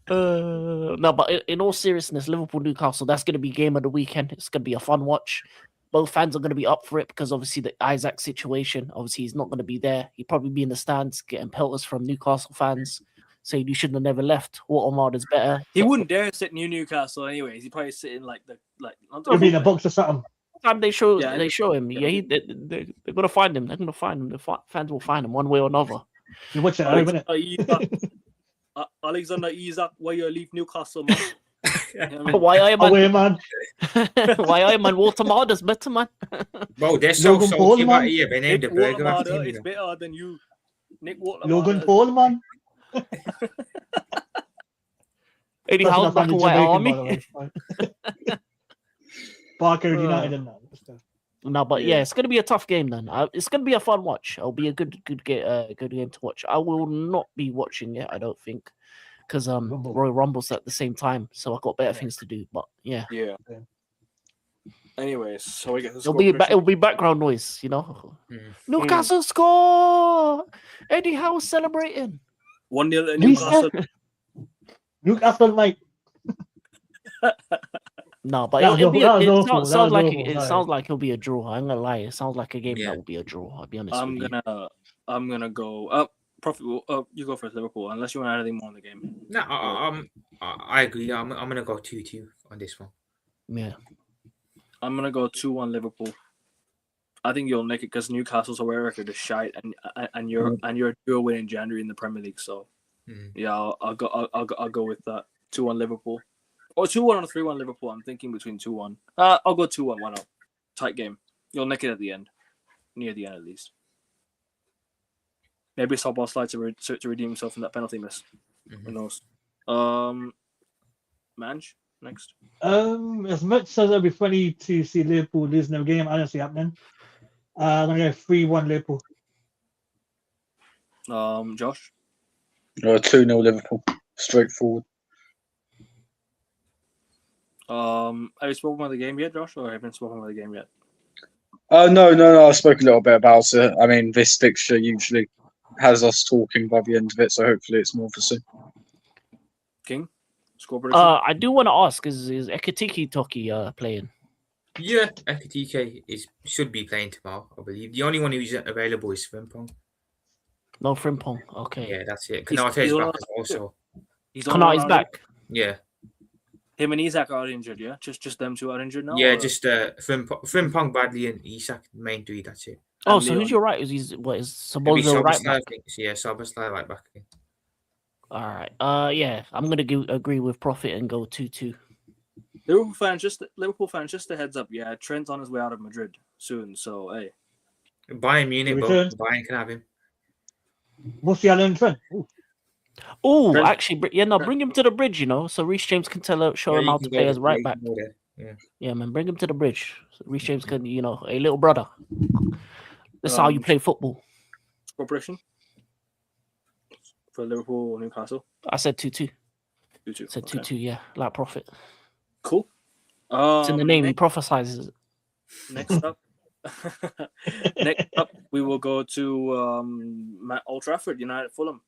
No, but in all seriousness, Liverpool Newcastle, that's going to be game of the weekend. It's going to be a fun watch. Both fans are going to be up for it because obviously the Isaac situation. Obviously, he's not going to be there. He'll probably be in the stands getting pelters from Newcastle fans saying you shouldn't have never left. Watermard is better. He wouldn't dare sit near Newcastle anyways. He'd probably sit in like. He'll be in a box or something. Time they show Yeah, him. Yeah, they're gonna find him. They're gonna find him. The fans will find him one way or another. You watch it, innit? Alexander Isak, why you leave Newcastle, man? You know what I mean? Why I Away, man? man. Why I man? Watermard is better, man. Bro, they're so Logan Paul, salty about man. it. Yeah, they named Nick a burger after Watermader him. is better than you. Nick Watermader. Logan Paul, man. Eddie That's Howe's enough back on in the White Jamaican, Army. by the way. Barker United and that. No, but yeah, it's gonna be a tough game then. It's gonna be a fun watch. It'll be a good game to watch. I will not be watching it, I don't think, because Rumble. Royal Rumble's at the same time, so I've got better things to do. But yeah, Yeah. Anyways, so we get the it'll be background noise, you know. Newcastle score. Eddie Howe celebrating. 1-0 Newcastle. Newcastle, mate. No, but That it'll was be. awful. It That sounds was like awful. it Sorry. sounds like it'll be a draw. I'm gonna lie. It sounds like a game Yeah. that will be a draw. I'll be honest. I'm with you. gonna go. Profit. You go first, Liverpool. Unless you want to add anything more in the game. No, I agree. I'm gonna go 2-2 on this one. Yeah. I'm gonna go 2-1 Liverpool. I think you'll make it because Newcastle's away record is shite, and you're due a win in January in the Premier League. So yeah, I'll go with that 2-1 Liverpool, or 2-1 or 3-1 Liverpool. I'm thinking between 2-1. I'll go 2-1. Why not? Tight game. You'll nick it at the end, near the end at least. Maybe Sobol slides to redeem himself from that penalty miss. Who knows? Manj next. As much as it'd be funny to see Liverpool losing a game, I don't see it happening. I'm gonna go 3-1 Liverpool. Josh. 2-0 Liverpool. Straightforward. Have you spoken about the game yet, Josh, or haven't spoken about the game yet? No. I spoke a little bit about it. I mean, this fixture usually has us talking by the end of it, so hopefully it's more for soon. King, score prediction. I do want to ask: is Ekitike Toki playing? Yeah, Ekitike should be playing tomorrow, I believe. The only one who's available is Frimpong. No Frimpong. Okay. Yeah, that's it. He's Kanate is still back on- as well, so He's Kanat is back. yeah. Him and Isak are injured, yeah? Just them two are injured now? Yeah, or- just Frimpong, Bradley, and Isak, the main three, that's it. Oh, And so Leon. who's your right? Is Maybe Sabozo right Szoboszlai, back? I think. Yeah, Szoboszlai right back. All right. Yeah, I'm gonna agree with Profit and go 2-2. Liverpool fans, just a heads up, yeah. Trent's on his way out of Madrid soon, so hey. Bayern Munich, but Return. Bayern can have him. What's the Allen Trent? Oh, Trent- actually, bring him to the bridge, you know, so Reece James can show Yeah, him you how can to go play there. as right You back. can go there. Yeah. Yeah, man, bring him to the bridge. So Reece James can, a little brother. That's how you play football. Score prediction for Liverpool or Newcastle? I said 2-2. 2-2. Said Okay. 2-2, yeah, like Profit. Cool. It's in the name. He Next, prophesizes it. next up, we will go to Old Trafford, United, Fulham.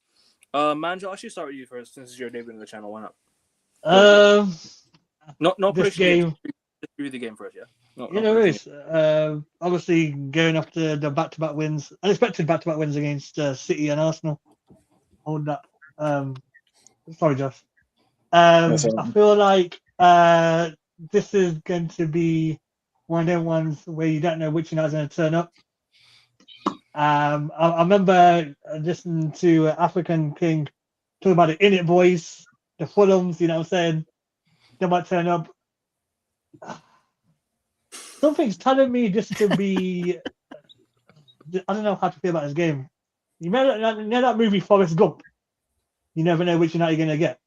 Manjo, I'll actually start with you first, since it's your debut in the channel. Why not? No This prediction. game, Just review the game first, yeah. No it prediction. is. Obviously, going after the back-to-back wins, unexpected back-to-back wins against City and Arsenal. Hold that. Sorry, Josh. That's all I right. feel like this is going to be one of them ones where you don't know which United's going to turn up. I remember listening to African King talking about the In It boys, the Fulhams, you know what I'm saying? They might turn up. Something's telling me this to be. I don't know how to feel about this game. You know that movie Forrest Gump? You never know which United you're going to get.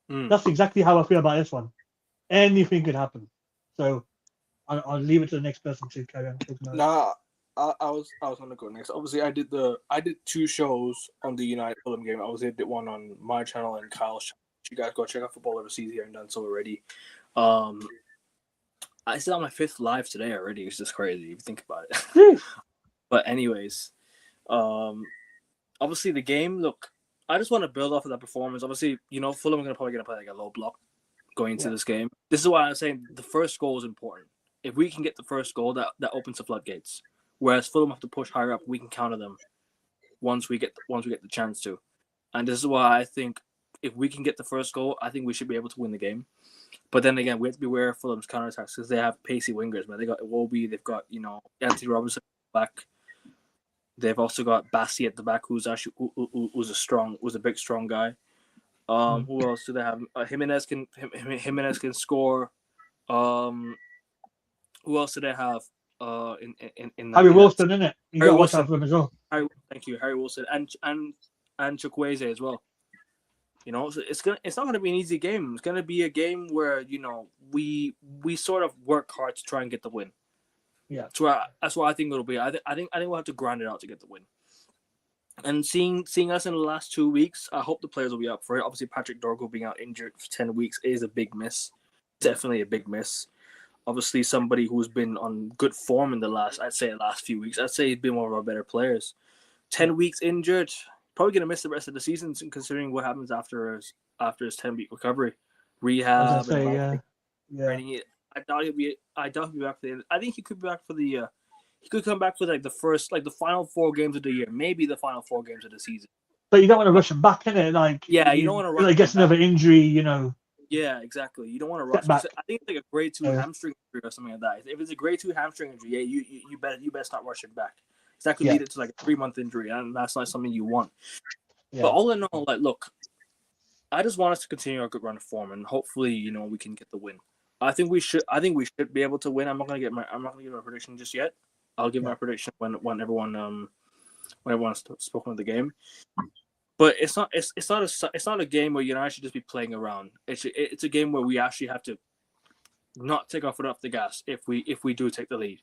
That's exactly how I feel about this one. Anything could happen. So I'll leave it to the next person to carry on talking about it. Nah, I was gonna go next. Obviously, I did 2 shows on the United Fulham game. I did one on my channel and Kyle's channel. You guys go check out Football Overseas here and done so already. I said on my 5th live today already. It's just crazy if you think about it. But anyways, obviously the game. Look, I just want to build off of that performance. Obviously, Fulham are probably gonna play like a low block going into this game. This is why I'm saying the first goal is important. If we can get the first goal, that opens the floodgates. Whereas Fulham have to push higher up, we can counter them once we get the chance to. And this is why I think if we can get the first goal, I think we should be able to win the game. But then again, we have to be aware of Fulham's counterattacks because they have pacey wingers, man. They got Iwobi, they've got Anthony Robinson back. They've also got Bassi at the back, who's a big strong guy. Who else do they have? Jimenez can score. Who else do they have? In Harry Wilson, isn't it? You got to watch out for him as well. Thank you, Harry Wilson, and Chukwueze as well. So it's not gonna be an easy game. It's gonna be a game where we sort of work hard to try and get the win. Yeah, that's what I think it'll be. I think we'll have to grind it out to get the win. And seeing us in the last 2 weeks, I hope the players will be up for it. Obviously, Patrick Dorgo being out injured for 10 weeks is a big miss. Definitely a big miss. Obviously, somebody who's been on good form in the last few weeks. I'd say he's been one of our better players. 10 weeks injured, probably going to miss the rest of the season considering what happens after his 10-week recovery. Rehab. Training. I doubt he'll be back for the end. I think he could be back for the he could come back for the final 4 games of the year, maybe the final 4 games of the season. But you don't want to rush him back, innit? You don't want to rush him. Gets another injury, Yeah, exactly. You don't want to rush. I think it's like a grade 2 hamstring injury or something like that. If it's a grade 2 hamstring injury, you better start rushing back. Because that could lead it to like a 3-month injury, and that's not something you want. Yeah. But all in all, look, I just want us to continue our good run of form, and hopefully, we can get the win. I think we should be able to win. I'm not gonna give my prediction just yet. I'll give my prediction when everyone's spoken of the game. But it's not a game where United should just be playing around. It's a game where we actually have to not take our foot off the gas if we do take the lead.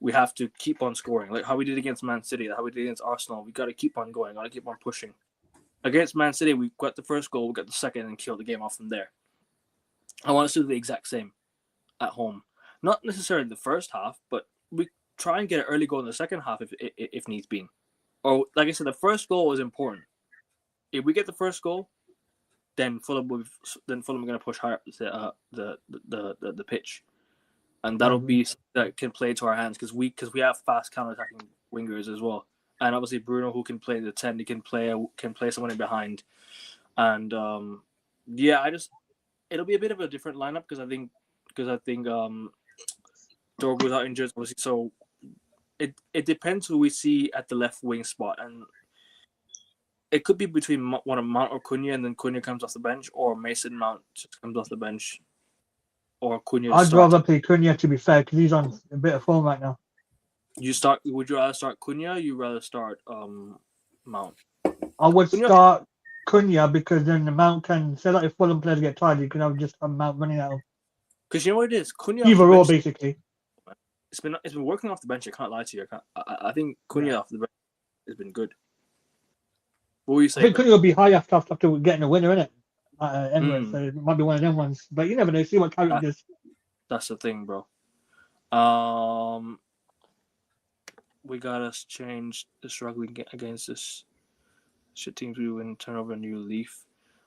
We have to keep on scoring, like how we did against Man City, how we did against Arsenal. We got to keep on going, got to keep on pushing. Against Man City, we got the first goal, we got the second, and killed the game off from there. I want us to do the exact same at home. Not necessarily the first half, but we try and get an early goal in the second half if needs be. Or like I said, the first goal is important. If we get the first goal, then Fulham are going to push higher up the pitch, and that'll be that can play to our hands because we have fast counter-attacking wingers as well, and obviously Bruno, who can play the 10, he can play someone in behind, and it'll be a bit of a different lineup because I think Dorgo's out injured, obviously, so it depends who we see at the left wing spot, and it could be between one of Mount or Cunha, and then Cunha comes off the bench, or Mason Mount just comes off the bench, or Cunha. I'd rather play Cunha, to be fair, because he's on a bit of form right now. Would you rather start Cunha? Or you rather start Mount? I would start Cunha because then the Mount can say that if Fulham players get tired, you can have just a Mount running out. Because you know what it is, Cunha. Either or, basically. It's been working off the bench. I can't lie to you. I think Cunha off the bench has been good. What were you saying? I think Cunha will be high after getting a winner, innit? Anyway, so it might be one of them ones. But you never know. See what character does. That's the thing, bro. We gotta change the struggling against this shit teams we win, turn over a new leaf.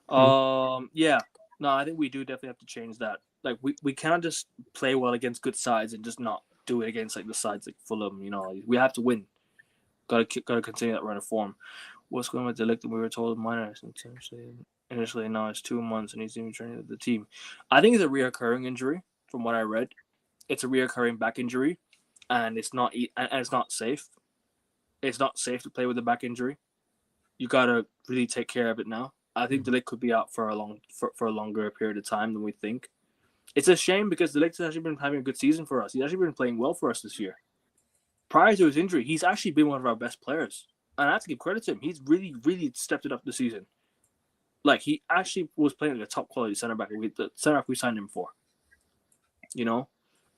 Yeah. No, I think we do definitely have to change that. Like we cannot just play well against good sides and just not do it against like the sides like Fulham. We have to win. Gotta continue that run of form. What's going with Delict? We were told minor initially now it's 2 months and he's even training with the team. I think it's a reoccurring injury from what I read. It's a reoccurring back injury, and it's not safe. It's not safe to play with a back injury. You gotta really take care of it now. I think Delict could be out for a longer period of time than we think. It's a shame because Delict has actually been having a good season for us. He's actually been playing well for us this year. Prior to his injury, he's actually been one of our best players. And I have to give credit to him. He's really, really stepped it up this season. Like he actually was playing like a top quality center back. The center back we signed him for. You know,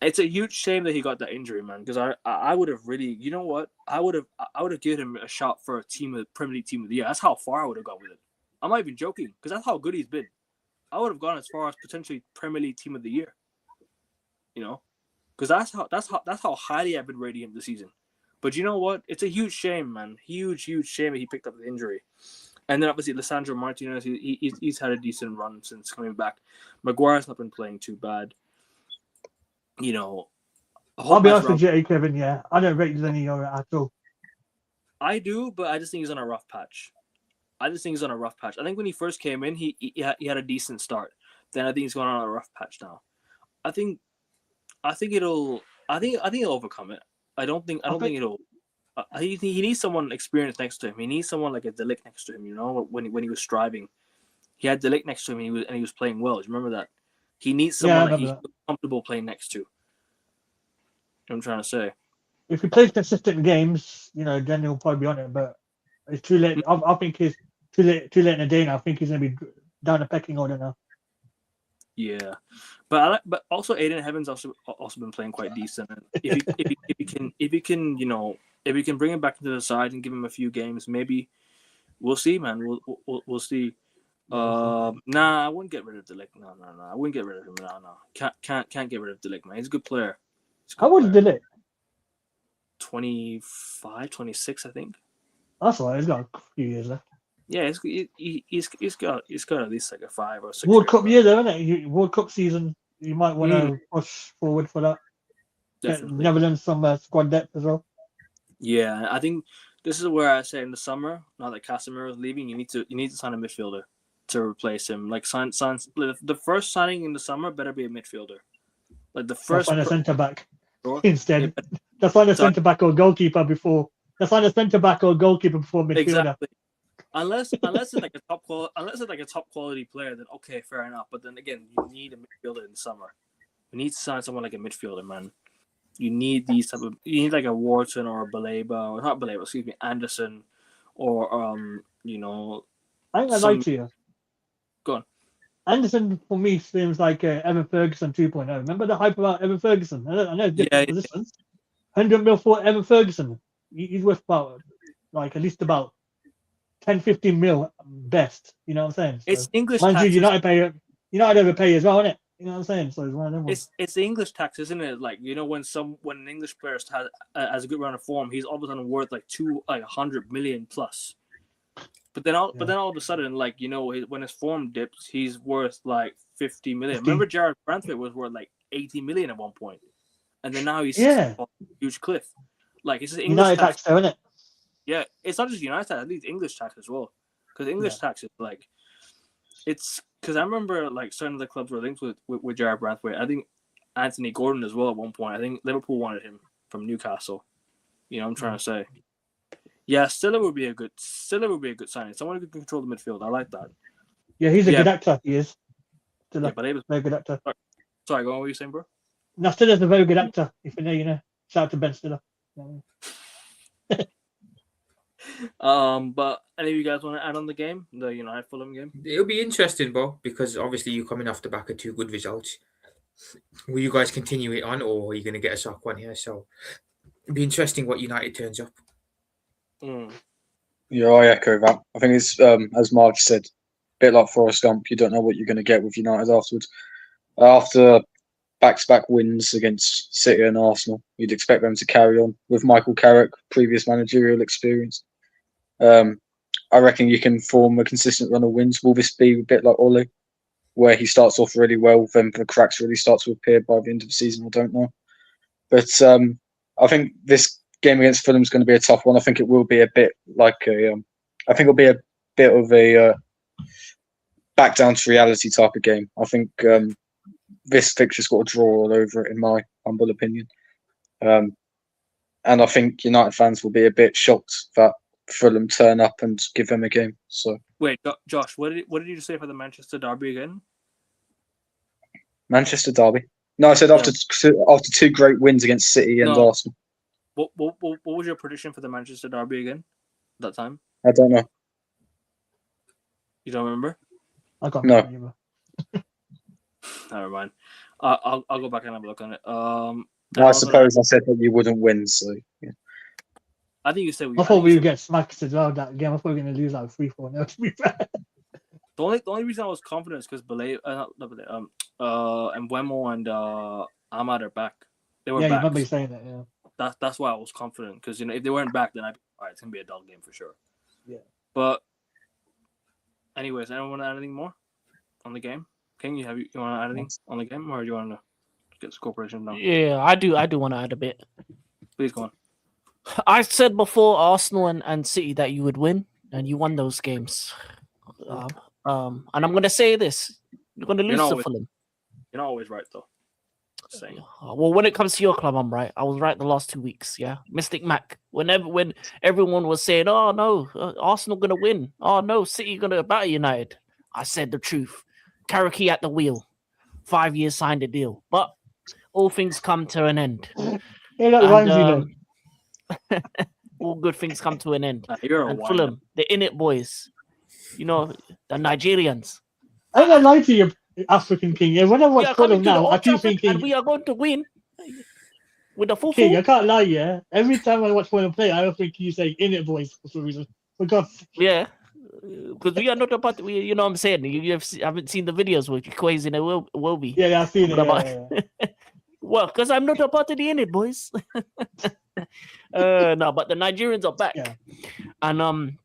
it's a huge shame that he got that injury, man. Because I would have really, you know what, I would have given him a shot for a Premier League team of the year. That's how far I would have gone with it. I'm not even joking because that's how good he's been. I would have gone as far as potentially Premier League team of the year. You know, because that's how highly I've been rating him this season. But you know what? It's a huge shame, man. Huge shame that he picked up the injury. And then obviously Lisandro Martinez, he's had a decent run since coming back. Maguire's not been playing too bad. You know, I'll be honest with you, Kevin. Yeah, I don't rate Zenio at all. I do, but I just think he's on a rough patch. I think when he first came in, he had a decent start. Then I think he's going on a rough patch now. I think he'll overcome it. I don't think it'll. He needs someone experienced next to him. He needs someone like a De Ligt next to him. You know, when he was striving, he had De Ligt next to him and he was playing well. Do you remember that? He needs someone that he's comfortable playing next to. I'm trying to say. If he plays consistent games, you know, then he'll probably be on it. But it's too late. I think he's too late in the day now. I think he's going to be down the pecking order now. Yeah, but also Aiden Heaven's also been playing quite decent. And if he can, you know, if we can bring him back into the side and give him a few games, maybe we'll see, man. We'll see. Nah, I wouldn't get rid of De Ligt. No. I wouldn't get rid of him. No. Can't get rid of De Ligt, man. He's a good player. How old is De Ligt? 25, 26, I think. That's all right. He's got a few years left. Yeah, he's got at least like a 5 or 6. World Cup year, though, isn't it? World Cup season. You might want to push forward for that. Definitely. Get Netherlands some squad depth as well. Yeah, I think this is where I say in the summer, now that Casemiro is leaving, you need to sign a midfielder to replace him. Like sign the first signing in the summer better be a midfielder. Like the first. Find a centre back instead. Let's find a centre back or goalkeeper before. Let's find a centre back or goalkeeper before midfielder. Exactly. Unless it's like a top quality player, then okay, fair enough. But then again, you need a midfielder in the summer. You need to sign someone like a midfielder, man. You need like a Wharton or a Baleba, or not Baleba, excuse me, Anderson, or you know. I think I'd like to you. Go on. Anderson for me seems like Evan Ferguson 2.0. Remember the hype about Evan Ferguson? I know different positions. 100 mil for Evan Ferguson. He's worth about like at least about 10-15 mil best. You know what I'm saying? So, it's English tax. United overpay as well, isn't it? You know what I'm saying? So it's one of them ones. It's the English tax, isn't it? Like, you know, when an English player has a good run of form, he's all of a sudden worth like 100 million plus. But then all of a sudden, like, you know, when his form dips, he's worth like 50 million. 50. Remember, Jared Brantford was worth like 80 million at one point, and then now he's on a huge cliff. Like, it's just English United tax, though, isn't it? Yeah, it's not just United tax; I think it's English tax as well. Because English tax is like, it's because I remember like certain of the clubs were linked with Jared Brantford. I think Anthony Gordon as well at one point. I think Liverpool wanted him from Newcastle. You know what I'm trying to say? Yeah, Stiller would be a good signing. Someone who can control the midfield. I like that. Yeah, he's a good actor. He is. Stiller, but he was very good actor. Sorry, go on. What were you saying, bro? No, Stiller's a very good actor. If you know. Shout out to Ben Stiller. But any of you guys want to add on the game, the United Fulham game? It'll be interesting, Bo, because obviously you're coming off the back of 2 good results. Will you guys continue it on, or are you going to get a sock one here? So it'll be interesting what United turns up. Yeah, I echo that. I think it's as Marge said, a bit like Forrest Gump. You don't know what you're going to get with United afterwards. After back-to-back wins against City and Arsenal, you'd expect them to carry on with Michael Carrick, previous managerial experience. I reckon you can form a consistent run of wins. Will this be a bit like Ole, where he starts off really well, then the cracks really start to appear by the end of the season? I don't know. But I think this game against Fulham is going to be a tough one. I think it will be a bit like I think it'll be a bit of a back down to reality type of game. I think this fixture's got a draw all over it, in my humble opinion. And I think United fans will be a bit shocked that Fulham turn up and give them a game. So wait, Josh, what did you say for the Manchester derby again? Manchester derby. No, I said after 2 great wins against City and Arsenal. What was your prediction for the Manchester derby again? That time? I don't know. You don't remember? I can't No. remember. Never mind. I'll go back and have a look on it. I suppose I said that you wouldn't win, so yeah. I think you said I thought we would get smacked as well that game. I thought we were going to lose like 3-4 now, to be fair. The only reason I was confident is because Belay, and Wemo and Ahmad are back. They were Yeah, you back. remember you saying that, yeah. That's why I was confident, because if they weren't back, then all right, it's gonna be a dull game for sure. Yeah. But anyways, anyone want to add anything more on the game? King, you want to add anything on the game, or do you want to get the corporation down? Yeah, I do want to add a bit. Please go on. I said before Arsenal and City that you would win, and you won those games. And I'm going to say this: you're going to lose to Fulham. You're not always right, though. Just saying. Well, when it comes to your club, I'm right. I was right the last 2 weeks. Yeah, Mystic Mac. When everyone was saying, "Oh no, Arsenal going to win. Oh no, City going to batter United," I said the truth. Karaki at the wheel. 5 years signed a deal, but all things come to an end. Yeah, that reminds me though. All good things come to an end. And Fulham, the In It boys, the Nigerians. I ain't gonna lie to you, African King. Yeah, when I watch Fulham now, I keep thinking, and we are going to win with the full King, I can't lie, yeah. Every time I watch Fulham play, I think you say "In It boys" for some reason. For God's sake. Yeah, because we are not about. You know what I'm saying? You haven't seen the videos with Quays and it will be. Yeah, I've seen it. Yeah. Well, because I'm not a part of the In It boys. No, but the Nigerians are back, and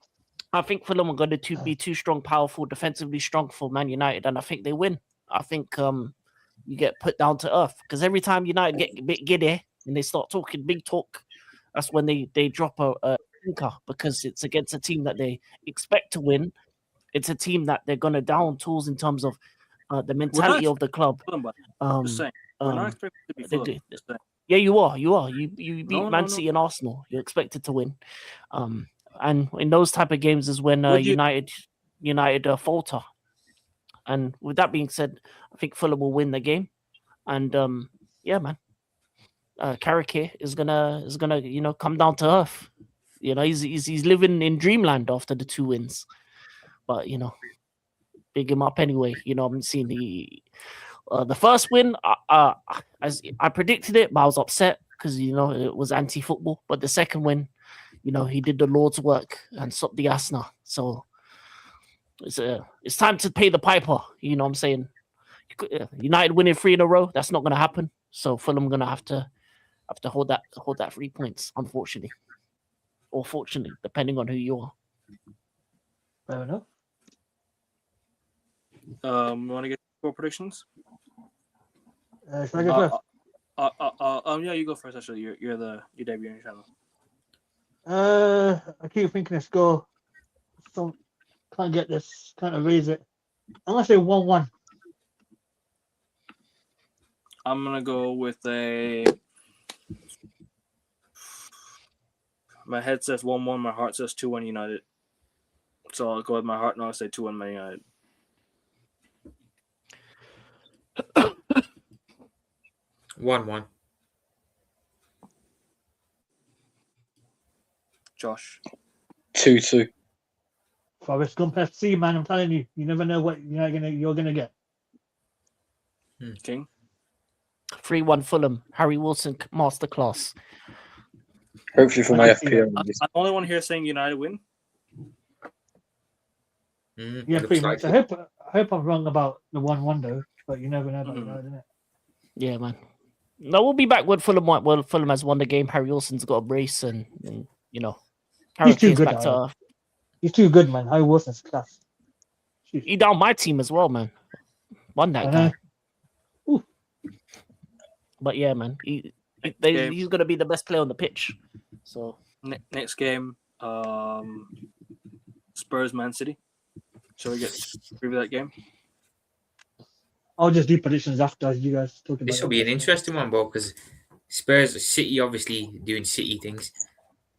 I think Fulham are going to be too strong, powerful, defensively strong for Man United, and I think they win. I think you get put down to earth, because every time United get a bit giddy and they start talking big talk, that's when they drop a thinker, because it's against a team that they expect to win. It's a team that they're going to down tools in terms of the mentality of the club. Just saying. We're not expected to be Fulham. Yeah, you are. You beat Man City and Arsenal. You're expected to win. And in those type of games is when United falter. And with that being said, I think Fulham will win the game. And yeah, man, Karake is gonna come down to earth. He's living in dreamland after the 2 wins. But big him up anyway. I'm seeing the first win. As I predicted it, but I was upset because it was anti-football. But the second win, he did the Lord's work and stopped the Asna. So it's time to pay the piper. You know what I'm saying? United winning 3 in a row, that's not going to happen. So Fulham going to have to hold that 3 points, unfortunately, or fortunately, depending on who you are. Fair enough. Want to get score predictions? Should I go first? Yeah, you go first. Actually, you're debuting channel. I keep thinking a score. So can't get this. Can't erase it. I'm gonna say 1-1. I'm gonna go with my head says 1-1, my heart says 2-1 United. So I'll go with my heart and I'll say 2-1 Man United. One. Josh. 2-2. Forest Gump FC, man. I'm telling you, you never know what you're gonna get. King. 3-1 Fulham. Harry Wilson masterclass. Hopefully for my FPL. I'm the only one here saying United win. Yeah, pretty much. I hope I'm wrong about the 1-1 though, but you never know about United, innit? Yeah, man. No, we'll be back when Fulham has won the game. Harry Wilson's got a brace, and He's too good. He's too good, man. Harry Wilson's class. He down my team as well, man. Won that guy. But yeah, man, he's gonna be the best player on the pitch. So next game, Spurs Man City. Shall we get preview that game? I'll just do predictions after you guys talk about. This will be an interesting one, bro, because Spurs, City obviously doing City things.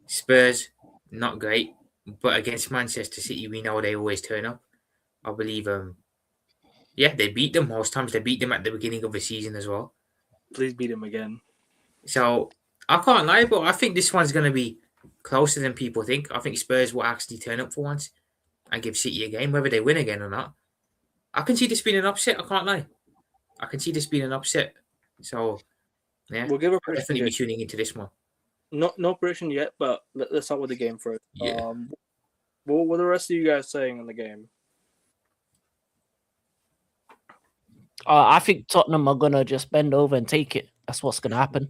Spurs not great, but against Manchester City, we know they always turn up. I believe, they beat them most times. They beat them at the beginning of the season as well. Please beat them again. So I can't lie, but I think this one's going to be closer than people think. I think Spurs will actually turn up for once and give City a game, whether they win again or not. I can see this being an upset. I can't lie. I can see this being an upset. So, yeah, We'll give a I'll prediction. definitely be tuning into this one. No prediction yet, but let's start with the game first. Yeah. What were the rest of you guys saying in the game? I think Tottenham are gonna just bend over and take it. That's what's gonna happen.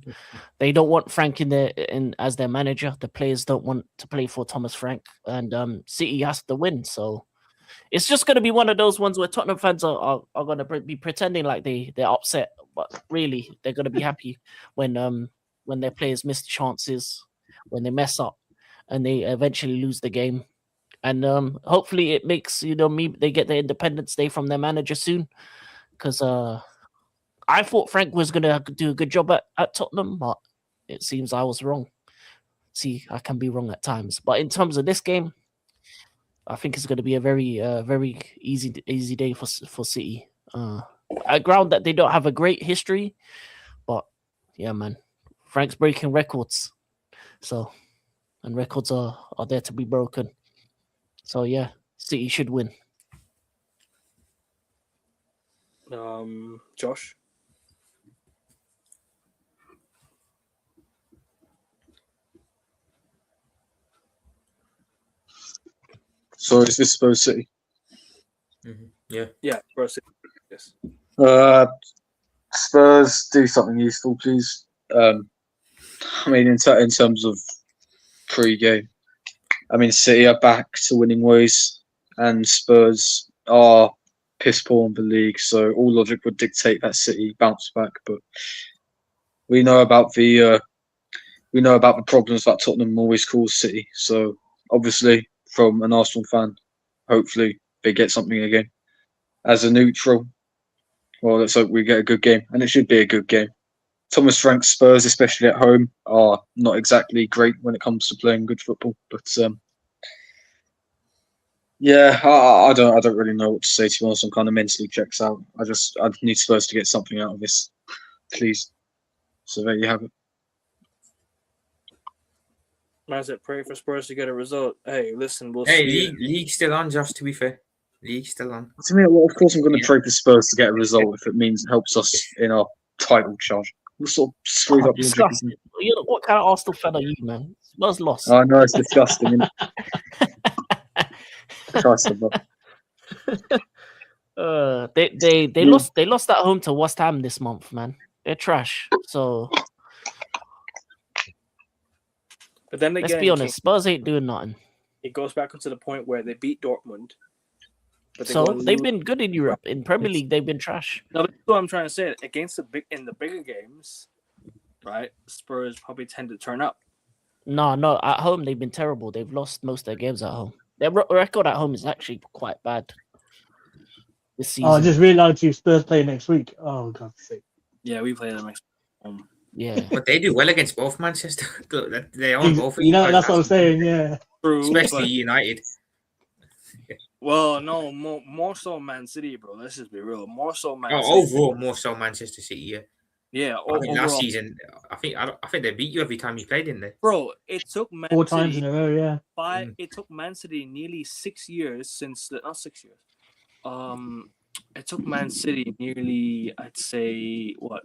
They don't want Frank in as their manager. The players don't want to play for Thomas Frank, and City has to win. So it's just gonna be one of those ones where Tottenham fans are gonna be pretending like they're upset, but really they're gonna be happy when their players miss chances, when they mess up, and they eventually lose the game. And hopefully it makes they get the Independence Day from their manager soon, because I thought Frank was gonna do a good job at Tottenham, but it seems I was wrong. See, I can be wrong at times, but in terms of this game, I think it's going to be a very easy day for City. A ground that they don't have a great history, but yeah, man, Frank's breaking records, so and records are there to be broken. So yeah, City should win. Josh. So is this Spurs City? Yeah. Yeah, Spurs. Yes. Spurs, do something useful, please. I mean, in terms of pre-game, I mean, City are back to winning ways, and Spurs are piss poor in the league. So all logic would dictate that City bounce back. But we know about the problems that Tottenham always cause City. So obviously, from an Arsenal fan, hopefully they get something again. As a neutral, well, let's hope we get a good game, and it should be a good game. Thomas Frank's Spurs, especially at home, are not exactly great when it comes to playing good football. But yeah, I don't really know what to say, to be honest. I'm kind of mentally checked out. I need Spurs to get something out of this, please. So there you have it. I said, pray for Spurs to get a result. Hey, listen, we'll Hey, see. league still on, Josh, to be fair. League still on. To me, well, of course, I'm going to pray for Spurs to get a result if it means it helps us in our title charge. What sort of screwed up logic is Disgusting. it? You know, what kind of Arsenal fan are you, man? Spurs lost. I know it's disgusting. Isn't it? Christ above. They lost at home to West Ham this month, man. They're trash. So But then again, let's be honest, Spurs ain't doing nothing. it goes back to the point where they beat Dortmund. But So go they've lose. been good in Europe. In Premier League, they've been trash. No, that's what I'm trying to say. Against the bigger games, right? Spurs probably tend to turn up. No, at home they've been terrible. They've lost most of their games at home. Their record at home is actually quite bad this season. Oh, I just realised you Spurs play next week. Oh, God's sake. Yeah, we play them next. Yeah. But they do well against both Manchester. They own both. You know, that's what I'm saying. Yeah. True, Especially but- United. Well, no, more so Man City, bro. Let's just be real. More so Man City. Overall, more so Manchester City. Yeah. Yeah, I think last overall. season, I think they beat you every time you played, didn't they? Bro, it took Man 4 City times in a row. Yeah. It took Man City nearly 6 years since not 6 years. It took Man City nearly, I'd say, what,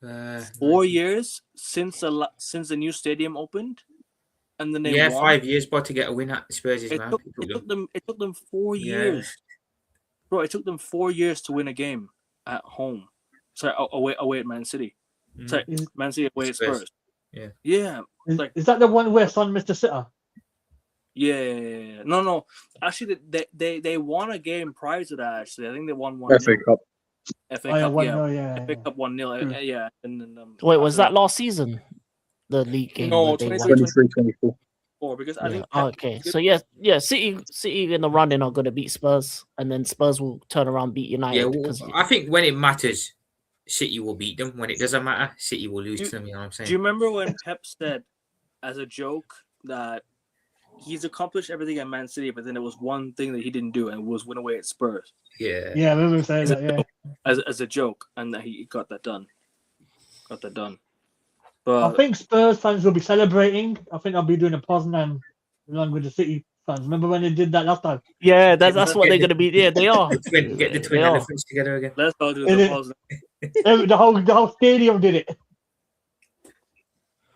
4 years since the new stadium opened, and then they won. 5 years, but to get a win at Spurs is It man. took them 4 years, bro. It took them 4 years to win a game at home. Sorry, away at Man City. Sorry, Man City away at Spurs. Yeah. Is that the one where Son missed a sitter? Yeah. No. Actually, they won a game prior to that. Actually, I think they won 1-0. FA Cup. FA Oh, yeah, Cup, 1-0, yeah. FA Cup 1-0. Yeah. And then Wait, was that last season? The league game? No, where they won? 23-24. because I think Okay, so City in the running are going to beat Spurs, and then Spurs will turn around beat United. Yeah, because I think when it matters, City will beat them. When it doesn't matter, City will lose to them. You know what I'm saying? Do you remember when Pep said, as a joke, that he's accomplished everything at Man City, but then there was one thing that he didn't do, and it was win away at Spurs? Yeah. Yeah, I remember saying that. Yeah. As a joke, and that he got that done. But I think Spurs fans will be celebrating. I think I'll be doing a Poznan along with the City fans. Remember when they did that last time? Yeah, that's what they're gonna be. Yeah, they are. Get the twin They are. elephants together again. Let's go do Is the it- pause. The whole stadium did it.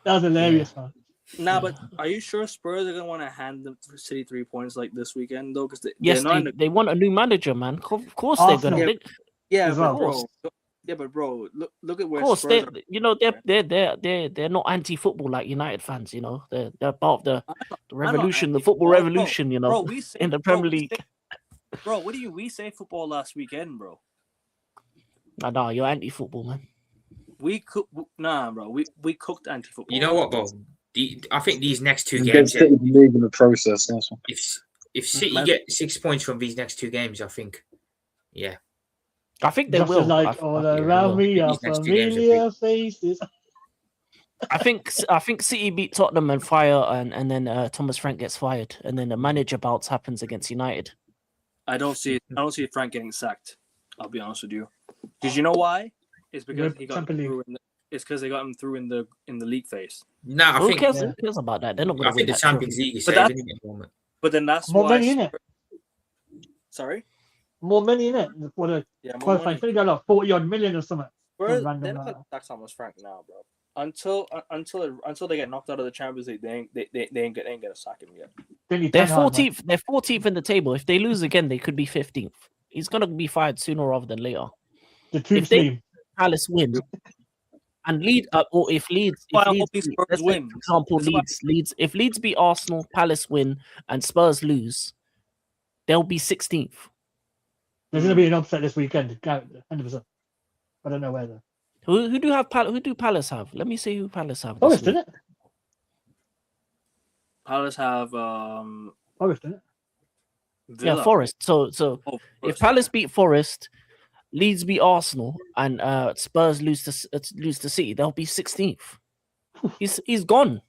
That was hilarious, man. Nah, but are you sure Spurs are gonna want to hand the City 3 points like this weekend though? Because Yes, they're not in the, they want a new manager, man. Of course Arsenal. they're gonna. yeah, as but well. bro, look at Of where course, Spurs they're not anti-football like United fans. You know, they're part of the not revolution, the anti-football, football bro. revolution. You know, Bro, we say in the bro, Premier we League. say- bro, what do you we say football last weekend, bro? Nah, you're anti-football, man. Bro. We cooked anti-football. You know what, bro? I think these next two You get games, City the league in the process. That's one. if City Man. get 6 points from these next two games, I think, yeah. I think they Just will. like I all think they around will. me are These next two games are familiar faces. I think City beat Tottenham and fire, and then Thomas Frank gets fired, and then the manager bounce happens against United. I don't see Frank getting sacked. I'll be honest with you. Did you know why? It's because he got Champions League. through. It's because they got him through in the league phase. Nah, I Who think cares? Who cares about that? They're not going I to win think the that Champions trophy. League is But saving that- him at the moment. But then that's More why. money in it. Sorry. More money in it for the Yeah, more qualifying. I money. think they got like 40-odd million or something. Spurs, random they're not like gonna tax Thomas Frank now, bro. Until they get knocked out of the Champions League, they ain't gonna sack him yet. Really They're 10 hard, man. 14th. They're 14th in the table. If they lose again, they could be 15th. He's going to be fired sooner rather than later. The troops If they- leave. Palace win and Leeds, or if Leeds, Why I hope Leeds, these beat- Spurs let's say, win. for example, This is why- Leeds, if Leeds beat Arsenal, Palace win, and Spurs lose, they'll be 16th. There's going to be an upset this weekend. 100%. I don't know where though. Who do Palace have? Let me see who Palace have. This Forest, week. didn't it? Palace have Forest, didn't it? Villa. Yeah, Forest. So Oh, if Forest, Palace beat Forest, Leeds beat Arsenal, and Spurs lose to City, they'll be 16th. He's gone.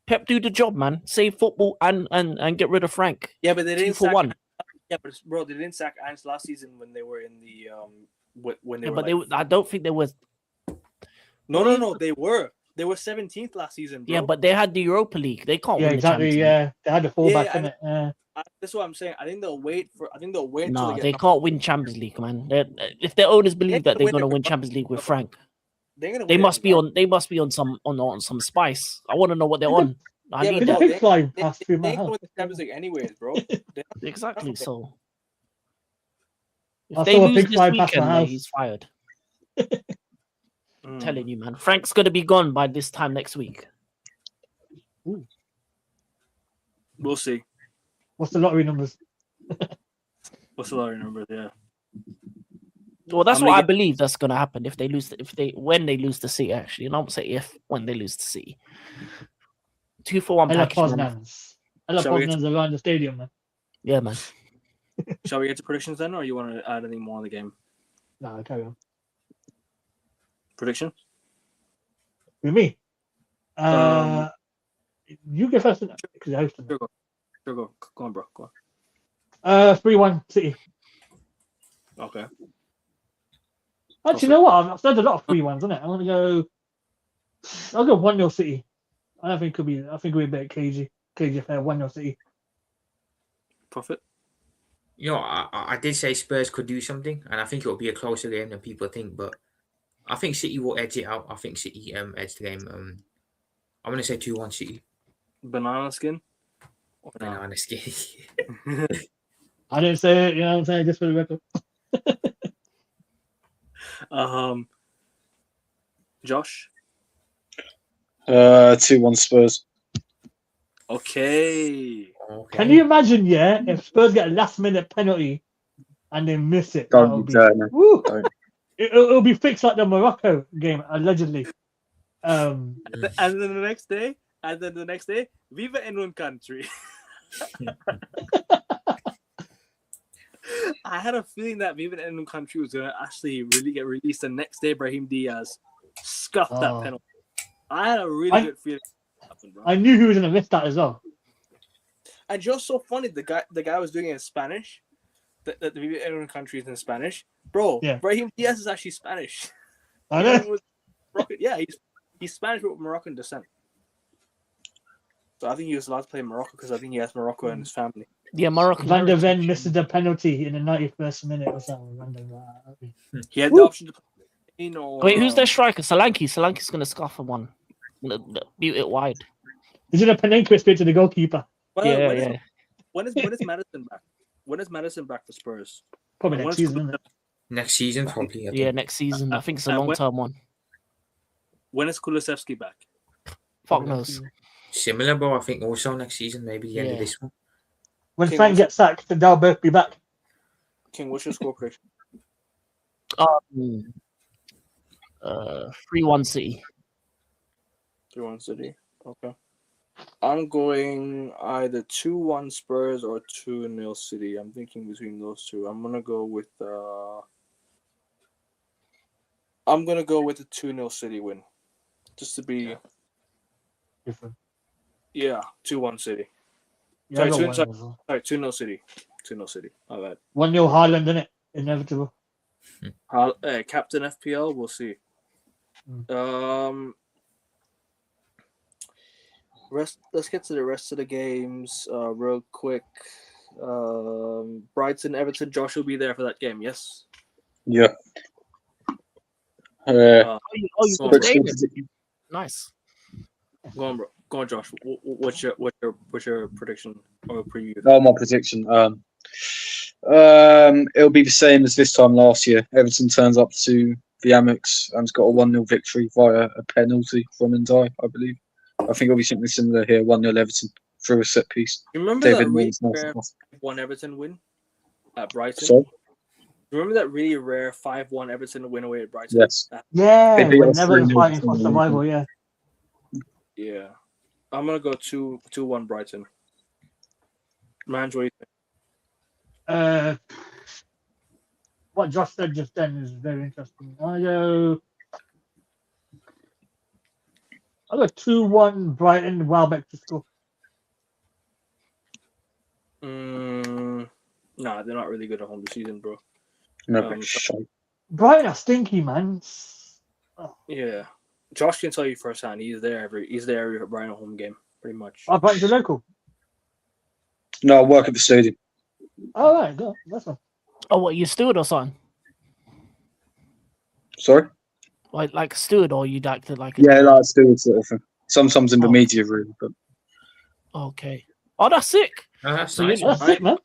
Pep, do the job, man. Save football and get rid of Frank. yeah, but they 2 didn't for sack. 1. Yeah, but bro, they didn't sack Ants last season when they were in the when they Yeah, were. but like, I don't think there was. no, they were 17th last season, bro. Yeah, but they had the Europa League. They can't Yeah, win the Champions exactly. League. Yeah, they had the fallback, Yeah, didn't it? Yeah. That's what I'm saying. I think they'll wait until No, they they get. can't win Champions League, man. If their owners believe that they're win going to every win month. Champions League with Frank, They're gonna. they win must every be month. on. They must be on some spice. I want to know what they're on. I Yeah, need Did but the that. no, pig fly They past through my ain't gonna house? win the Champions League anyways, bro. Exactly. So if I they saw a lose pig this fly past my weekend, house. he's fired. Mm. Telling you, man. Frank's going to be gone by this time next week. We'll see. What's the lottery numbers? What's the lottery number? Yeah. Well, that's How what many I believe that's going to happen if they lose. When they lose to City, actually, you know, I'm saying when they lose to City. 2 for 1 Ella package. man. Poznan's. Ella Shall we get Poznan's around the stadium, man. Yeah, man. Shall we get to predictions then, or you want to add any more on the game? Nah, carry on. Prediction? With me. Um, You get first because you're hosting. Sure, go on, bro. Go 3-1 City. on. Okay. Actually, you know what? I've said a lot of 3-1s, isn't it? I'm gonna go. I'll go 1-0 City. I don't think it could be. I think it'll be a bit cagey. Cagey affair. 1-0 City. Profit? You know, I did say Spurs could do something, and I think it will be a closer game than people think. But I think City will edge it out. I think City edge the game. I'm gonna say 2-1 City. Banana skin? Or no? Banana skin. I didn't say it. You know what I'm saying? Just for the record. Josh? 2-1 Spurs. Okay. Okay. Can you imagine? Yeah, if Spurs get a last-minute penalty and they miss it, that'll Don't be. be no. Woo! Don't. It'll be fixed like the Morocco game, allegedly. And then the next day, Viva in one country. I had a feeling that Viva in one country was gonna actually really get released. The next day, Brahim Diaz scuffed that Oh. penalty. I had a really good feeling. That happened, bro. I knew he was gonna miss that as well. And just so funny, the guy was doing it in Spanish. The Viva in one country is in Spanish, bro. Yeah. Brahim Diaz is actually Spanish. I know. Yeah, he's Spanish with Moroccan descent. So I think he was allowed to play in Morocco because I think he has Morocco in his family. Yeah, Moroccan. Van der Ven heritage. misses the penalty in the 91st minute or something. Random. He had the option to play or Wait, who's their striker? Solanke. Solanke's gonna scuff one. Beat it wide. Is it a Panenka straight to the goalkeeper? Well, Yeah, when is, yeah. when is Madison back? When is Madison back for Spurs? Probably And when next is season, isn't it? Next season, probably. I Yeah, think. next season. I think it's a when- long-term one. When is Kulusevski back? Fuck Probably next knows. season. Similar, but I think also next season, maybe the end of Yeah. this one. When Okay, Frank what's- gets sacked, then they'll both be back. King, what's your score prediction? 3-1 City. 3-1 City. Okay. I'm going either 2-1 Spurs or 2-0 City. I'm thinking between those two. I'm gonna go with a 2-0 City win. Just to be Different. 2-1 City. Yeah, I Sorry, got 2 one as well. 2-0 City. 2-0 City. All right. 1-0 Haaland, innit? Inevitable. Captain FPL, we'll see. Let's get to the rest of the games real quick. Brighton, Everton, Josh will be there for that game, yes? Yeah. Oh, you so- got David. Nice. Go on, bro. Go on, Josh. What's your prediction or preview? Oh, my prediction. It'll be the same as this time last year. Everton turns up to the Amex and has got a 1-0 victory via a penalty from Ndai, I believe. I think it'll be something similar here. 1-0 Everton through a set piece. You remember David that really Moyes, nice rare pass. 5-1 Everton win at Brighton? So, Remember that really rare 5-1 Everton win away at Brighton? yes. Yeah, They beat we're us never 3-0 fighting for before the survival, yeah. Yeah. I'm gonna go 2-1 Brighton. Man, what do you think? What Josh said just then is very interesting. I go 2-1 Brighton, Welbeck to score. Nah, they're not really good at home this season, bro. No, Um, shite. Brighton are stinky, man. Yeah. Josh can tell you firsthand. He's there every Brighton home game, pretty much. Oh, Brighton's a local. No, I work at the stadium. All right, go. That's one. Oh, what, you steward or something? Sorry? Like a steward, or you'd acted like a Yeah, like a steward sort of thing. Sometimes in the Oh. media room, but Okay. Oh, that's sick. Oh, that's So nice. you- That's it, man.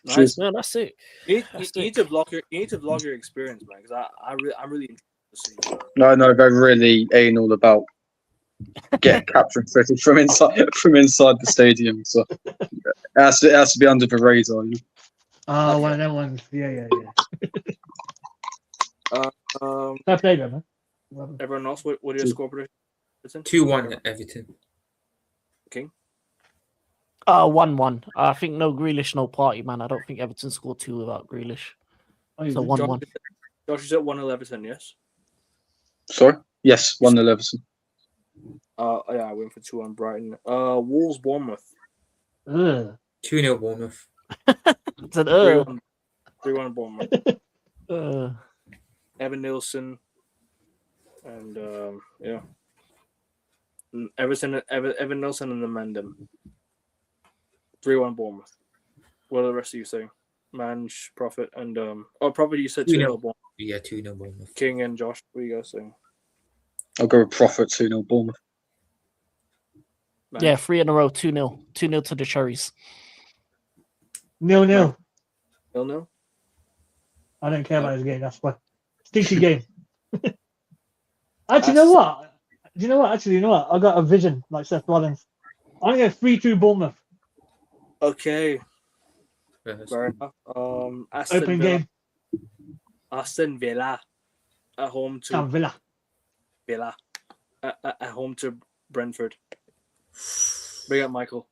Nice. cheers. No, that's sick. You That's need to vlog your experience, man, because I'm really interested to see. No, they're really anal about getting capturing footage from inside the stadium. So it has to be under the radar. You know? Oh, one Okay. of them ones. Yeah. Um, Fair play, though, man. Well, everyone else, what are your score predictions? 2-1 Everton. King. 1-1. I think no Grealish, no party, man. I don't think Everton scored 2 without Grealish. oh, you So did? 1-1. Josh, you said 1-0 Everton, yes? Sorry? Yes, 1-0 Everton. Yeah, I went for 2 on Brighton. Wolves, Bournemouth. Ugh. 2-0 Bournemouth. It's an 3-1 Bournemouth. uh. Evan Nilsson. And yeah. Evan Nilsson and the Mandem. 3-1 Bournemouth. What are the rest of you saying? Manch, Prophet, and Prophet, you said 2-0 Bournemouth. Yeah, 2-0 Bournemouth. King and Josh, what are you guys saying? I'll go with Prophet 2-0 Bournemouth. Manch? Yeah, 3 in a row, 2-0. 2-0 to the Cherries. 0-0. 0-0? I don't care about this game. That's why. Stinky game. Actually, you know what? You know what? I got a vision like Seth Rollins. I'm going to 3-2 Bournemouth. Okay, Yes. fair enough. Aston Open Villa. game. Aston Villa at home to Down Villa. Villa at home to Brentford. Bring up Michael.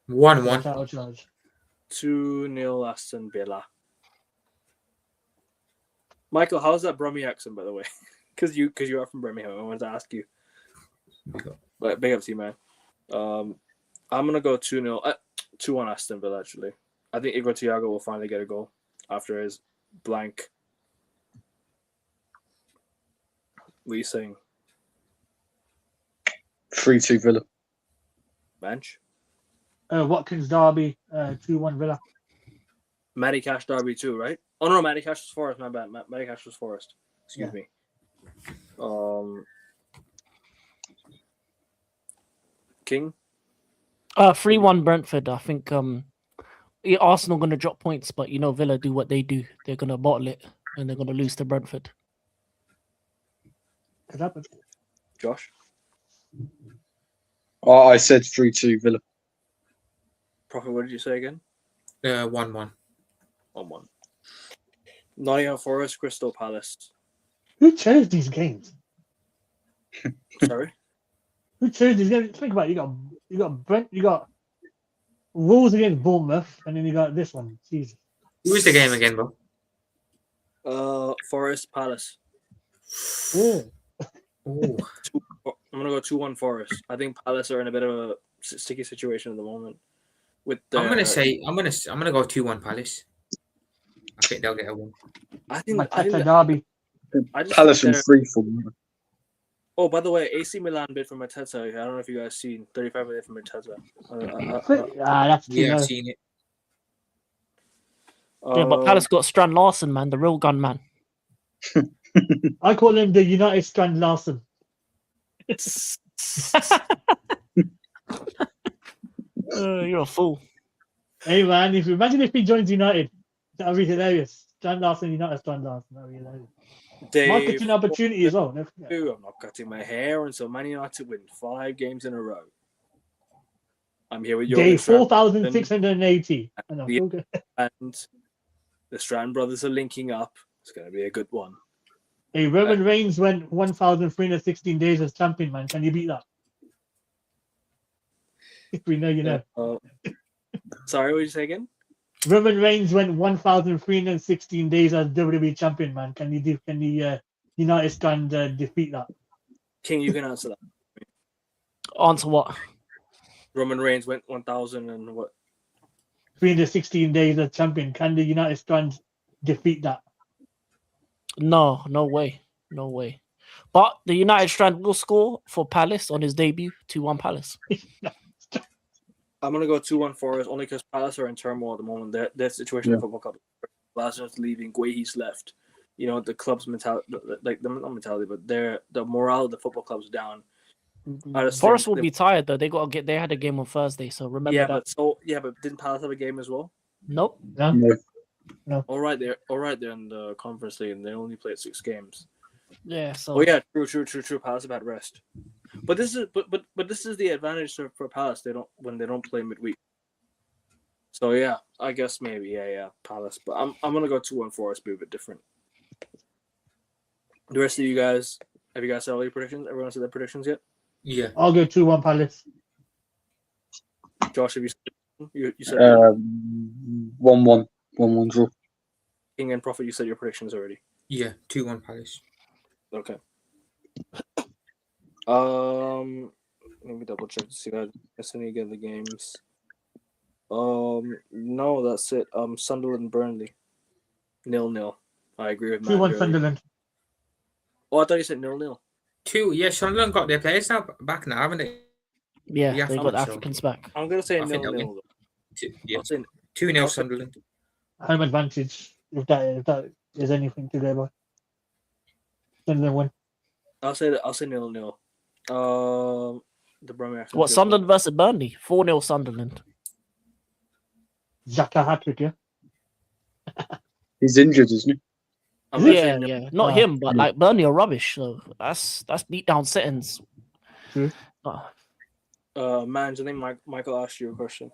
1-1. Title charge. 2-0 Aston Villa. Michael, how's that Brummie accent, by the way? Because you are from Birmingham. I wanted to ask you. But big up to you, man. I'm gonna go 2-0. 2-1 Aston Villa. Actually, I think Igor Thiago will finally get a goal after his blank. What are you saying? 3-2 Villa. Bench. Watkins Derby, 2-1 Villa. Matty Cash Derby too, right? Oh no, Matty Cash was Forest. My bad. Matty Cash was Forest. Excuse me. King. 3-1 Brentford. I think Arsenal gonna drop points, but Villa do what they do. They're gonna bottle it and they're gonna lose to Brentford. Could happen. Josh. I said 3-2 Villa. Prophet, what did you say again? 1-1. 1-1. Nottingham Forest, Crystal Palace. Who chose these games? Sorry. Who chose these games? Think about it. You got Wolves against Bournemouth, and then you got this one. Jesus. Who is the game again, bro? Forest Palace. Ooh. Oh, I'm gonna go 2-1 Forest. I think Palace are in a bit of a sticky situation at the moment. With I'm gonna go 2-1 Palace. I think they'll get a win. I think Mateta Derby. Palace think in 3-4. Oh, by the way, AC Milan bid for Mateta. I don't know if you guys seen 35 million for Mateta. That's too Yeah, low. I've seen it. Yeah, but Palace got Strand Larson, man, the real gun man. I call him the United Strand Larson. You're a fool. Hey man, imagine if he joins United, that would be hilarious. Strand Larson, United Strand Larson, that would be hilarious. Marketing opportunity as well. Don't forget. I'm not cutting my hair until Man United win 5 games in a row. I'm here with Day Jurgen Strand 4,680. I know, okay. and the Strand brothers are linking up. It's going to be a good one. Hey, Roman Reigns went 1,316 days as champion, man. Can you beat that? If we know, you know. Sorry, what did you say again? Roman Reigns went 1,316 days as WWE champion, man. Can the United Strand defeat that? King, you can answer that. Answer what? Roman Reigns went 1,000 and what? 316 days as champion. Can the United Strand defeat that? No way. No way. But the United Strand will score for Palace on his debut. 2-1 Palace. I'm going to go 2-1 Forest only because Palace are in turmoil at the moment. Their situation in the football club. Glasnow's leaving, Guehi's left. The club's mentality, like the not mentality, but the morale of the football club's down. Forest will be tired though. They had a game on Thursday, so remember that. But didn't Palace have a game as well? Nope. No. All right, they're in the conference league and they only played 6 games. Yeah. So. Oh yeah, true. Palace have had rest. But this is the advantage for Palace. When they don't play midweek. So yeah, I guess maybe Palace. But I'm gonna go 2-1 Forest. Be a bit different. The rest of you guys, have you guys said all your predictions? Everyone said their predictions yet? Yeah. I'll go 2-1 Palace. Josh, have you said 1-1 draw. King and Prophet? You said your predictions already. Yeah, 2-1 Palace. Okay. Let me double check to see if I missed any of the games. No, that's it. Sunderland Burnley 0-0. I agree with Matt. 2-1 Sunderland. Oh, I thought you said 0-0. 2. Yeah, Sunderland got their players back now, haven't they? Yeah, they got the Africans back. I'm gonna say I think 0-0. Yeah. I'll say 2-0 Sunderland. Home advantage, if that is anything to go by. Sunderland win. I'll say 0-0. The Birmingham. What, Sunderland versus Burnley? 4-0 Sunderland. Xhaka hat-trick, yeah? He's injured, isn't he? Yeah. Not him, but like Burnley are rubbish. So that's beat down settings. True. Man, I think Michael asked you a question.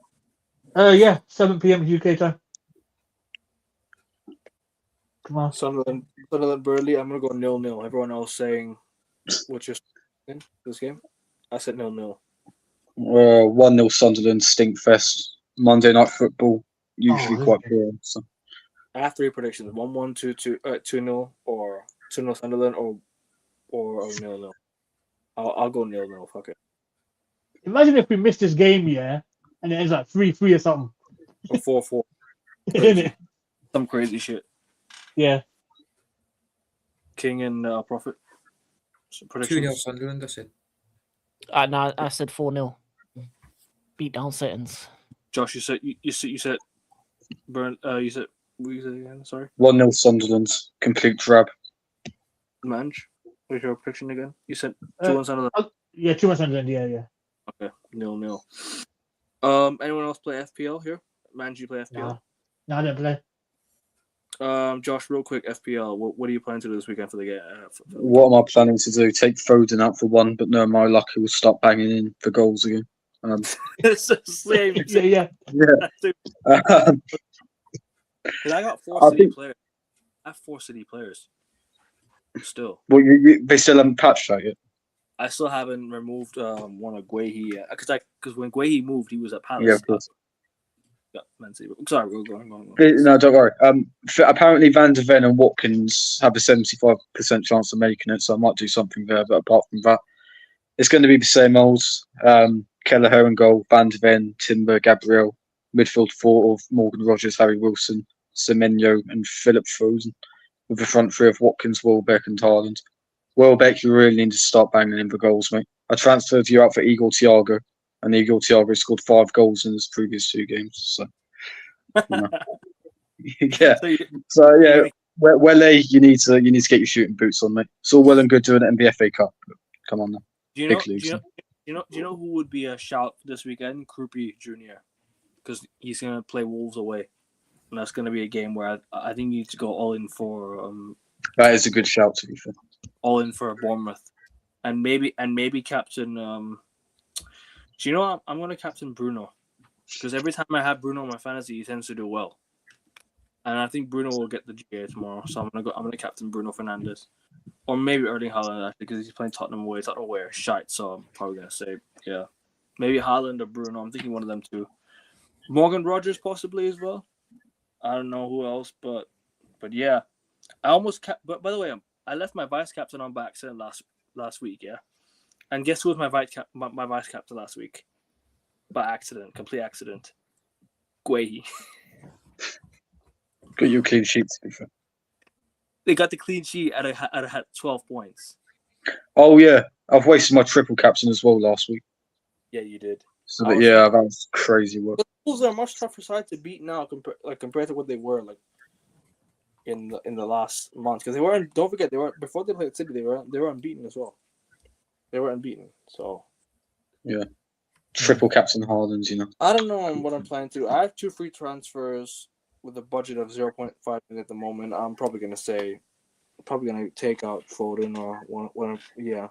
Yeah, 7 p.m. UK time. Come on. Sunderland Burnley. I'm gonna go 0-0. Everyone else saying what's your in this game? I said 0-0. 1-0 Sunderland Stinkfest. Monday Night Football. Usually quite boring. So. I have 3 predictions: 1-1, 2-0, or 2-0 Sunderland, or 0-0. I'll go 0-0. Fuck it. Imagine if we missed this game, yeah, and it ends like 3-3 or something. Or 4-4. Isn't Some crazy shit. Yeah. King and Prophet. 2-0 Sunderland, that's it. No, I said 4-0. beat down settings. Josh, you said Burn. You said what you said again? Sorry, 1-0 Sunderland, complete drab. Manj. What's your prediction again? You said Uh, 2-1 Sunderland. Yeah, 2-1 Sunderland. Yeah. Okay, 0-0. Anyone else play FPL here? Manj, you play FPL? No, I don't play. Josh, real quick, FPL. What are you planning to do this weekend for the game? What am I planning to do? Take Foden out for one, but no, my luck, he will start banging in for goals again. It's the same. Yeah. Because I got four I City think- players. I have 4 City players. Still, Well, they still haven't patched that yet. I still haven't removed one of Guehi yet. Because when Guehi moved, he was at Palace. Yeah, of course. Man City. Sorry, go on. No, don't worry. Apparently, Van de Ven and Watkins have a 75% chance of making it, so I might do something there. But apart from that, it's going to be the same old. Kelleher and goal, Van de Ven, Timber, Gabriel, midfield 4 of Morgan Rogers, Harry Wilson, Semenyo, and Philip Foden, with the front 3 of Watkins, Welbeck, and Haaland. Welbeck, you really need to start banging in the goals, mate. I transferred you out for Igor Thiago, and Igor Thiago scored 5 goals in his previous 2 games. So, yeah. Wele, you need to get your shooting boots on, mate. It's all well and good doing an NBFA Cup. But come on, now. Do you know who would be a shout this weekend? Krupi Jr. Because he's gonna play Wolves away, and that's gonna be a game where I think you need to go all in for That is a good shout, to be fair. all in for Bournemouth, and maybe captain. Do you know what? I'm gonna captain Bruno, because every time I have Bruno in my fantasy, he tends to do well, and I think Bruno will get the GA tomorrow. So I'm gonna captain Bruno Fernandes, or maybe Erling Haaland actually, because he's playing Tottenham away. Tottenham away are shite, so I'm probably gonna say maybe Haaland or Bruno. I'm thinking one of them two. Morgan Rogers possibly as well. I don't know who else, but yeah, I almost but by the way, I left my vice captain on by accident last week, yeah. And guess who was my vice captain last week? By accident, complete accident. Guehi. Got you a clean sheet, to be fair. They got the clean sheet at a 12 points. Oh yeah, I've wasted my triple captain as well last week. Yeah, you did. So that was crazy work. But the Wolves are a much tougher side to beat now compared to what they were like in the last month, because they weren't. Don't forget, they were before they played City. They were unbeaten as well. They were unbeaten. So yeah, triple captain Haaland. You know, I don't know what I'm planning to do. I have 2 free transfers with a budget of 0.5 at the moment. I'm probably gonna take out Foden or one. Yeah,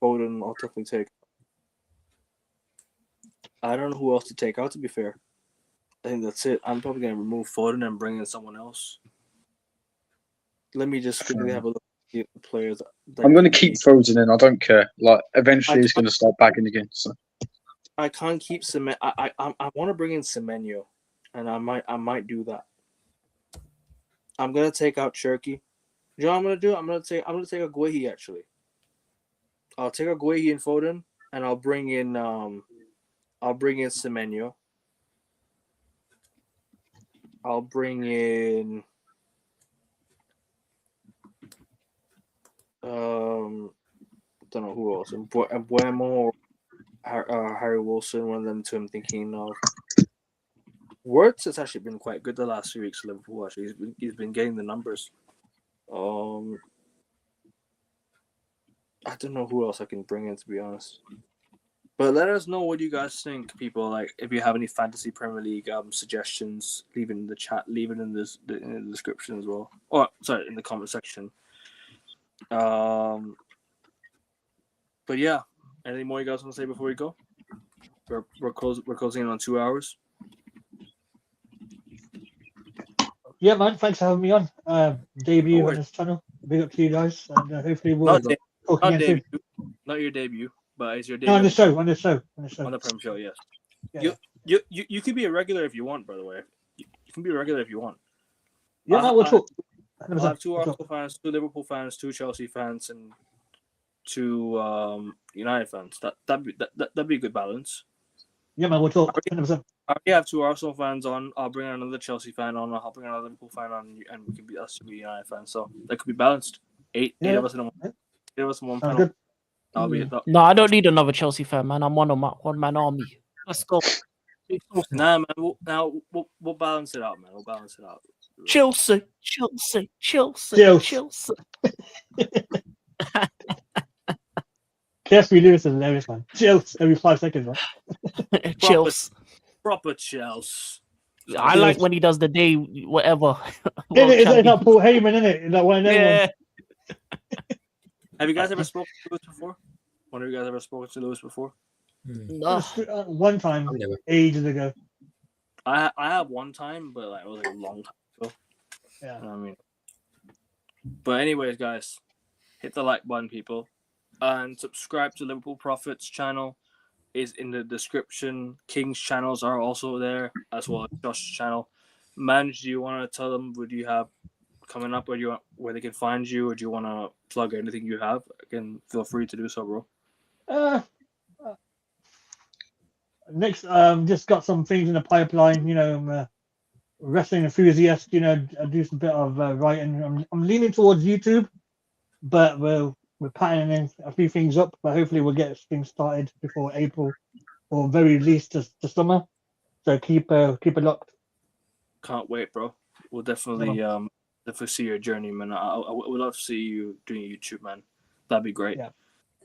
Foden. I'll definitely take. I don't know who else to take out, to be fair. I think that's it. I'm probably going to remove Foden and bring in someone else. Let me just quickly have a look at the players. I'm going to keep Foden in. I don't care. Like, eventually he's going to start bagging again. So I can't keep Semenyo. I want to bring in Semenyo, and I might do that. I'm going to take out Cherky. You know what I'm going to do? I'm going to take a Guehi, actually. I'll take a Guehi and Foden, and I'll bring in Semenyo. I'll bring in don't know who else. Buemo or Harry Wilson, one of them two I'm thinking of. Wirtz has actually been quite good the last few weeks for Liverpool. Actually, he's been getting the numbers. I don't know who else I can bring in, to be honest. But let us know what you guys think, people. Like, if you have any fantasy Premier League suggestions, leave it in the chat, leave it in the description as well. Or sorry, in the comment section. But yeah, anything more you guys want to say before we go? We're closing in on 2 hours. Yeah, man. Thanks for having me on. Debut No on this channel. Big up to you guys, and hopefully we'll Not talk again soon. not your debut, but it's your debut No, on the show. On the Prem show. Yes. Yeah. You could be a regular if you want. By the way, you can be a regular if you want. Yeah, man, we'll talk. I'll have 2 Arsenal fans, 2 Liverpool fans, 2 Chelsea fans, and 2 United fans. That'd be a good balance. Yeah, man, we'll talk. 100%. I already have 2 Arsenal fans on. I'll bring another Chelsea fan on. I'll bring another Liverpool fan on, and we can be us 2 United fans. So that could be balanced. Eight of us in one. 8 of us in one Sounds panel. good. I'll be. No, I don't need another Chelsea fan, man. I'm one man army. Let's go. Nah, man. We'll balance it out, man. We'll balance it out. Chelsea. Chelsea. Carefree Lewis is hilarious, man. Chelsea every 5 seconds, man. Chelsea. Proper Chelsea. I like when he does the day whatever. It's not Paul Heyman, isn't it? It's like one of them ones. Yeah. Have you guys ever spoken to Lewis before? One of you guys ever spoken to Lewis before? No. One time, I've never. ages ago. I have one time, but like it was like a long time ago. Yeah. You know what I mean? But anyways, guys, hit the like button, people, and subscribe to Liverpool Profits channel. Is in the description. King's channels are also there, as well as Josh's channel. Man, do you want to tell them what you have coming up, or where they can find you, or do you want to plug anything you have? Again, feel free to do so, bro. Next, just got some things in the pipeline. You know, I'm a wrestling enthusiast. You know, I do some bit of writing. I'm leaning towards YouTube, but we're patterning a few things up. But hopefully, we'll get things started before April, or very least the summer. So keep it locked. Can't wait, bro. We'll definitely see your journey, man. I would love to see you doing YouTube, man. That'd be great. Yeah.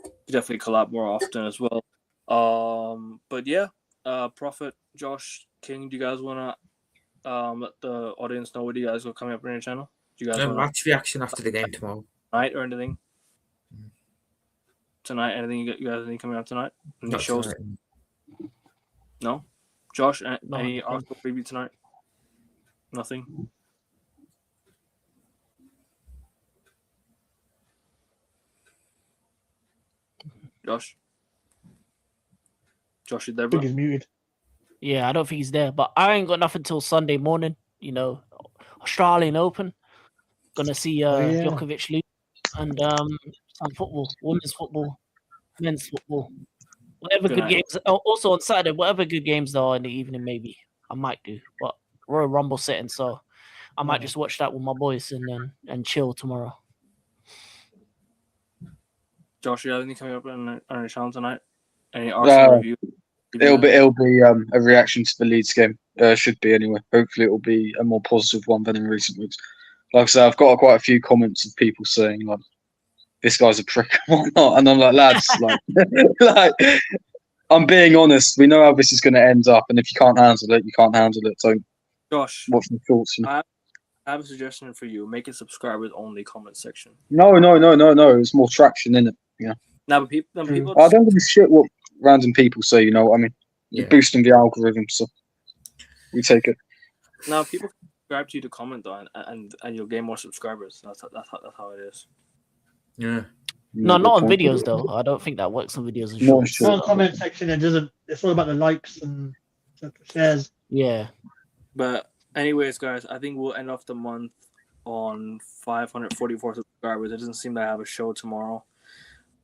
You definitely collab more often as well. But yeah, Prophet, Josh, King, do you guys wanna let the audience know what you guys got coming up on your channel? Do you guys want Match reaction after the game tomorrow. tonight or anything? Tonight, anything you guys any coming up tonight? Any Not shows? tonight. No. Josh, No, any I Arsenal preview tonight? Nothing. Josh, you there, I think bro? he's muted. Yeah, I don't think he's there. But I ain't got nothing till Sunday morning. You know, Australian Open. Gonna see yeah. Djokovic lose, and some football, women's football, men's football, whatever Good good night. games. Also on Saturday, whatever good games there are in the evening, maybe I might do. But Royal Rumble setting, so I might just watch that with my boys and chill tomorrow. Josh, you have anything coming up on your channel tonight? Any Arsenal review? It'll be a reaction to the Leeds game. Should be anyway. Hopefully, it will be a more positive one than in recent weeks. Like I said, I've got quite a few comments of people saying like, "This guy's a prick" and whatnot, and I'm like, lads, like, I'm being honest. We know how this is going to end up, and if you can't handle it, you can't handle it. So, Josh, what's your thoughts? I have a suggestion for you. Make it subscribers only comment section. No. It's more traction in it. Yeah. Now, but people. I don't give a shit what random people say. You know what I mean? You're boosting the algorithm, so we take it. Now, people can subscribe to you to comment though, and you'll gain more subscribers. That's how it is. Yeah. No, not on videos though. I don't think that works on videos and shorts. Sure. No comment section. It doesn't. It's all about the likes and shares. Yeah. But anyways, guys, I think we'll end off the month on 544 subscribers. It doesn't seem to have a show tomorrow.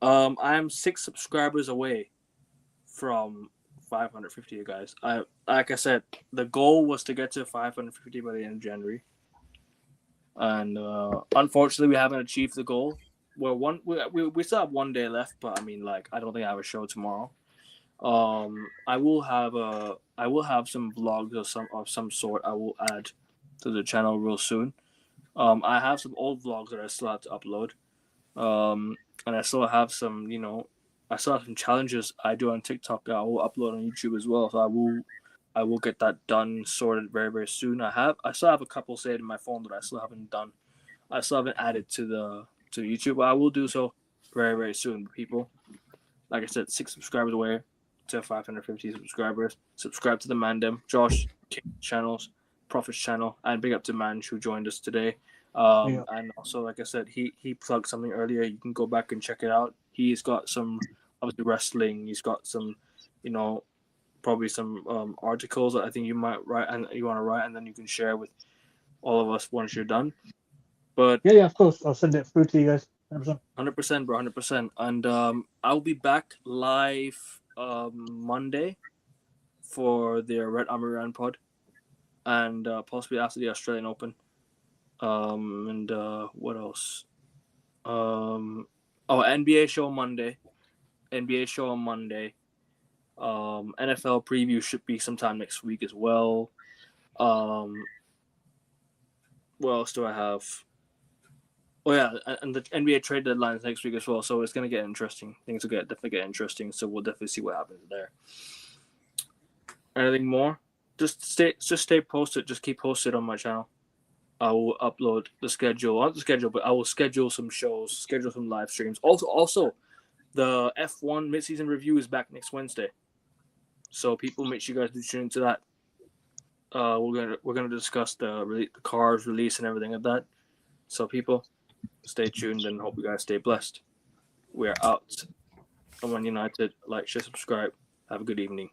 I am 6 subscribers away from 550, you guys. Like I said, the goal was to get to 550 by the end of January, and unfortunately, we haven't achieved the goal. We still have 1 day left, but I mean, like, I don't think I have a show tomorrow. I will have some vlogs of some sort. I will add to the channel real soon. I have some old vlogs that I still have to upload. And I still have some, I still have some challenges I do on TikTok that I will upload on YouTube as well. So I will get that done, sorted very, very soon. I still have a couple saved in my phone that I still haven't done. I still haven't added to YouTube, but I will do so very, very soon. People, like I said, 6 subscribers away to 550 subscribers. Subscribe to the Mandem, Josh, channels, Prophet's channel, and big up to Manj who joined us today. And also, like I said, he plugged something earlier. You can go back and check it out. He's got some, obviously, wrestling. He's got some, probably some articles that I think you might write and you want to write, and then you can share with all of us once you're done. But yeah, of course, I'll send it through to you guys. 100%, bro, 100%. And I'll be back live Monday for the Red Army Run pod, and possibly after the Australian Open. And what else? NBA show Monday. NBA show on Monday. NFL preview should be sometime next week as well. What else do I have? Oh yeah, and the NBA trade deadline is next week as well, so it's gonna get interesting. Things will definitely get interesting. So we'll definitely see what happens there. Anything more? Just stay posted. Just keep posted on my channel. I will upload the schedule, not the schedule, but I will schedule some shows, schedule some live streams. Also, the F1 midseason review is back next Wednesday, so people make sure you guys do tune into that. We're gonna discuss the cars release and everything like that. So people, stay tuned and hope you guys stay blessed. We're out. I'm on United. Like, share, subscribe. Have a good evening.